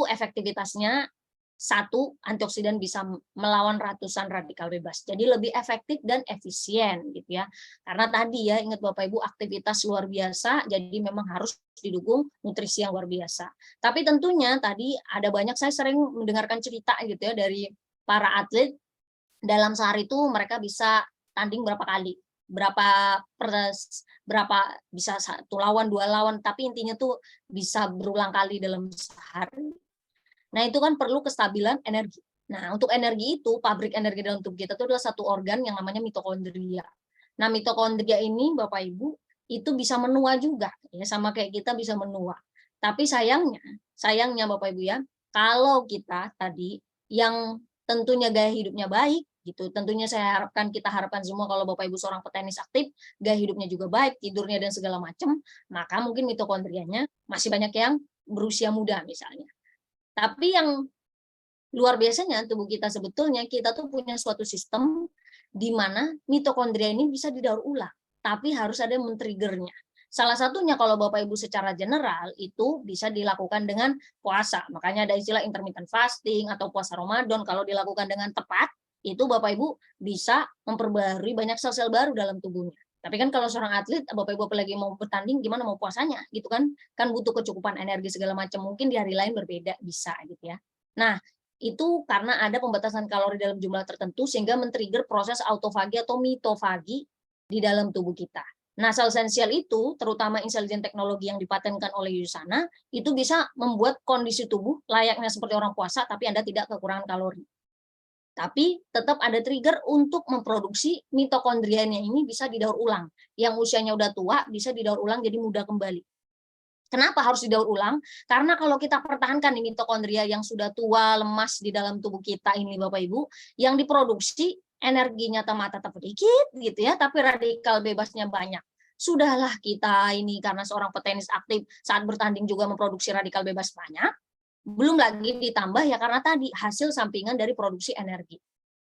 efektivitasnya satu, antioksidan bisa melawan ratusan radikal bebas. Jadi lebih efektif dan efisien gitu ya. Karena tadi ya, ingat Bapak Ibu, aktivitas luar biasa, jadi memang harus didukung nutrisi yang luar biasa. Tapi tentunya tadi ada banyak, saya sering mendengarkan cerita gitu ya dari para atlet, dalam sehari itu mereka bisa tanding berapa kali, berapa bisa 1 lawan, 2 lawan, tapi intinya tuh bisa berulang kali dalam sehari. Nah, itu kan perlu kestabilan energi. Nah, untuk energi itu, pabrik energi dalam tubuh kita itu adalah satu organ yang namanya mitokondria. Nah, mitokondria ini Bapak Ibu itu bisa menua juga ya, sama kayak kita bisa menua. Tapi sayangnya Bapak Ibu ya, kalau kita tadi yang tentunya gaya hidupnya baik gitu. Tentunya kita harapkan semua kalau Bapak Ibu seorang petenis aktif, gaya hidupnya juga baik, tidurnya dan segala macam, maka mungkin mitokondrianya masih banyak yang berusia muda misalnya. Tapi yang luar biasanya tubuh kita sebetulnya, kita tuh punya suatu sistem di mana mitokondria ini bisa didaur ulang, tapi harus ada yang men-triggernya. Salah satunya kalau Bapak Ibu secara general itu bisa dilakukan dengan puasa. Makanya ada istilah intermittent fasting atau puasa Ramadan. Kalau dilakukan dengan tepat, itu Bapak Ibu bisa memperbarui banyak sel-sel baru dalam tubuhnya. Tapi kan kalau seorang atlet, Bapak Ibu apalagi mau bertanding, gimana mau puasanya gitu kan? Kan butuh kecukupan energi segala macam. Mungkin di hari lain berbeda, bisa gitu ya. Nah, itu karena ada pembatasan kalori dalam jumlah tertentu sehingga men-trigger proses autofagi atau mitofagi di dalam tubuh kita. Nah, sel esensial itu, terutama intelligent teknologi yang dipatenkan oleh USANA, itu bisa membuat kondisi tubuh layaknya seperti orang puasa, tapi Anda tidak kekurangan kalori. Tapi tetap ada trigger untuk memproduksi mitokondrianya ini bisa didaur ulang. Yang usianya udah tua bisa didaur ulang jadi muda kembali. Kenapa harus didaur ulang? Karena kalau kita pertahankan nih mitokondria yang sudah tua, lemas di dalam tubuh kita ini Bapak Ibu, yang diproduksi energinya tetap sedikit gitu ya, tapi radikal bebasnya banyak. Sudahlah kita ini karena seorang petenis aktif saat bertanding juga memproduksi radikal bebas banyak, belum lagi ditambah ya karena tadi hasil sampingan dari produksi energi.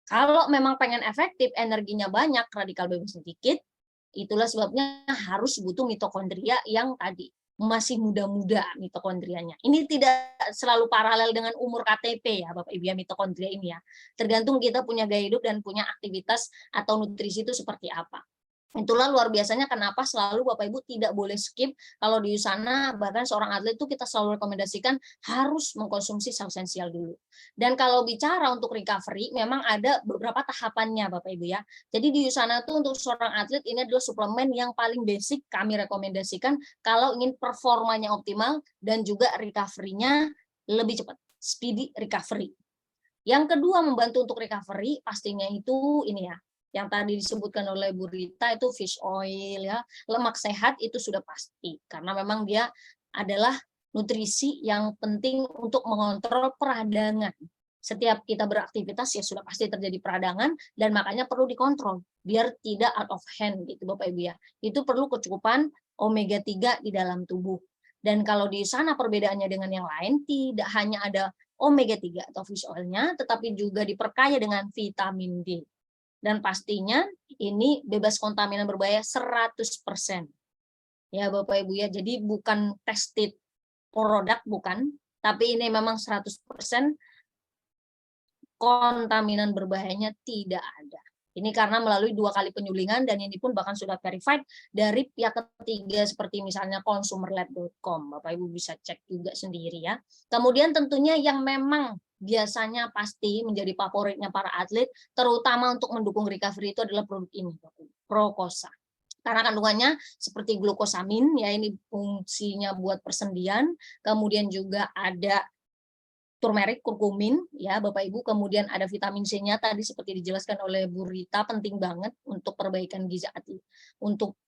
Kalau memang pengen efektif, energinya banyak, radikal bebas sedikit, itulah sebabnya harus butuh mitokondria yang tadi masih muda-muda mitokondrianya. Ini tidak selalu paralel dengan umur KTP ya Bapak Ibu ya, mitokondria ini ya. Tergantung kita punya gaya hidup dan punya aktivitas atau nutrisi itu seperti apa. Itulah luar biasanya kenapa selalu Bapak Ibu tidak boleh skip kalau di sana, bahkan seorang atlet itu kita selalu rekomendasikan harus mengkonsumsi sel esensial dulu. Dan kalau bicara untuk recovery memang ada beberapa tahapannya Bapak Ibu ya. Jadi di sana tuh untuk seorang atlet ini adalah suplemen yang paling basic kami rekomendasikan kalau ingin performanya optimal dan juga recovery-nya lebih cepat, speedy recovery. Yang kedua membantu untuk recovery pastinya itu ini ya, yang tadi disebutkan oleh Bu Rita itu fish oil ya, lemak sehat itu sudah pasti karena memang dia adalah nutrisi yang penting untuk mengontrol peradangan. Setiap kita beraktivitas ya sudah pasti terjadi peradangan dan makanya perlu dikontrol biar tidak out of hand gitu Bapak Ibu ya. Itu perlu kecukupan omega 3 di dalam tubuh. Dan kalau di sana perbedaannya dengan yang lain tidak hanya ada omega 3 atau fish oil-nya tetapi juga diperkaya dengan vitamin D. Dan pastinya ini bebas kontaminan berbahaya 100%. Ya Bapak Ibu ya, jadi bukan tested produk bukan, tapi ini memang 100% kontaminan berbahayanya tidak ada. Ini karena melalui 2 kali penyulingan dan ini pun bahkan sudah verified dari pihak ketiga seperti misalnya consumerlab.com. Bapak Ibu bisa cek juga sendiri ya. Kemudian tentunya yang memang biasanya pasti menjadi favoritnya para atlet, terutama untuk mendukung recovery itu adalah produk ini, Prokosa. Karena kandungannya seperti glukosamin, ya ini fungsinya buat persendian, kemudian juga ada turmeric, kurkumin, ya Bapak Ibu, kemudian ada vitamin C-nya tadi seperti dijelaskan oleh Bu Rita, penting banget untuk perbaikan gizi hati, untuk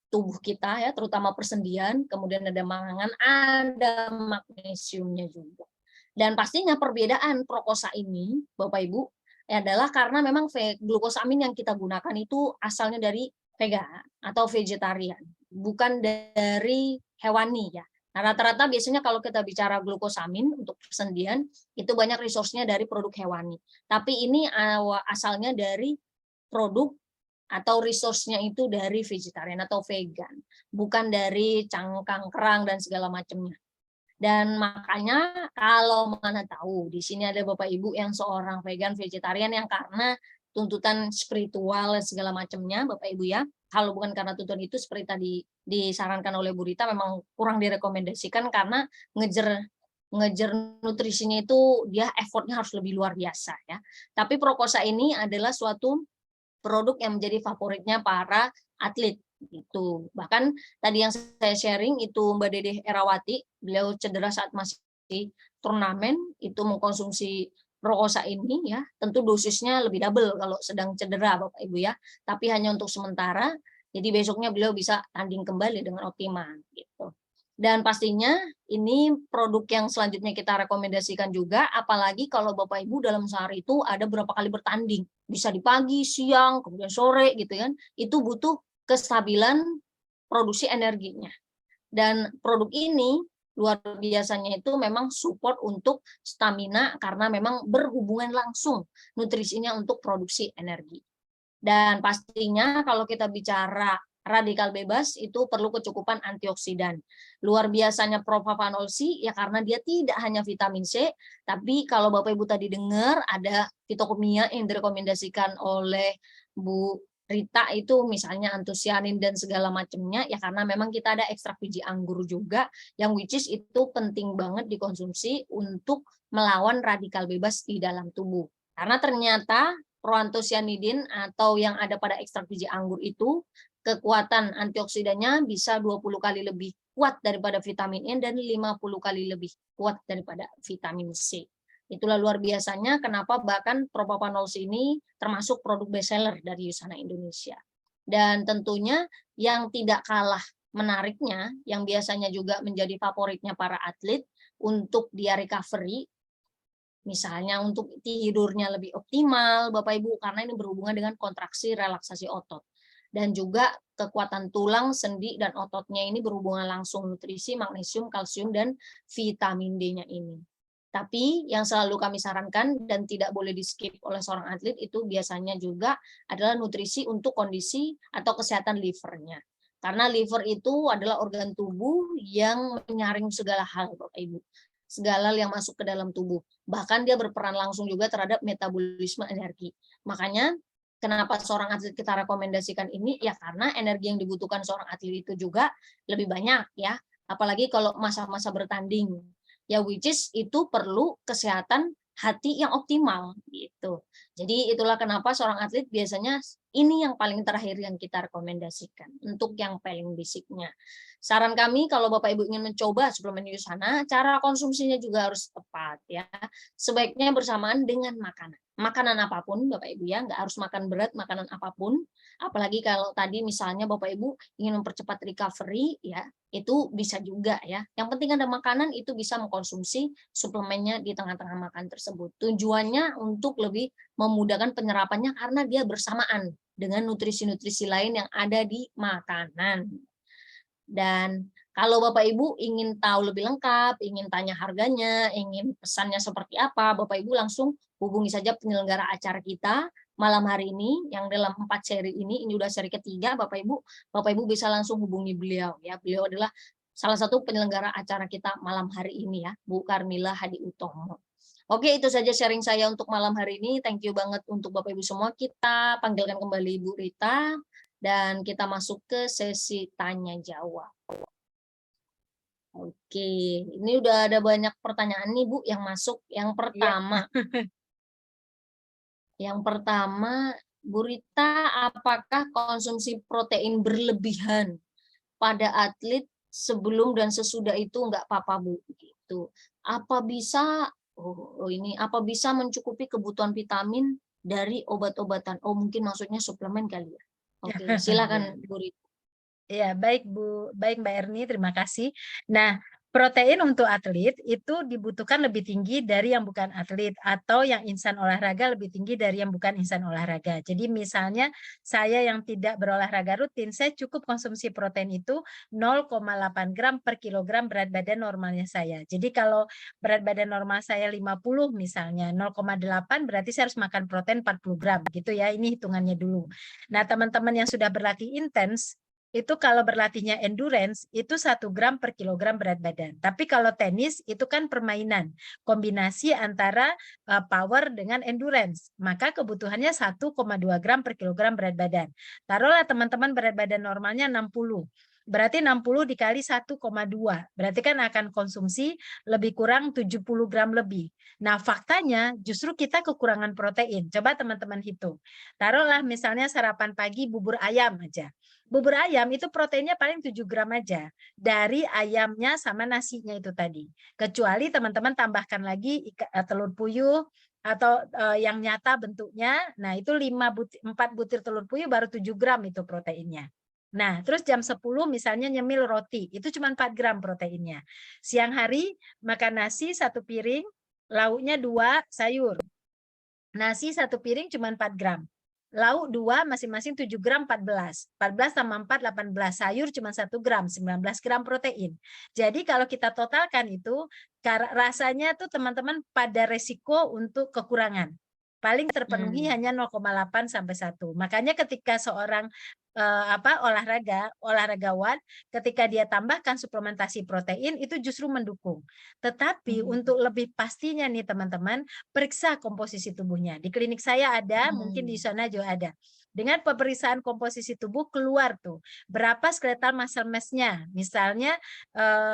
tubuh kita ya, terutama persendian, kemudian ada mangan, ada magnesiumnya juga. Dan pastinya perbedaan prokosa ini, Bapak Ibu, adalah karena memang glukosamin yang kita gunakan itu asalnya dari vega atau vegetarian, bukan dari hewani ya. Nah, rata-rata biasanya kalau kita bicara glukosamin untuk persendian, itu banyak resource-nya dari produk hewani. Tapi ini asalnya dari produk atau resource-nya itu dari vegetarian atau vegan, bukan dari cangkang kerang dan segala macamnya. Dan makanya kalau mana tahu di sini ada Bapak Ibu yang seorang vegan vegetarian yang karena tuntutan spiritual dan segala macamnya Bapak Ibu ya. Kalau bukan karena tuntutan itu seperti tadi disarankan oleh Bu Rita memang kurang direkomendasikan karena ngejar ngejar nutrisinya itu dia effortnya harus lebih luar biasa ya. Tapi Prokosa ini adalah suatu produk yang menjadi favoritnya para atlet gitu. Bahkan tadi yang saya sharing itu Mbak Dedeh Erawati, beliau cedera saat masih turnamen itu mengkonsumsi Prokosa ini ya, tentu dosisnya lebih double kalau sedang cedera Bapak Ibu ya, tapi hanya untuk sementara. Jadi besoknya beliau bisa tanding kembali dengan optimal gitu. Dan pastinya ini produk yang selanjutnya kita rekomendasikan juga, apalagi kalau Bapak Ibu dalam sehari itu ada berapa kali bertanding, bisa di pagi, siang, kemudian sore gitu kan, itu butuh kestabilan produksi energinya. Dan produk ini luar biasanya itu memang support untuk stamina karena memang berhubungan langsung nutrisinya untuk produksi energi. Dan pastinya kalau kita bicara radikal bebas itu perlu kecukupan antioksidan. Luar biasanya propapanol C ya karena dia tidak hanya vitamin C, tapi kalau Bapak Ibu tadi dengar ada fitokumia yang direkomendasikan oleh Bu Rita itu misalnya antosianin dan segala macamnya ya karena memang kita ada ekstrak biji anggur juga yang which is itu penting banget dikonsumsi untuk melawan radikal bebas di dalam tubuh. Karena ternyata proantosianidin atau yang ada pada ekstrak biji anggur itu kekuatan antioksidannya bisa 20 kali lebih kuat daripada vitamin E dan 50 kali lebih kuat daripada vitamin C. Itulah luar biasanya kenapa bahkan Propapanol ini termasuk produk bestseller dari Usana Indonesia. Dan tentunya yang tidak kalah menariknya, yang biasanya juga menjadi favoritnya para atlet untuk dia recovery, misalnya untuk tidurnya lebih optimal, Bapak Ibu, karena ini berhubungan dengan kontraksi relaksasi otot. Dan juga kekuatan tulang, sendi, dan ototnya ini berhubungan langsung nutrisi, magnesium, kalsium, dan vitamin D-nya ini. Tapi yang selalu kami sarankan dan tidak boleh di-skip oleh seorang atlet itu biasanya juga adalah nutrisi untuk kondisi atau kesehatan livernya. Karena liver itu adalah organ tubuh yang menyaring segala hal, Bapak Ibu. Segala yang masuk ke dalam tubuh. Bahkan dia berperan langsung juga terhadap metabolisme energi. Makanya kenapa seorang atlet kita rekomendasikan ini? Ya karena energi yang dibutuhkan seorang atlet itu juga lebih banyak ya. Apalagi kalau masa-masa bertanding. Ya which is itu perlu kesehatan hati yang optimal gitu. Jadi itulah kenapa seorang atlet biasanya ini yang paling terakhir yang kita rekomendasikan untuk yang paling basicnya. Saran kami kalau Bapak Ibu ingin mencoba suplemen Usana, cara konsumsinya juga harus tepat ya. Sebaiknya bersamaan dengan makanan. Makanan apapun Bapak Ibu ya, nggak harus makan berat, makanan apapun. Apalagi kalau tadi misalnya Bapak Ibu ingin mempercepat recovery ya, itu bisa juga ya. Yang penting ada makanan itu bisa mengkonsumsi suplemennya di tengah-tengah makan tersebut. Tujuannya untuk lebih memudahkan penyerapannya karena dia bersamaan dengan nutrisi-nutrisi lain yang ada di makanan. Dan kalau Bapak Ibu ingin tahu lebih lengkap, ingin tanya harganya, ingin pesannya seperti apa, Bapak Ibu langsung hubungi saja penyelenggara acara kita malam hari ini yang dalam 4 seri ini udah seri ketiga Bapak Ibu bisa langsung hubungi beliau ya. Beliau adalah salah satu penyelenggara acara kita malam hari ini ya, Bu Karmila Hadi Utomo. Oke, itu saja sharing saya untuk malam hari ini. Thank you banget untuk Bapak Ibu semua. Kita panggilkan kembali Ibu Rita dan kita masuk ke sesi tanya jawab. Oke, ini udah ada banyak pertanyaan nih Bu yang masuk. Yang pertama, Bu Rita, apakah konsumsi protein berlebihan pada atlet sebelum dan sesudah itu nggak apa-apa Bu? Gitu. Apa bisa apa bisa mencukupi kebutuhan vitamin dari obat-obatan? Oh, mungkin maksudnya suplemen kali ya. Oke, silakan Bu Rita. Ya, baik Bu, baik Mbak Erni, terima kasih. Nah, protein untuk atlet itu dibutuhkan lebih tinggi dari yang bukan atlet atau yang insan olahraga lebih tinggi dari yang bukan insan olahraga. Jadi misalnya saya yang tidak berolahraga rutin, saya cukup konsumsi protein itu 0,8 gram per kilogram berat badan normalnya saya. Jadi kalau berat badan normal saya 50 misalnya, 0,8 berarti saya harus makan protein 40 gram gitu ya. Ini hitungannya dulu. Nah, teman-teman yang sudah berlatih intens itu kalau berlatihnya endurance itu 1 gram per kilogram berat badan. Tapi kalau tenis itu kan permainan, kombinasi antara power dengan endurance. Maka kebutuhannya 1,2 gram per kilogram berat badan. Taruhlah teman-teman berat badan normalnya 60. Berarti 60 dikali 1,2. Berarti kan akan konsumsi lebih kurang 70 gram lebih. Nah, faktanya justru kita kekurangan protein. Coba teman-teman hitung. Taruhlah misalnya sarapan pagi bubur ayam aja. Bubur ayam itu proteinnya paling 7 gram aja dari ayamnya sama nasinya itu tadi. Kecuali teman-teman tambahkan lagi telur puyuh atau yang nyata bentuknya. Nah, itu 4 butir telur puyuh baru 7 gram itu proteinnya. Nah, terus jam 10 misalnya nyemil roti, itu cuma 4 gram proteinnya. Siang hari makan nasi 1 piring, lauknya 2 sayur. Nasi 1 piring cuma 4 gram. Lauk 2 masing-masing 7 gram 14. 14 tambah 4 18. Sayur cuma 1 gram, 19 gram protein. Jadi kalau kita totalkan itu rasanya tuh teman-teman pada resiko untuk kekurangan. Paling terpenuhi hanya 0,8 sampai 1. Makanya ketika seorang olahragawan ketika dia tambahkan suplementasi protein itu justru mendukung. Tetapi untuk lebih pastinya nih teman-teman, periksa komposisi tubuhnya. Di klinik saya ada, mungkin di sana juga ada. Dengan pemeriksaan komposisi tubuh keluar tuh berapa skeletal muscle mass-nya. Misalnya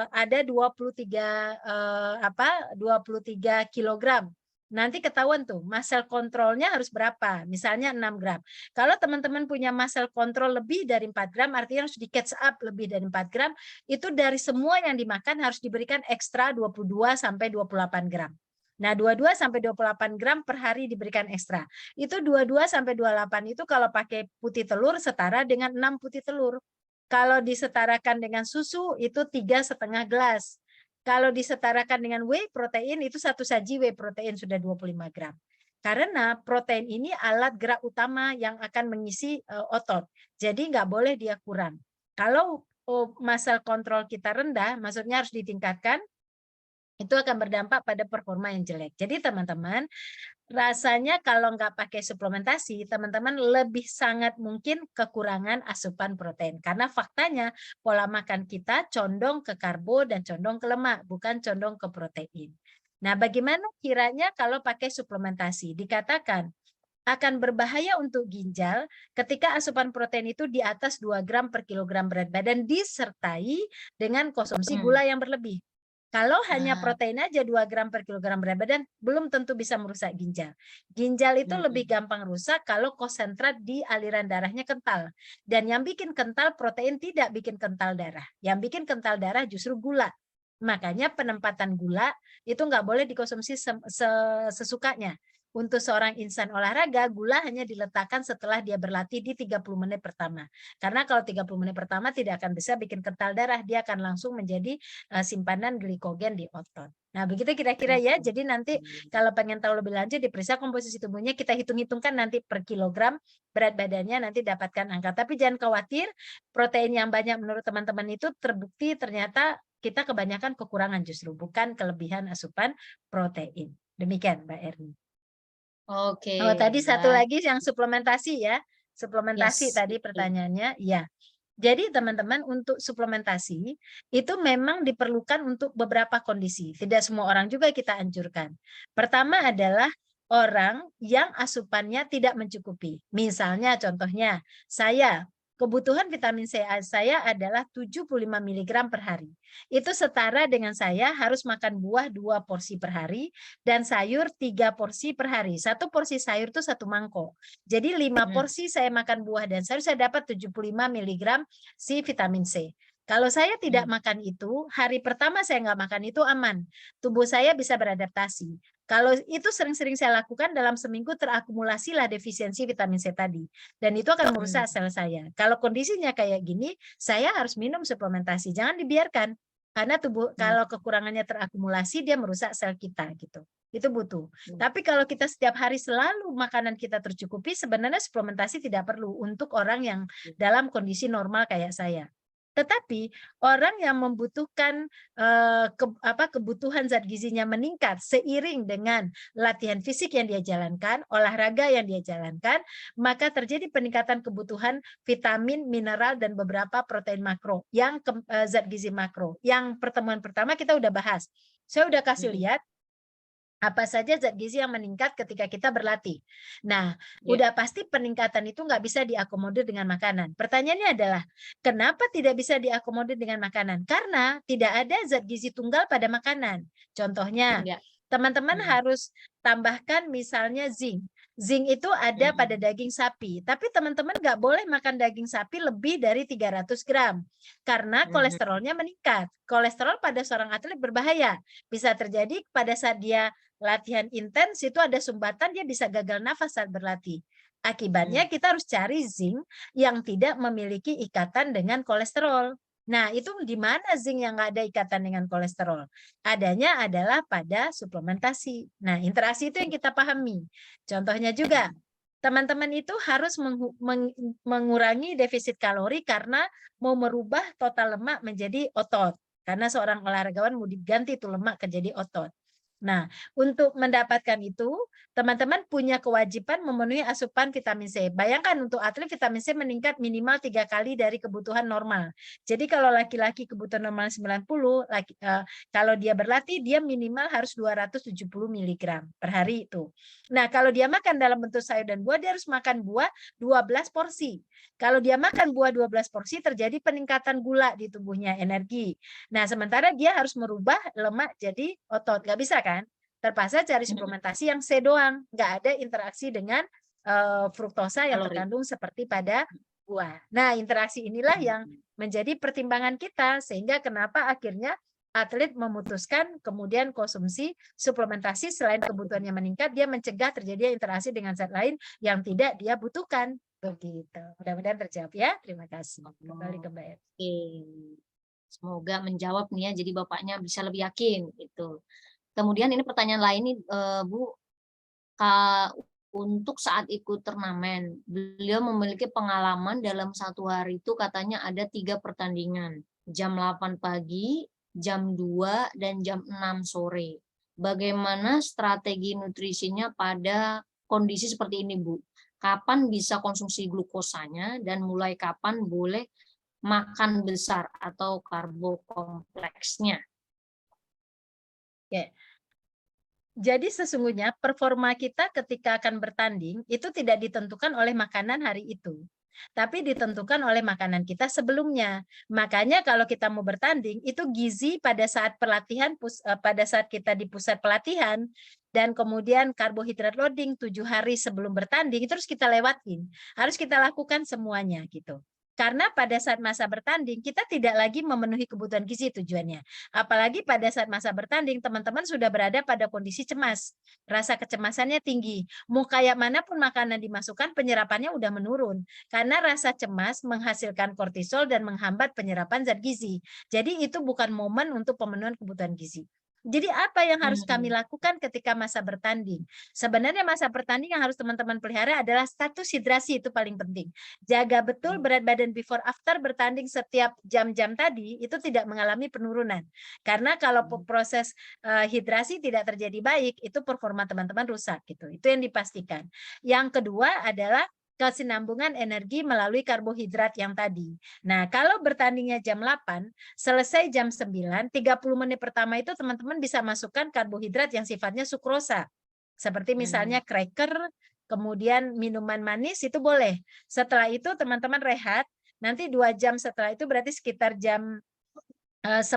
ada 23 kilogram. Nanti ketahuan tuh muscle kontrolnya harus berapa. Misalnya 6 gram. Kalau teman-teman punya muscle control lebih dari 4 gram, artinya harus di catch up lebih dari 4 gram, itu dari semua yang dimakan harus diberikan ekstra 22 sampai 28 gram. Nah, 22 sampai 28 gram per hari diberikan ekstra. Itu 22 sampai 28 itu kalau pakai putih telur setara dengan 6 putih telur. Kalau disetarakan dengan susu itu 3,5 gelas. Kalau disetarakan dengan whey protein itu 1 saji whey protein sudah 25 gram. Karena protein ini alat gerak utama yang akan mengisi otot. Jadi nggak boleh dia kurang. Kalau muscle control kita rendah, maksudnya harus ditingkatkan, itu akan berdampak pada performa yang jelek. Jadi teman-teman, rasanya kalau nggak pakai suplementasi, teman-teman lebih sangat mungkin kekurangan asupan protein. Karena faktanya pola makan kita condong ke karbo dan condong ke lemak, bukan condong ke protein. Nah, bagaimana kiranya kalau pakai suplementasi? Dikatakan akan berbahaya untuk ginjal ketika asupan protein itu di atas 2 gram per kilogram berat badan disertai dengan konsumsi gula yang berlebih. Kalau hanya protein aja 2 gram per kilogram berat badan, belum tentu bisa merusak ginjal. Ginjal itu lebih gampang rusak kalau konsentrat di aliran darahnya kental. Dan yang bikin kental protein tidak bikin kental darah. Yang bikin kental darah justru gula. Makanya penempatan gula itu nggak boleh dikonsumsi sesukanya. Untuk seorang insan olahraga, gula hanya diletakkan setelah dia berlatih di 30 menit pertama. Karena kalau 30 menit pertama tidak akan bisa bikin kental darah, dia akan langsung menjadi simpanan glikogen di otot. Nah, begitu kira-kira ya. Jadi nanti kalau pengen tahu lebih lanjut diperiksa komposisi tubuhnya, kita hitung-hitungkan nanti per kilogram berat badannya nanti dapatkan angka. Tapi jangan khawatir, protein yang banyak menurut teman-teman itu terbukti ternyata kita kebanyakan kekurangan justru, bukan kelebihan asupan protein. Demikian Mbak Erni. Oke, Oh, tadi satu baik. lagi yang suplementasi ya. Suplementasi Yes, tadi betul. pertanyaannya, ya. Jadi teman-teman untuk suplementasi itu memang diperlukan untuk beberapa kondisi. Tidak semua orang juga kita anjurkan. Pertama adalah orang yang asupannya tidak mencukupi. Misalnya contohnya saya kebutuhan vitamin C saya adalah 75 mg per hari. Itu setara dengan saya harus makan buah 2 porsi per hari dan sayur 3 porsi per hari. 1 porsi sayur itu 1 mangkok. Jadi 5 porsi saya makan buah dan sayur saya dapat 75 mg si vitamin C. Kalau saya tidak makan itu, hari pertama saya nggak makan itu aman. Tubuh saya bisa beradaptasi. Kalau itu sering-sering saya lakukan dalam seminggu terakumulasilah defisiensi vitamin C tadi. Dan itu akan merusak sel saya. Kalau kondisinya kayak gini, saya harus minum suplementasi. Jangan dibiarkan. Karena tubuh kalau kekurangannya terakumulasi dia merusak sel kita gitu. Itu butuh. Tapi kalau kita setiap hari selalu makanan kita tercukupi, sebenarnya suplementasi tidak perlu untuk orang yang dalam kondisi normal kayak saya. Tetapi orang yang membutuhkan kebutuhan zat gizinya meningkat seiring dengan latihan fisik yang dia jalankan, olahraga yang dia jalankan, maka terjadi peningkatan kebutuhan vitamin, mineral, dan beberapa protein makro, yang zat gizi makro. Yang pertemuan pertama kita udah bahas. Saya udah kasih lihat apa saja zat gizi yang meningkat ketika kita berlatih. Nah, udah pasti peningkatan itu nggak bisa diakomodir dengan makanan. Pertanyaannya adalah, kenapa tidak bisa diakomodir dengan makanan? Karena tidak ada zat gizi tunggal pada makanan. Contohnya, teman-teman harus tambahkan misalnya zinc. Zinc itu ada pada daging sapi, tapi teman-teman nggak boleh makan daging sapi lebih dari 300 gram, karena kolesterolnya meningkat. Kolesterol pada seorang atlet berbahaya. Bisa terjadi pada saat dia latihan intens itu ada sumbatan, dia bisa gagal nafas saat berlatih. Akibatnya kita harus cari zinc yang tidak memiliki ikatan dengan kolesterol. Nah, itu di mana zinc yang nggak ada ikatan dengan kolesterol? Adanya adalah pada suplementasi. Nah, interaksi itu yang kita pahami. Contohnya juga, teman-teman itu harus mengurangi defisit kalori karena mau merubah total lemak menjadi otot. Karena seorang olahragawan mau diganti itu lemak ke jadi otot. Nah, untuk mendapatkan itu, teman-teman punya kewajiban memenuhi asupan vitamin C. Bayangkan untuk atlet vitamin C meningkat minimal 3 kali dari kebutuhan normal. Jadi kalau laki-laki kebutuhan normal 90, kalau dia berlatih dia minimal harus 270 mg per hari itu. Nah, kalau dia makan dalam bentuk sayur dan buah, dia harus makan buah 12 porsi. Kalau dia makan buah 12 porsi, terjadi peningkatan gula di tubuhnya, energi. Nah, sementara dia harus merubah lemak jadi otot. Nggak bisa kan? Terpaksa cari suplementasi yang C doang. Nggak ada interaksi dengan fruktosa yang terkandung seperti pada buah. Nah, interaksi inilah yang menjadi pertimbangan kita. Sehingga kenapa akhirnya atlet memutuskan kemudian konsumsi suplementasi selain kebutuhannya meningkat, dia mencegah terjadi interaksi dengan zat lain yang tidak dia butuhkan. Begitu. Mudah-mudahan terjawab ya. Terima kasih. Kembali ke Mbak Ed. Semoga menjawab nih ya, jadi Bapaknya bisa lebih yakin gitu. Kemudian ini pertanyaan lain nih Bu, untuk saat ikut turnamen, beliau memiliki pengalaman dalam satu hari itu katanya ada 3 pertandingan, jam 8 pagi, jam 2, dan jam 6 sore. Bagaimana strategi nutrisinya pada kondisi seperti ini, Bu? Kapan bisa konsumsi glukosanya dan mulai kapan boleh makan besar atau karbo kompleksnya? Oke. Jadi sesungguhnya performa kita ketika akan bertanding itu tidak ditentukan oleh makanan hari itu, tapi ditentukan oleh makanan kita sebelumnya. Makanya kalau kita mau bertanding itu gizi pada saat pelatihan, pada saat kita di pusat pelatihan, dan kemudian karbohidrat loading 7 hari sebelum bertanding itu harus kita lewatin, harus kita lakukan semuanya gitu. Karena pada saat masa bertanding kita tidak lagi memenuhi kebutuhan gizi tujuannya. Apalagi pada saat masa bertanding teman-teman sudah berada pada kondisi cemas. Rasa kecemasannya tinggi. Mau kayak manapun makanan dimasukkan penyerapannya udah menurun. Karena rasa cemas menghasilkan kortisol dan menghambat penyerapan zat gizi. Jadi itu bukan momen untuk pemenuhan kebutuhan gizi. Jadi apa yang harus kami lakukan ketika masa bertanding? Sebenarnya masa bertanding yang harus teman-teman pelihara adalah status hidrasi, itu paling penting. Jaga betul berat badan before after bertanding setiap jam-jam tadi itu tidak mengalami penurunan. Karena kalau proses hidrasi tidak terjadi baik, itu performa teman-teman rusak gitu. Itu yang dipastikan. Yang kedua adalah kesinambungan energi melalui karbohidrat yang tadi. Nah, kalau bertandingnya jam 8, selesai jam 9, 30 menit pertama itu teman-teman bisa masukkan karbohidrat yang sifatnya sukrosa. Seperti misalnya cracker, kemudian minuman manis itu boleh. Setelah itu teman-teman rehat, nanti 2 jam setelah itu berarti sekitar jam 10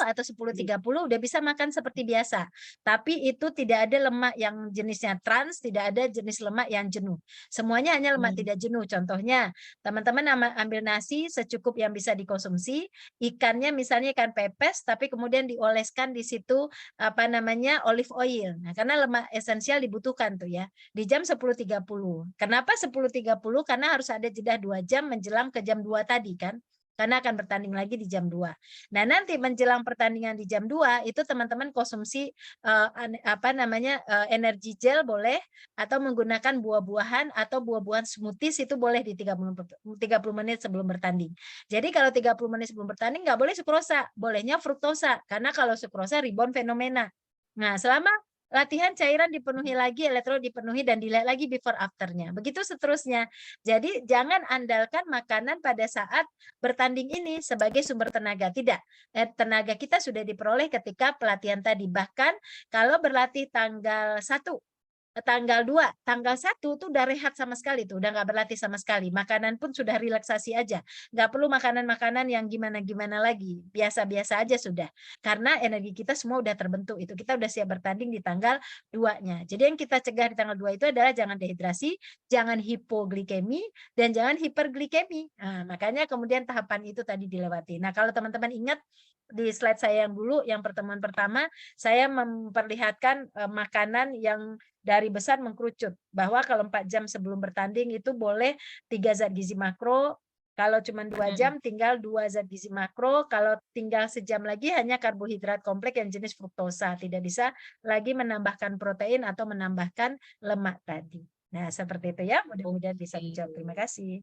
atau 10.30 udah bisa makan seperti biasa. Tapi itu tidak ada lemak yang jenisnya trans, tidak ada jenis lemak yang jenuh. Semuanya hanya lemak tidak jenuh. Contohnya, teman-teman ambil nasi secukup yang bisa dikonsumsi, ikannya misalnya ikan pepes, tapi kemudian dioleskan di situ apa namanya olive oil. Nah, karena lemak esensial dibutuhkan tuh ya di jam 10.30. Kenapa 10.30? Karena harus ada jeda 2 jam menjelang ke jam 2 tadi kan. Karena akan bertanding lagi di jam 2. Nah, nanti menjelang pertandingan di jam 2 itu teman-teman konsumsi energi gel boleh atau menggunakan buah-buahan atau buah-buahan smoothies itu boleh di 30 menit sebelum bertanding. Jadi kalau 30 menit sebelum bertanding nggak boleh sukrosa, bolehnya fruktosa karena kalau sukrosa rebound fenomena. Nah, selama latihan cairan dipenuhi lagi, elektrolit dipenuhi dan dilihat lagi before afternya. Begitu seterusnya. Jadi jangan andalkan makanan pada saat bertanding ini sebagai sumber tenaga. Tidak. Tenaga kita sudah diperoleh ketika pelatihan tadi. Bahkan kalau berlatih tanggal 1, tanggal 2, tanggal 1 tuh udah rehat sama sekali tuh, udah nggak berlatih sama sekali. Makanan pun sudah relaksasi aja. Nggak perlu makanan-makanan yang gimana-gimana lagi. Biasa-biasa aja sudah. Karena energi kita semua udah terbentuk itu. Kita udah siap bertanding di tanggal 2-nya. Jadi yang kita cegah di tanggal 2 itu adalah jangan dehidrasi, jangan hipoglikemi, dan jangan hiperglikemi. Nah, makanya kemudian tahapan itu tadi dilewati. Nah, kalau teman-teman ingat di slide saya yang dulu, yang pertemuan pertama, saya memperlihatkan makanan yang dari besar mengkerucut bahwa kalau 4 jam sebelum bertanding itu boleh 3 zat gizi makro, kalau cuma 2 jam tinggal 2 zat gizi makro, kalau tinggal sejam lagi hanya karbohidrat kompleks yang jenis fruktosa, tidak bisa lagi menambahkan protein atau menambahkan lemak tadi. Nah, seperti itu ya, mudah-mudahan bisa menjawab. Terima kasih.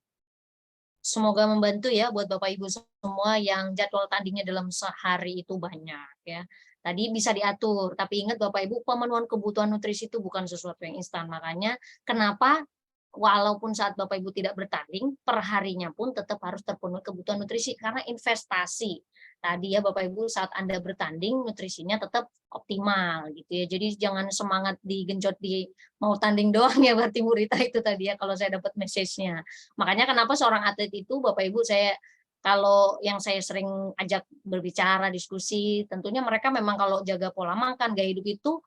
Semoga membantu ya buat Bapak Ibu semua yang jadwal tandingnya dalam sehari itu banyak ya. Tadi bisa diatur, tapi ingat Bapak Ibu, pemenuhan kebutuhan nutrisi itu bukan sesuatu yang instan. Makanya kenapa walaupun saat Bapak Ibu tidak bertanding, perharinya pun tetap harus terpenuhi kebutuhan nutrisi karena investasi. Tadi ya Bapak Ibu saat Anda bertanding nutrisinya tetap optimal gitu ya. Jadi jangan semangat digenjot di mau tanding doang ya berarti Bu Rita itu tadi ya kalau saya dapat message-nya. Makanya kenapa seorang atlet itu Bapak Ibu saya kalau yang saya sering ajak berbicara, diskusi, tentunya mereka memang kalau jaga pola makan, gaya hidup itu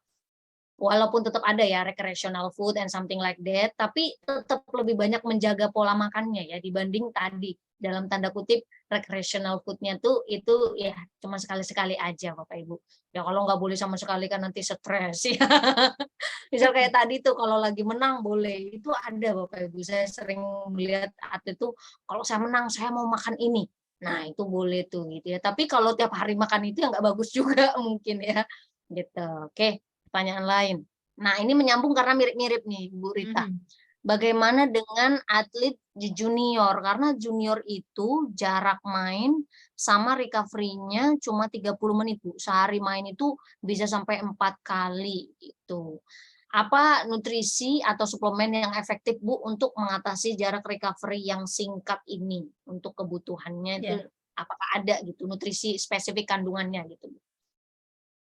walaupun tetap ada ya recreational food and something like that, tapi tetap lebih banyak menjaga pola makannya ya dibanding tadi dalam tanda kutip recreational food-nya tuh itu ya cuma sekali-sekali aja Bapak Ibu. Ya kalau nggak boleh sama sekali kan nanti stres ya. Misal kayak tadi tuh kalau lagi menang boleh, itu ada Bapak Ibu. Saya sering melihat atlet tuh kalau saya menang saya mau makan ini. Nah, itu boleh tuh gitu ya. Tapi kalau tiap hari makan itu ya nggak bagus juga mungkin ya. Gitu. Oke. Pertanyaan lain. Nah, ini menyambung karena mirip-mirip nih, Bu Rita. Bagaimana dengan atlet di junior? Karena junior itu jarak main sama recovery-nya cuma 30 menit, Bu. Sehari main itu bisa sampai 4 kali gitu. Apa nutrisi atau suplemen yang efektif, Bu, untuk mengatasi jarak recovery yang singkat ini? Untuk kebutuhannya itu Ya. apakah ada gitu nutrisi spesifik kandungannya gitu, Bu?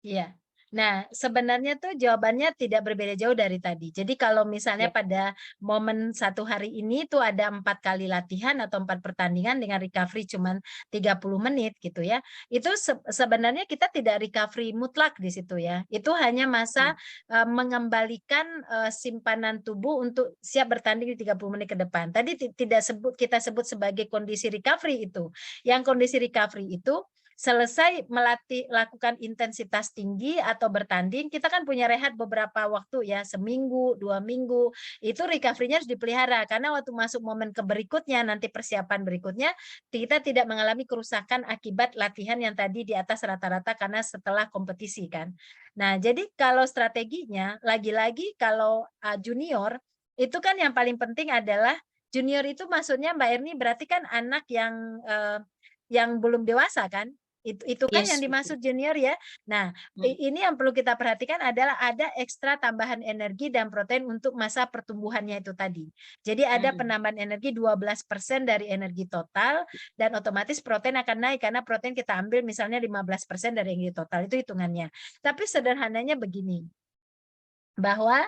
Iya. Nah, sebenarnya tuh jawabannya tidak berbeda jauh dari tadi. Jadi kalau misalnya Ya. pada momen 1 hari ini tuh ada 4 kali latihan atau 4 pertandingan dengan recovery cuman 30 menit gitu ya. Itu sebenarnya kita tidak recovery mutlak di situ ya. Itu hanya masa mengembalikan simpanan tubuh untuk siap bertanding di 30 menit ke depan. Tadi kita sebut sebagai kondisi recovery itu. Yang kondisi recovery itu selesai lakukan intensitas tinggi atau bertanding, kita kan punya rehat beberapa waktu ya, seminggu, 2 minggu, itu recovery-nya harus dipelihara, karena waktu masuk momen ke berikutnya, nanti persiapan berikutnya, kita tidak mengalami kerusakan akibat latihan yang tadi di atas rata-rata karena setelah kompetisi kan. Nah, jadi kalau strateginya, lagi-lagi kalau junior, itu kan yang paling penting adalah junior itu maksudnya Mbak Erni berarti kan anak yang belum dewasa kan? Itu kan yang Yes, dimaksud betul. junior ya. Nah, ini yang perlu kita perhatikan adalah ada ekstra tambahan energi dan protein untuk masa pertumbuhannya itu tadi. Jadi ada penambahan energi 12% dari energi total dan otomatis protein akan naik karena protein kita ambil misalnya 15% dari energi total itu hitungannya. Tapi sederhananya begini. bahwa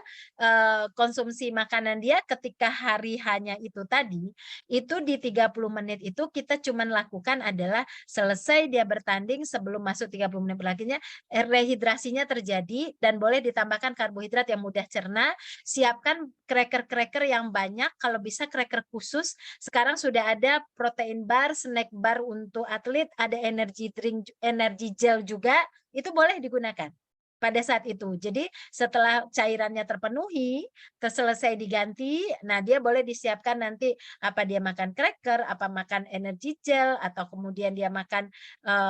konsumsi makanan dia ketika hari hanya itu tadi, itu di 30 menit itu kita cuman lakukan adalah selesai dia bertanding sebelum masuk 30 menit berlakinya, rehidrasinya terjadi dan boleh ditambahkan karbohidrat yang mudah cerna, siapkan cracker-cracker yang banyak, kalau bisa cracker khusus, sekarang sudah ada protein bar, snack bar untuk atlet, ada energy drink, energy gel juga, itu boleh digunakan pada saat itu. Jadi setelah cairannya terpenuhi, selesai diganti, nah dia boleh disiapkan nanti apa dia makan cracker, apa makan energy gel, atau kemudian dia makan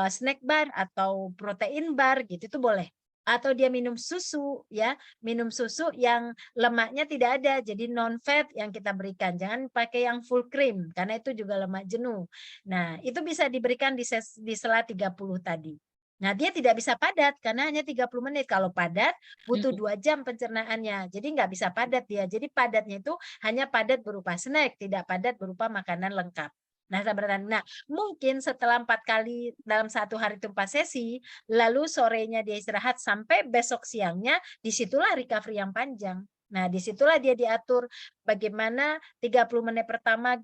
snack bar atau protein bar gitu itu boleh. Atau dia minum susu ya, minum susu yang lemaknya tidak ada, jadi non fat yang kita berikan. Jangan pakai yang full cream karena itu juga lemak jenuh. Nah, itu bisa diberikan di sela 30 tadi. Nah, dia tidak bisa padat karena hanya 30 menit. Kalau padat butuh 2 jam pencernaannya. Jadi nggak bisa padat dia. Jadi padatnya itu hanya padat berupa snack, tidak padat berupa makanan lengkap. Nah, mungkin setelah 4 kali dalam 1 hari itu 4 sesi, lalu sorenya dia istirahat sampai besok siangnya, disitulah recovery yang panjang. Nah, disitulah dia diatur bagaimana 30 menit pertama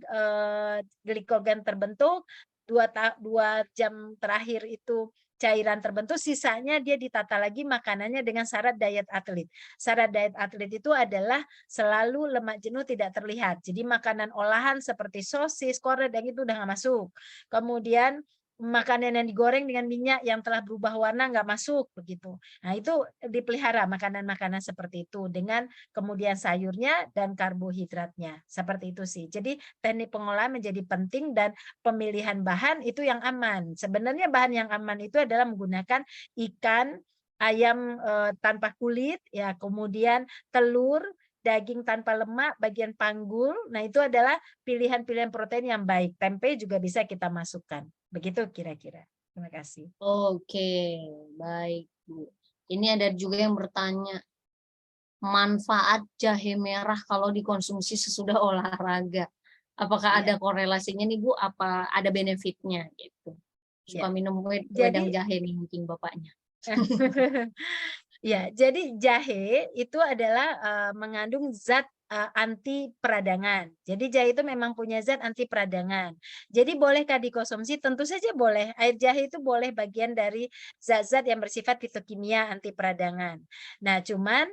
glikogen terbentuk, 2 jam terakhir itu cairan terbentuk, sisanya dia ditata lagi makanannya dengan syarat diet atlet. Syarat diet atlet itu adalah selalu lemak jenuh tidak terlihat. Jadi makanan olahan seperti sosis, kornet, dan itu udah nggak masuk. Kemudian makanan yang digoreng dengan minyak yang telah berubah warna nggak masuk begitu. Nah itu dipelihara makanan-makanan seperti itu dengan kemudian sayurnya dan karbohidratnya seperti itu sih. Jadi teknik pengolahan menjadi penting dan pemilihan bahan itu yang aman. Sebenarnya bahan yang aman itu adalah menggunakan ikan, ayam tanpa kulit, ya, kemudian telur, daging tanpa lemak, bagian panggul. Nah, itu adalah pilihan-pilihan protein yang baik. Tempe juga bisa kita masukkan. Begitu kira-kira. Terima kasih. Oke, baik Bu. Ini ada juga yang bertanya, manfaat jahe merah kalau dikonsumsi sesudah olahraga. Apakah Iya, ada korelasinya nih Bu? Apa ada benefitnya gitu? iya. Suka minum wedang Jadi jahe nih mungkin bapaknya. ya, jadi jahe itu adalah mengandung zat anti peradangan. Jadi jahe itu memang punya zat anti peradangan. Jadi bolehkah dikonsumsi? Tentu saja boleh. Air jahe itu boleh bagian dari zat-zat yang bersifat fitokimia anti peradangan. Nah, cuman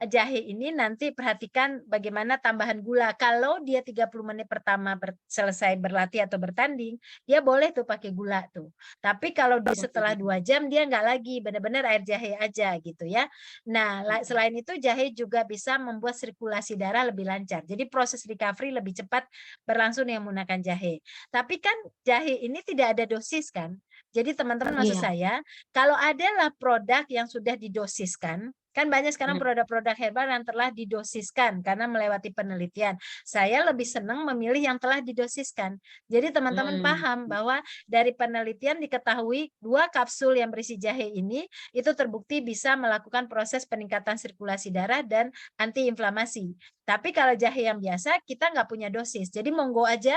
jahe ini nanti perhatikan bagaimana tambahan gula. Kalau dia 30 menit pertama selesai berlatih atau bertanding, dia boleh tuh pakai gula tuh. Tapi kalau di setelah 2 jam dia nggak lagi, benar-benar air jahe aja gitu ya. Nah, selain itu jahe juga bisa membuat sirkulasi darah lebih lancar. Jadi proses recovery lebih cepat berlangsung yang menggunakan jahe. Tapi kan jahe ini tidak ada dosis kan. Jadi teman-teman maksud Iya. saya, kalau adalah produk yang sudah didosiskan, kan banyak sekarang produk-produk herbal yang telah didosiskan karena melewati penelitian. Saya lebih senang memilih yang telah didosiskan. Jadi teman-teman paham bahwa dari penelitian diketahui 2 kapsul yang berisi jahe ini itu terbukti bisa melakukan proses peningkatan sirkulasi darah dan antiinflamasi. Tapi kalau jahe yang biasa kita nggak punya dosis. Jadi monggo aja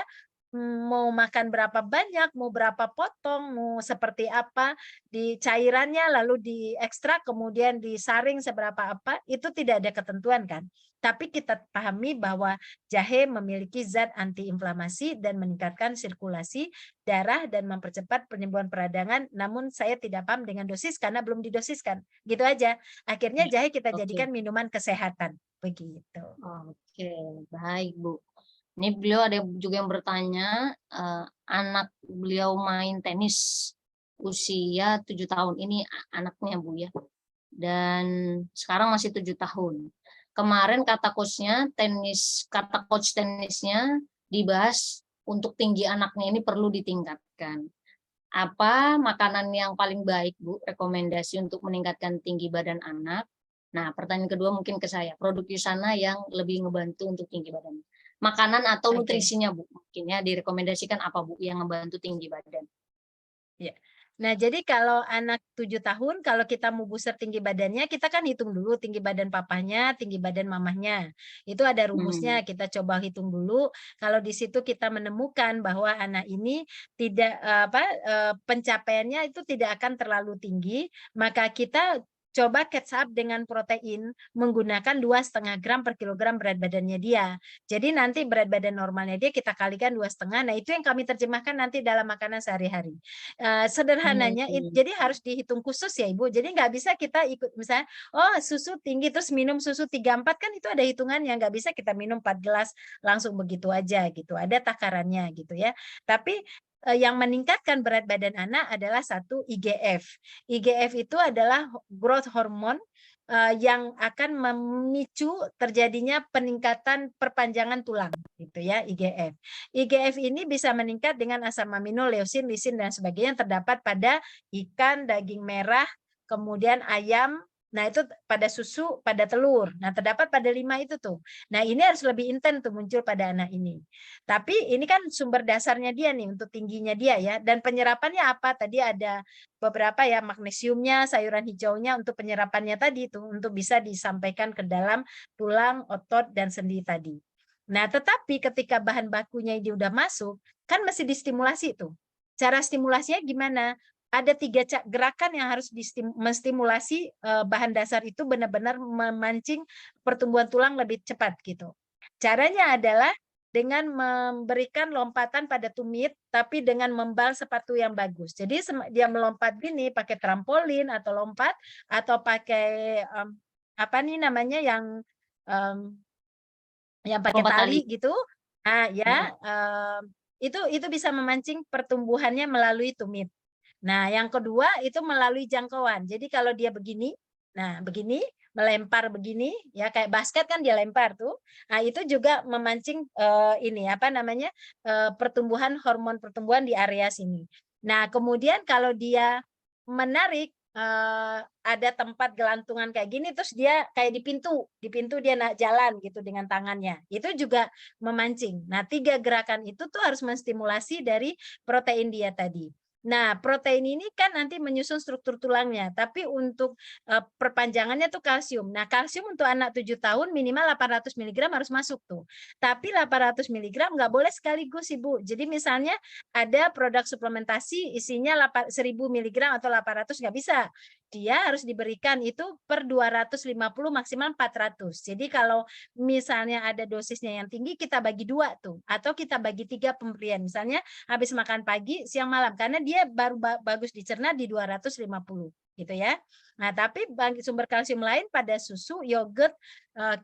mau makan berapa banyak, mau berapa potong, mau seperti apa di cairannya lalu diekstrak kemudian disaring seberapa apa, itu tidak ada ketentuan kan. Tapi kita pahami bahwa jahe memiliki zat antiinflamasi dan meningkatkan sirkulasi darah dan mempercepat penyembuhan peradangan, namun saya tidak paham dengan dosis karena belum didosiskan. Gitu aja. Akhirnya jahe kita Oke. jadikan minuman kesehatan. Begitu. Oke, baik Bu. Ini beliau ada juga yang bertanya, anak beliau main tenis usia 7 tahun, ini anaknya Bu ya, dan sekarang masih 7 tahun. Kemarin kata coach tenisnya dibahas untuk tinggi anaknya ini perlu ditingkatkan. Apa makanan yang paling baik Bu, rekomendasi untuk meningkatkan tinggi badan anak? Nah, pertanyaan kedua mungkin ke saya, produk Yusana yang lebih ngebantu untuk tinggi badan. Makanan atau Oke. nutrisinya Bu, mungkin ya direkomendasikan apa Bu yang ngebantu tinggi badan? Ya. Nah, jadi kalau anak 7 tahun, kalau kita mau booster tinggi badannya, kita kan hitung dulu tinggi badan papahnya, tinggi badan mamahnya. Itu ada Hmm, rumusnya, kita coba hitung dulu. Kalau di situ kita menemukan bahwa anak ini tidak pencapaiannya itu tidak akan terlalu tinggi, maka kita coba catch up dengan protein menggunakan 2,5 gram per kilogram berat badannya dia. Jadi nanti berat badan normalnya dia kita kalikan 2,5. Nah itu yang kami terjemahkan nanti dalam makanan sehari-hari. Sederhananya, jadi harus dihitung khusus ya Ibu. Jadi nggak bisa kita ikut misalnya, oh susu tinggi terus minum susu 3-4 kan itu ada hitungannya. Nggak bisa kita minum 4 gelas langsung begitu aja gitu. Ada takarannya gitu ya. Tapi yang meningkatkan berat badan anak adalah satu IGF. IGF itu adalah growth hormone yang akan memicu terjadinya peningkatan perpanjangan tulang gitu ya IGF. IGF ini bisa meningkat dengan asam amino, leusin, lisin dan sebagainya yang terdapat pada ikan, daging merah, kemudian ayam. Nah, itu pada susu, pada telur. Nah, terdapat pada 5 itu tuh. Nah, ini harus lebih intens tuh muncul pada anak ini. Tapi ini kan sumber dasarnya dia nih untuk tingginya dia ya. Dan penyerapannya apa? Tadi ada beberapa ya, magnesiumnya, sayuran hijaunya untuk penyerapannya tadi tuh untuk bisa disampaikan ke dalam tulang, otot dan sendi tadi. Nah, tetapi ketika bahan bakunya ini udah masuk, kan mesti distimulasi tuh. Cara stimulasinya gimana? Ada 3 gerakan yang harus menstimulasi bahan dasar itu benar-benar memancing pertumbuhan tulang lebih cepat gitu. Caranya adalah dengan memberikan lompatan pada tumit, tapi dengan membal sepatu yang bagus. Jadi dia melompat gini pakai trampolin atau lompat atau pakai apa nih namanya yang pakai tali gitu. Nah, ya itu bisa memancing pertumbuhannya melalui tumit. Nah, yang kedua itu melalui jangkauan. Jadi kalau dia begini, nah begini, melempar begini, ya kayak basket kan dia lempar tuh. Nah, itu juga memancing ini apa namanya pertumbuhan hormon pertumbuhan di area sini. Nah, kemudian kalau dia menarik ada tempat gelantungan kayak gini, terus dia kayak di pintu dia nak jalan gitu dengan tangannya. Itu juga memancing. Nah, 3 gerakan itu tuh harus menstimulasi dari protein dia tadi. Nah, protein ini kan nanti menyusun struktur tulangnya, tapi untuk perpanjangannya tuh kalsium. Nah, kalsium untuk anak 7 tahun minimal 800 mg harus masuk tuh. Tapi 800 mg nggak boleh sekaligus, Ibu. Jadi misalnya ada produk suplementasi isinya 1000 mg atau 800 nggak bisa. Dia harus diberikan itu per 250 maksimal 400. Jadi kalau misalnya ada dosisnya yang tinggi, kita bagi 2 tuh. Atau kita bagi 3 pemberian. Misalnya habis makan pagi, siang, malam. Karena dia baru bagus dicerna di 250 gitu ya. Nah, tapi sumber kalsium lain pada susu, yogurt,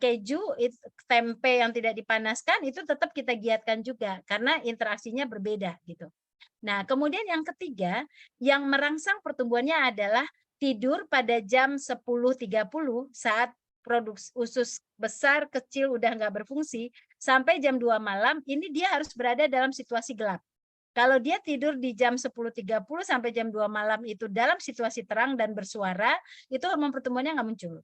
keju, tempe yang tidak dipanaskan itu tetap kita giatkan juga karena interaksinya berbeda gitu. Nah, kemudian yang ketiga yang merangsang pertumbuhannya adalah tidur pada jam 10.30 saat produksi usus besar kecil udah nggak berfungsi sampai jam 2 malam ini dia harus berada dalam situasi gelap. Kalau dia tidur di jam 10.30 sampai jam 2 malam itu dalam situasi terang dan bersuara, itu hormon pertumbuhannya nggak muncul.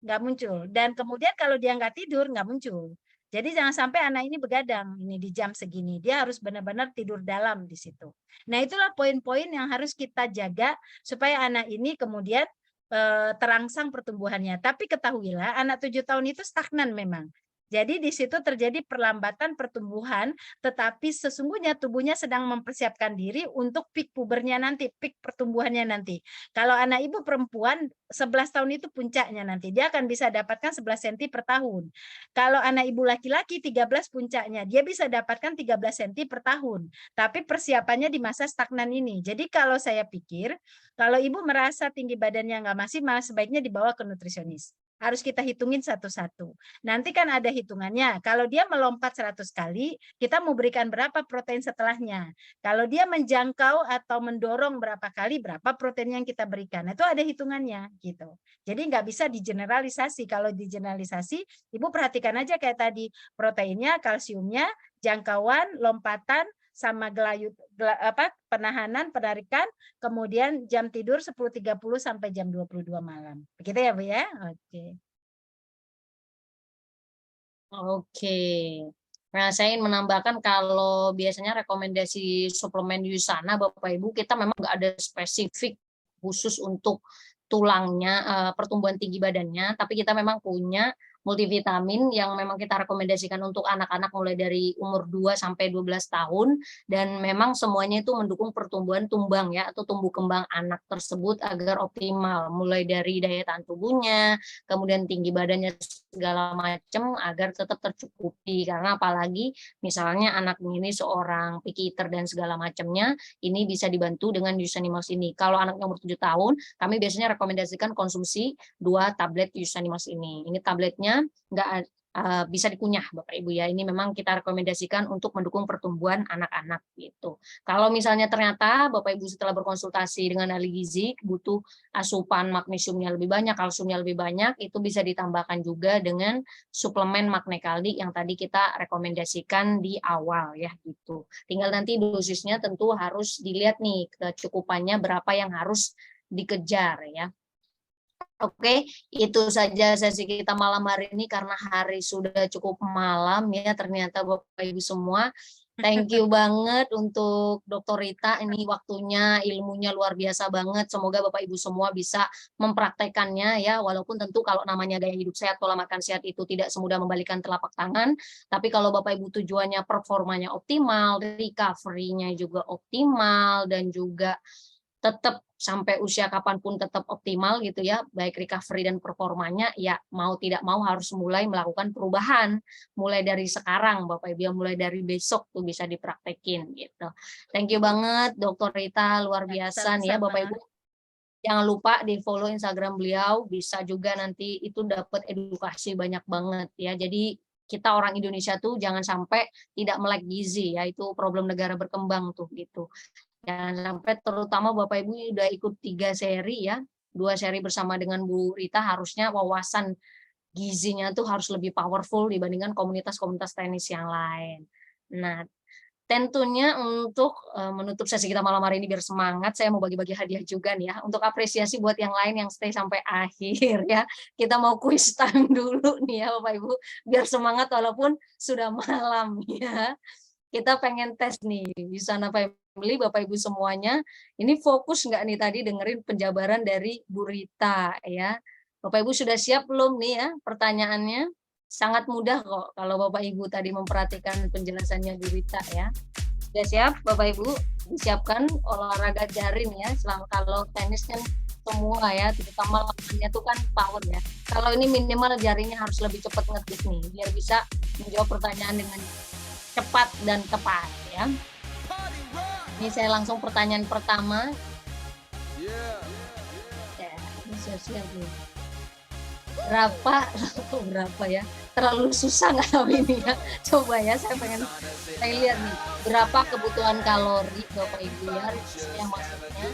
Nggak muncul. Dan kemudian kalau dia nggak tidur, nggak muncul. Jadi jangan sampai anak ini begadang ini di jam segini. Dia harus benar-benar tidur dalam di situ. Nah, itulah poin-poin yang harus kita jaga supaya anak ini kemudian terangsang pertumbuhannya. Tapi ketahuilah anak 7 tahun itu stagnan memang. Jadi di situ terjadi perlambatan pertumbuhan, tetapi sesungguhnya tubuhnya sedang mempersiapkan diri untuk peak pubernya nanti, peak pertumbuhannya nanti. Kalau anak ibu perempuan 11 tahun itu puncaknya nanti, dia akan bisa dapatkan 11 cm per tahun. Kalau anak ibu laki-laki 13 puncaknya, dia bisa dapatkan 13 cm per tahun. Tapi persiapannya di masa stagnan ini. Jadi kalau saya pikir, kalau ibu merasa tinggi badannya nggak masih, malah sebaiknya dibawa ke nutrisionis. Harus kita hitungin satu-satu. Nanti kan ada hitungannya. Kalau dia melompat 100 kali, kita mau berikan berapa protein setelahnya. Kalau dia menjangkau atau mendorong berapa kali, berapa protein yang kita berikan. Itu ada hitungannya gitu. Jadi nggak bisa digeneralisasi. Kalau digeneralisasi, Ibu perhatikan aja kayak tadi. Proteinnya, kalsiumnya, jangkauan, lompatan, sama penahanan, penarikan, kemudian jam tidur 10.30 sampai jam 22 malam. Begitu ya, Bu ya? Oke. Oke. Nah, saya ingin menambahkan kalau biasanya rekomendasi suplemen di sana, Bapak Ibu, kita memang nggak ada spesifik khusus untuk tulangnya, pertumbuhan tinggi badannya, tapi kita memang punya multivitamin yang memang kita rekomendasikan untuk anak-anak mulai dari umur 2 sampai 12 tahun, dan memang semuanya itu mendukung pertumbuhan tumbang ya, atau tumbuh kembang anak tersebut agar optimal, mulai dari daya tahan tubuhnya, kemudian tinggi badannya segala macam agar tetap tercukupi. Karena apalagi misalnya anak ini seorang picky eater dan segala macamnya, ini bisa dibantu dengan Yusanimals ini. Kalau anaknya umur 7 tahun, kami biasanya rekomendasikan konsumsi 2 tablet Yusanimals ini. Ini tabletnya nggak bisa dikunyah Bapak Ibu ya. Ini memang kita rekomendasikan untuk mendukung pertumbuhan anak-anak gitu. Kalau misalnya ternyata Bapak Ibu setelah berkonsultasi dengan ahli gizi butuh asupan magnesiumnya lebih banyak, kalsiumnya lebih banyak, itu bisa ditambahkan juga dengan suplemen Magne Kaldi yang tadi kita rekomendasikan di awal ya gitu. Tinggal nanti dosisnya tentu harus dilihat nih kecukupannya berapa yang harus dikejar ya. Oke, itu saja sesi kita malam hari ini karena hari sudah cukup malam ya ternyata Bapak Ibu semua. Thank you banget untuk Dr. Rita, ini waktunya, ilmunya luar biasa banget. Semoga Bapak Ibu semua bisa mempraktekannya ya, walaupun tentu kalau namanya gaya hidup sehat, pola makan sehat itu tidak semudah membalikan telapak tangan, tapi kalau Bapak Ibu tujuannya performanya optimal, recovery-nya juga optimal, dan juga tetap sampai usia kapanpun tetap optimal gitu ya, baik recovery dan performanya, ya mau tidak mau harus mulai melakukan perubahan. Mulai dari sekarang Bapak Ibu, ya mulai dari besok tuh bisa dipraktekin gitu. Thank you banget Dr. Rita, luar biasa nih ya Bapak Ibu. Jangan lupa di-follow Instagram beliau, bisa juga nanti itu dapat edukasi banyak banget ya. Jadi kita orang Indonesia tuh jangan sampai tidak melek gizi ya, itu problem negara berkembang tuh gitu. Jangan sampai terutama Bapak Ibu udah ikut 3 seri ya, 2 seri bersama dengan Bu Rita harusnya wawasan gizinya tuh harus lebih powerful dibandingkan komunitas-komunitas tenis yang lain. Nah, tentunya untuk menutup sesi kita malam hari ini biar semangat, saya mau bagi-bagi hadiah juga nih ya, untuk apresiasi buat yang lain yang stay sampai akhir ya. Kita mau quiz time dulu nih ya Bapak Ibu, biar semangat walaupun sudah malam ya. Kita pengen tes nih, Yusana Family, Bapak Ibu semuanya, ini fokus nggak nih tadi dengerin penjabaran dari Bu Rita ya. Bapak Ibu sudah siap belum nih ya pertanyaannya? Sangat mudah kok kalau Bapak Ibu tadi memperhatikan penjelasannya Bu Rita ya. Sudah siap Bapak Ibu? Disiapkan olahraga jaring ya, selama kalau tenis kan semua ya, terutama lawannya tuh kan power ya. Kalau ini minimal jaringnya harus lebih cepat ngetik nih, biar bisa menjawab pertanyaan dengan cepat dan tepat ya. Ini saya langsung pertanyaan pertama. Ya, ini siap nih. Berapa ya? Terlalu susah nggak tahu ini ya. Coba ya, saya lihat nih. Berapa kebutuhan kalori Bapak Ibu ya, yang maksudnya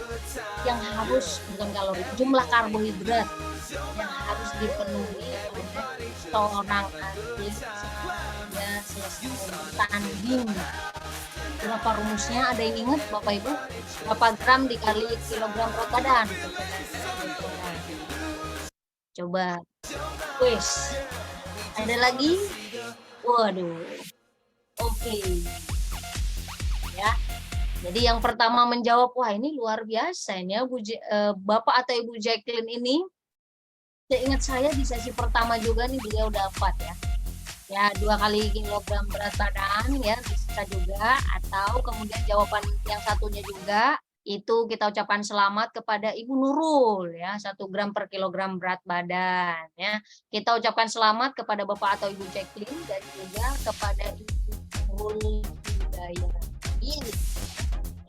yang harus, bukan kalori, jumlah karbohidrat yang harus dipenuhi oleh seorang atlet ya selesai bertanding. Berapa rumusnya? Ada yang ingat Bapak Ibu? Berapa gram dikali kilogram berat badan? Coba. Wes. Ada lagi? Waduh. Oke. Ya. Jadi yang pertama menjawab, wah ini luar biasa ini ya Bapak atau Ibu Jacqueline ini. Seingat saya di sesi pertama juga nih beliau dapat ya. Ya 2 kali kilogram berat badan ya bisa juga, atau kemudian jawaban yang satunya juga itu kita ucapkan selamat kepada Ibu Nurul ya, 1 gram per kilogram berat badan ya. Kita ucapkan selamat kepada Bapak atau Ibu Jacqueline dan juga kepada Ibu Nurul Hidayah.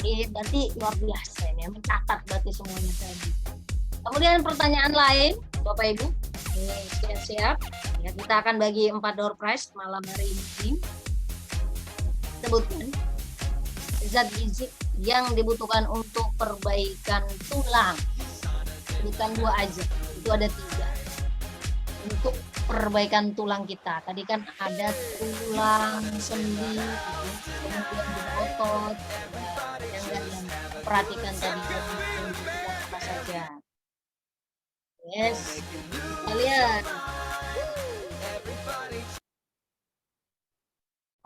Ini berarti luar biasa ini, mencatat berarti semuanya tadi. Kemudian pertanyaan lain Bapak Ibu, siap-siap ya, kita akan bagi 4 door prize malam hari ini. Sebutkan zat gizi yang dibutuhkan untuk perbaikan tulang. Sebutkan 2 aja, itu ada 3 untuk perbaikan tulang kita. Tadi kan ada tulang sendi, kemudian juga otot, yang perhatikan tadi apa saja. Yes, kita lihat.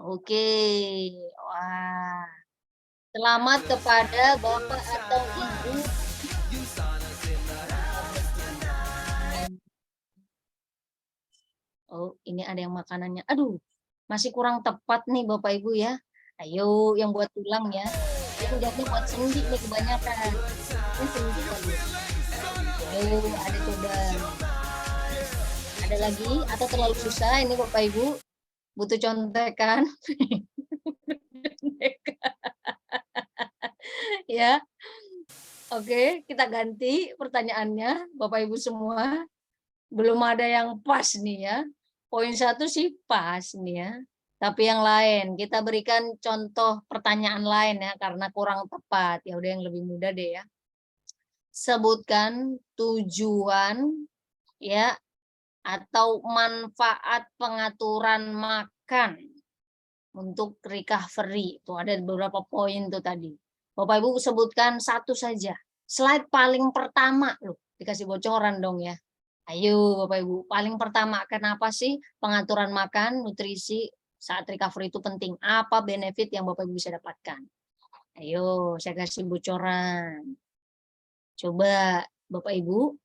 Oke, wah. Selamat kepada Bapak atau Ibu. Oh, ini ada yang makanannya. Aduh, masih kurang tepat nih Bapak Ibu ya. Ayo yang buat tulang ya. Ini jatuh buat sendi nih kebanyakan. Ini sendi kali ya. Ayo, ada coba. Ada lagi atau terlalu susah ini Bapak Ibu? Butuh contekan. Ya. Oke, kita ganti pertanyaannya Bapak Ibu semua. Belum ada yang pas nih ya. Poin 1 sih pas nih ya. Tapi yang lain, kita berikan contoh pertanyaan lain ya karena kurang tepat. Ya udah yang lebih mudah deh ya. Sebutkan tujuan ya atau manfaat pengaturan makan untuk recovery. Itu ada beberapa poin tuh tadi. Bapak Ibu sebutkan satu saja. Slide paling pertama loh, dikasih bocoran dong ya. Ayo Bapak Ibu, paling pertama kenapa sih pengaturan makan, nutrisi saat recovery itu penting? Apa benefit yang Bapak Ibu bisa dapatkan? Ayo, saya kasih bocoran. Coba Bapak Ibu,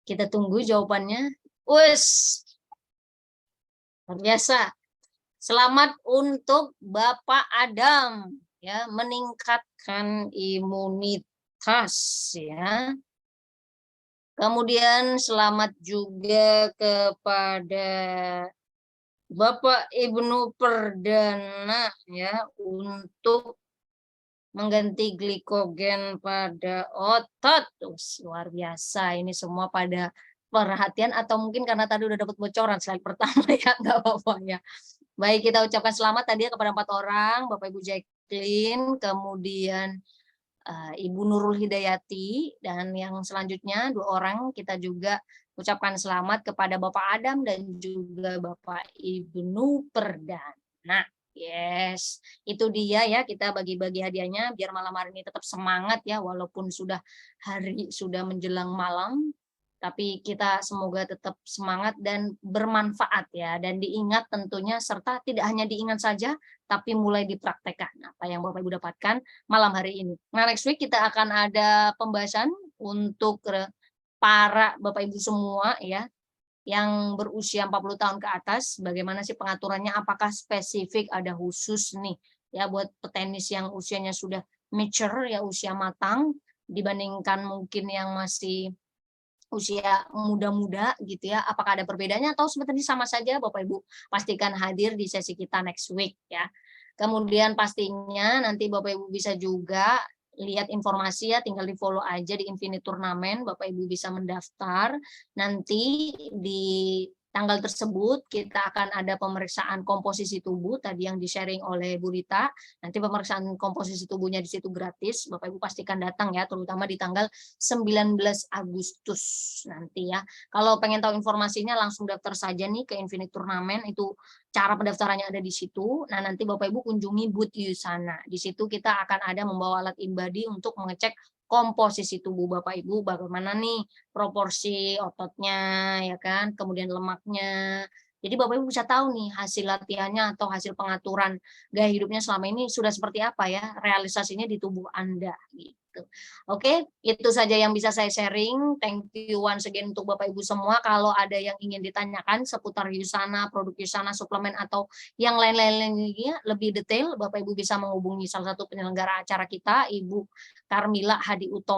kita tunggu jawabannya. Wes, luar biasa. Selamat untuk Bapak Adam ya, meningkatkan imunitas ya. Kemudian selamat juga kepada Bapak Ibnu Perdana ya untuk mengganti glikogen pada otot. Luar biasa, ini semua pada perhatian atau mungkin karena tadi udah dapat bocoran slide pertama ya, nggak apa-apa ya. Baik, kita ucapkan selamat tadi ya kepada 4 orang, Bapak Ibu Jacqueline, kemudian Ibu Nurul Hidayati, dan yang selanjutnya 2 orang kita juga ucapkan selamat kepada Bapak Adam dan juga Bapak Ibnu Perdana. Yes, itu dia ya, kita bagi-bagi hadiahnya biar malam hari ini tetap semangat ya, walaupun sudah menjelang malam, tapi kita semoga tetap semangat dan bermanfaat ya, dan diingat tentunya serta tidak hanya diingat saja, tapi mulai dipraktekkan apa yang Bapak Ibu dapatkan malam hari ini. Nah, next week kita akan ada pembahasan untuk para Bapak Ibu semua ya, yang berusia 40 tahun ke atas, bagaimana sih pengaturannya, apakah spesifik ada khusus nih ya buat petenis yang usianya sudah mature ya, usia matang dibandingkan mungkin yang masih usia muda-muda gitu ya, apakah ada perbedaannya atau sebenarnya sama saja? Bapak Ibu pastikan hadir di sesi kita next week ya. Kemudian pastinya nanti Bapak Ibu bisa juga lihat informasi ya, tinggal di-follow aja di Infinite Turnamen, Bapak Ibu bisa mendaftar. Nanti di tanggal tersebut kita akan ada pemeriksaan komposisi tubuh tadi yang di-sharing oleh Bu Rita. Nanti pemeriksaan komposisi tubuhnya di situ gratis. Bapak Ibu pastikan datang ya, terutama di tanggal 19 Agustus nanti ya. Kalau pengen tahu informasinya langsung daftar saja nih ke Infinite Turnamen, itu cara pendaftarannya ada di situ. Nah, nanti Bapak Ibu kunjungi booth Yusana. Di situ kita akan ada membawa alat InBody untuk mengecek komposisi tubuh Bapak Ibu, bagaimana nih proporsi ototnya ya kan, kemudian lemaknya. Jadi Bapak Ibu bisa tahu nih hasil latihannya atau hasil pengaturan gaya hidupnya selama ini sudah seperti apa ya, realisasinya di tubuh Anda gitu. Oke, itu saja yang bisa saya sharing. Thank you once again untuk Bapak Ibu semua. Kalau ada yang ingin ditanyakan seputar Yusana, produk Yusana, suplemen atau yang lain-lainnya lebih detail, Bapak Ibu bisa menghubungi salah satu penyelenggara acara kita, Ibu Karmila Hadi Utomo.